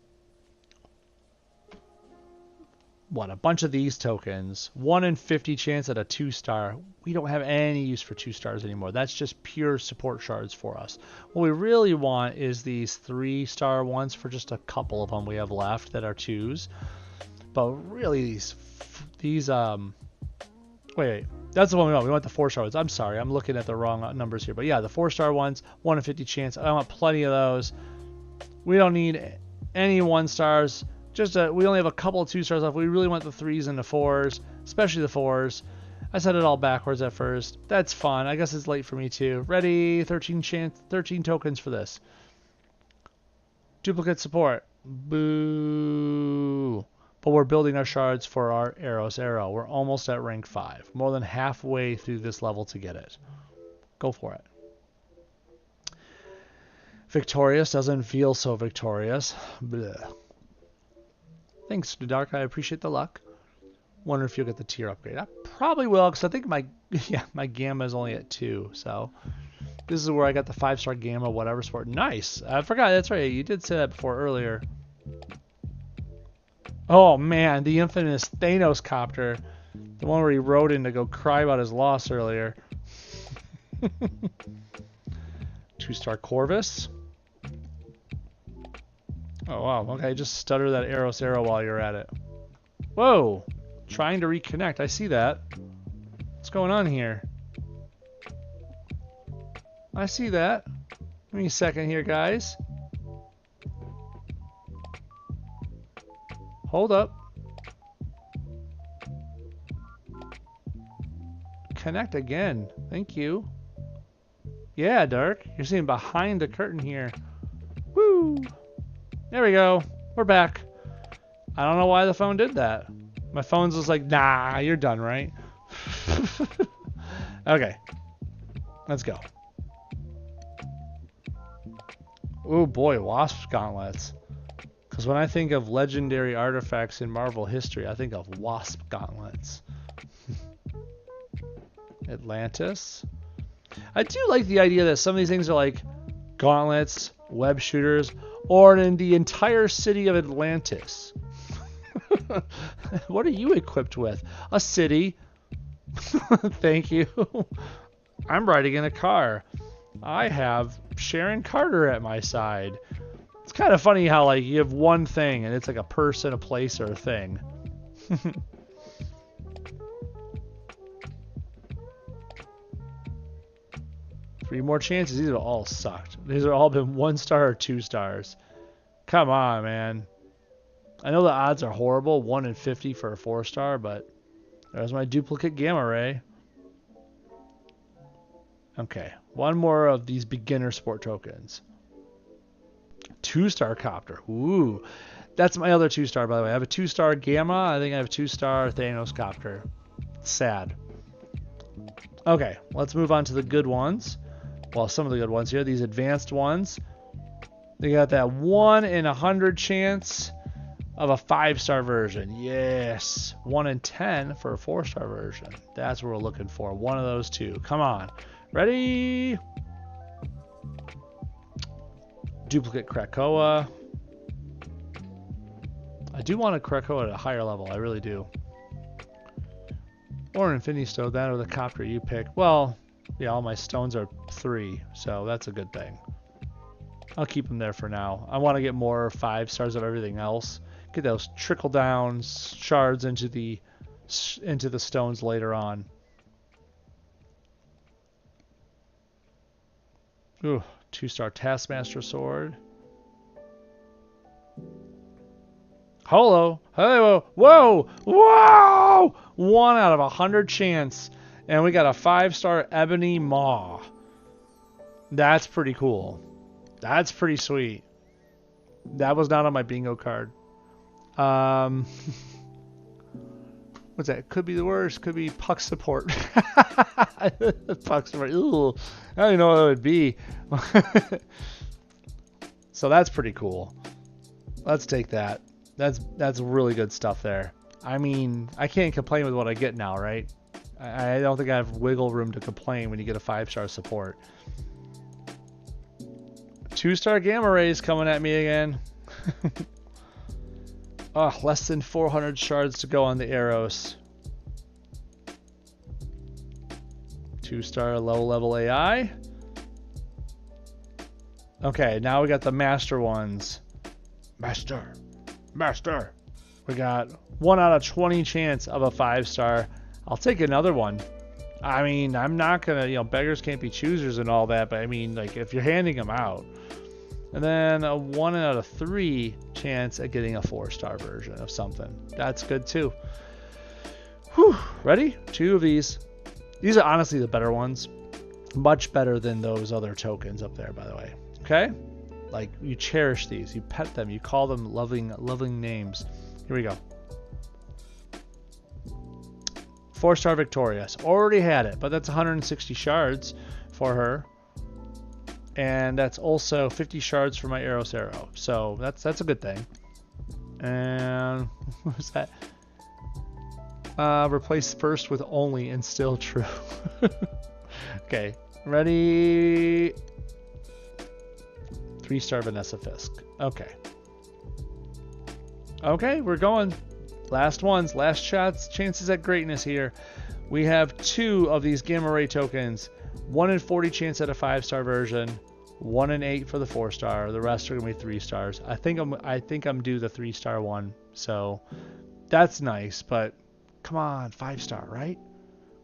what, a bunch of these tokens. 1 in 50 chance at a 2-star. We don't have any use for 2 stars anymore. That's just pure support shards for us. What we really want is these 3-star ones for just a couple of them we have left that are 2s. But really these wait, that's the one we want. We want the 4-star ones. I'm sorry, I'm looking at the wrong numbers here. But yeah, the 4-star ones, 1 in 50 chance. I want plenty of those. We don't need any 1-stars. We only have a couple of 2-stars left. We really want the 3s and the 4s, especially the 4s. I said it all backwards at first. That's fun. I guess it's late for me too. Ready? 13 tokens for this. Duplicate support. Boo. But we're building our shards for our Eros arrow. We're almost at rank 5. More than halfway through this level to get it. Go for it. Victorious doesn't feel so victorious. Blech. Thanks, Dark. I appreciate the luck. Wonder if you'll get the tier upgrade. I probably will, because I think my gamma is only at 2. So this is where I got the 5-star gamma, whatever sport. Nice. I forgot. That's right. You did say that before earlier. Oh man, the infamous Thanos copter, the one where he rode in to go cry about his loss earlier. 2-star Corvus. Oh wow, okay, just stutter that Eros arrow while you're at it. Whoa, trying to reconnect, I see that. What's going on here? I see that. Give me a second here, guys. Hold up. Connect again, thank you. Yeah, Dark, you're seeing behind the curtain here. Woo! There we go. We're back. I don't know why the phone did that. My phone's just like, nah, you're done, right? Okay. Let's go. Oh boy, Wasp gauntlets. Because when I think of legendary artifacts in Marvel history, I think of Wasp gauntlets. Atlantis. I do like the idea that some of these things are like gauntlets, web shooters, or in the entire city of Atlantis. What are you equipped with? A city. Thank you. I'm riding in a car. I have Sharon Carter at my side. It's kind of funny how like you have one thing and it's like a person, a place, or a thing. 3 more chances. These have all sucked. These have all been 1-star or 2 stars. Come on, man. I know the odds are horrible. 1 in 50 for a 4-star, but there's my duplicate gamma ray. Okay, 1 more of these beginner sport tokens. 2-star copter. Ooh, that's my other 2-star, by the way. I have a 2-star gamma. I think I have a 2-star Thanos copter. Sad. Okay, let's move on to the good ones. Well, some of the good ones here. These advanced ones. They got that 1 in 100 chance of a 5-star version. Yes. 1 in 10 for a 4-star version. That's what we're looking for. One of those 2. Come on. Ready? Duplicate Krakoa. I do want a Krakoa at a higher level. I really do. Or an Infinity Stone. That or the copter you pick. Well, yeah, all my stones are 3, so that's a good thing. I'll keep them there for now. I want to get more 5-stars of everything else. Get those trickle down shards into the stones later on. Ooh, 2-star Taskmaster sword. Hello. Hello. Whoa. Whoa. 1 out of 100 chance. And we got a 5-star Ebony Maw. That's pretty cool. That's pretty sweet. That was not on my bingo card. What's that? Could be the worst. Could be puck support. Puck support. Ooh, I don't even know what it would be. So that's pretty cool. Let's take that. That's really good stuff there. I mean, I can't complain with what I get now, right? I don't think I have wiggle room to complain when you get a 5-star support. 2-star gamma rays coming at me again. Oh, less than 400 shards to go on the arrows. 2-star low level AI. Okay, now we got the master ones. Master. We got 1 out of 20 chance of a 5-star. I'll take another one. I mean, I'm not gonna, beggars can't be choosers and all that, but I mean, like, if you're handing them out. And then a 1 out of 3 chance at getting a 4-star version of something. That's good too. Whew. Ready? 2 of these. These are honestly the better ones. Much better than those other tokens up there, by the way. Okay? Like, you cherish these. You pet them. You call them loving names. Here we go. 4-star Victorious. Already had it, but that's 160 shards for her. And that's also 50 shards for my Eros Arrow. So that's a good thing. And what was that? Replace first with only and still true. Okay, ready? 3-star Vanessa Fisk. Okay. Okay, we're going. Last ones, last shots, chances at greatness here. We have 2 of these gamma ray tokens. 1 in 40 chance at a 5-star version. 1 in 8 for the 4-star. The rest are gonna be 3 stars. I think I'm due the 3-star one. So that's nice, but come on, 5-star, right?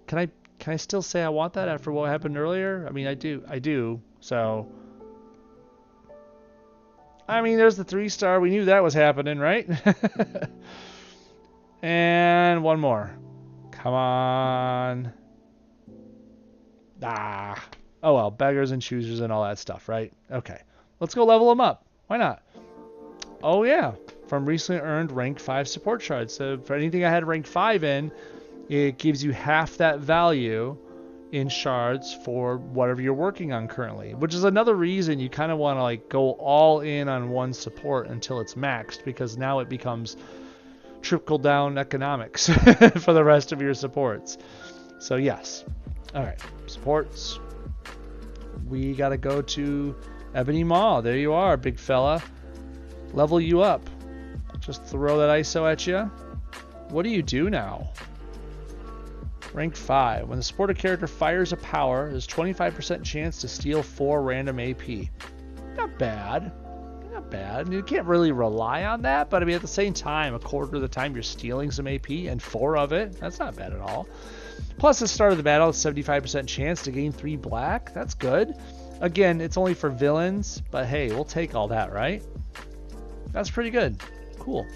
Can I still say I want that after what happened earlier? I mean, I do. So I mean, there's the 3-star. We knew that was happening, right? And one more. Come on. Ah. Oh well, beggars and choosers and all that stuff, right? Okay. Let's go level them up. Why not? Oh yeah. From recently earned rank 5 support shards. So for anything I had rank 5 in, it gives you half that value in shards for whatever you're working on currently. Which is another reason you kind of want to like go all in on one support until it's maxed, because now it becomes trickle down economics for the rest of your supports. So yes. Alright, supports. We gotta go to Ebony Maw. There you are, big fella. Level you up. Just throw that ISO at you. What do you do now? Rank 5. When the supported character fires a power, there's 25% chance to steal 4 random AP. Not bad. Not bad. You can't really rely on that, but I mean, at the same time, a quarter of the time you're stealing some AP and 4 of it. That's not bad at all. Plus, at the start of the battle, 75% chance to gain 3 black. That's good. Again, it's only for villains, but hey, we'll take all that, right? That's pretty good. Cool.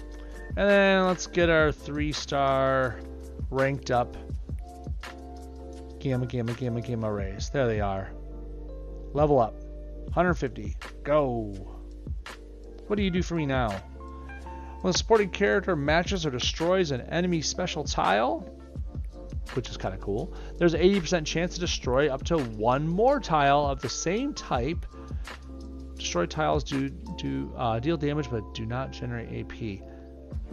And then let's get our 3-star ranked up gamma rays. There they are. Level up. 150. Go. What do you do for me now? When a supporting character matches or destroys an enemy special tile, which is kind of cool, there's an 80% chance to destroy up to 1 more tile of the same type. Destroyed tiles deal damage but do not generate AP.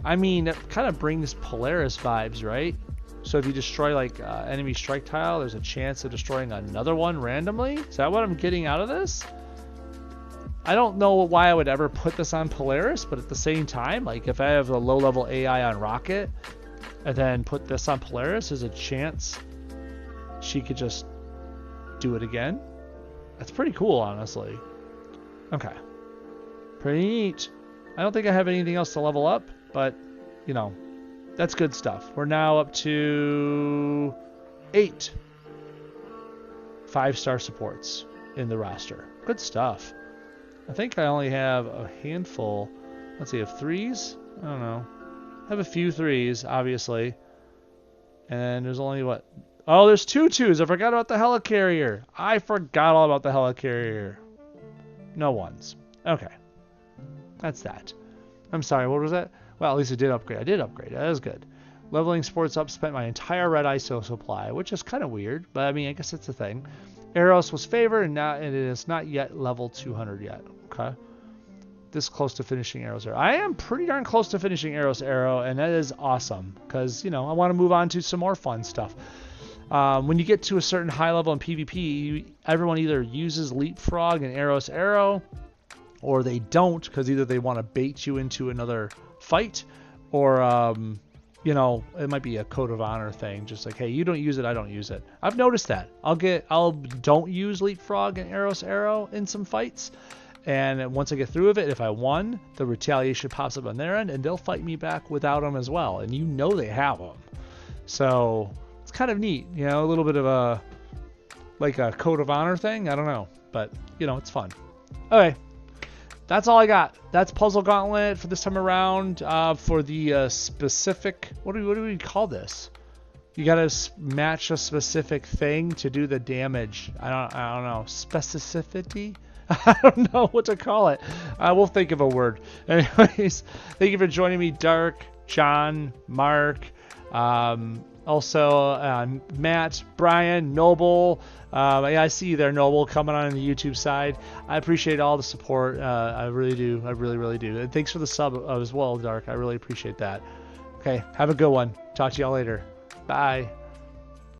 I mean, that kind of brings Polaris vibes, right? So if you destroy like enemy strike tile, there's a chance of destroying another one randomly. Is that what I'm getting out of this? I don't know why I would ever put this on Polaris, but at the same time, like if I have a low level AI on Rocket and then put this on Polaris, there's a chance she could just do it again. That's pretty cool, honestly. Okay. Pretty neat. I don't think I have anything else to level up, but, you know, that's good stuff. We're now up to 8 5-star supports in the roster. Good stuff. I think I only have a handful. Let's see, of 3s? I don't know. I have a few 3s, obviously. And there's only what? Oh, there's 2 2s. I forgot about the helicarrier. I forgot all about the helicarrier. No 1s. Okay. That's that. I'm sorry, what was that? Well, at least it did upgrade. I did upgrade. That is good. Leveling sports up, spent my entire red ISO supply, which is kind of weird, but I mean, I guess it's a thing. Eros was favored, and now it is not yet level 200 yet. Okay. This close to finishing Arrow's Arrow. I am pretty darn close to finishing Arrow's Arrow, and that is awesome, because, you know, I want to move on to some more fun stuff. When you get to a certain high level in PvP, everyone either uses Leapfrog and Arrow's Arrow, or they don't, because either they want to bait you into another fight, or you know, it might be a code of honor thing, just like, hey, you don't use it, I don't use it. I've noticed that. I'll don't use Leapfrog and Arrow's Arrow in some fights, and once I get through with it, if I won, the retaliation pops up on their end, and they'll fight me back without them as well, and you know they have them. So it's kind of neat, you know, a little bit of a like a code of honor thing. I don't know, but you know, it's fun. Okay. That's all I got. That's Puzzle Gauntlet for this time around. For the specific, what do we call this? You gotta match a specific thing to do the damage. I don't know. Specificity? I don't know what to call it. We'll think of a word. Anyways, thank you for joining me, Dark, John, Mark, also Matt, Brian, Noble. Yeah, I see you there, Noble, coming on the YouTube side. I appreciate all the support. I really do. I really do. And thanks for the sub as well, Dark. I really appreciate that. Okay, have a good one. Talk to y'all later. Bye.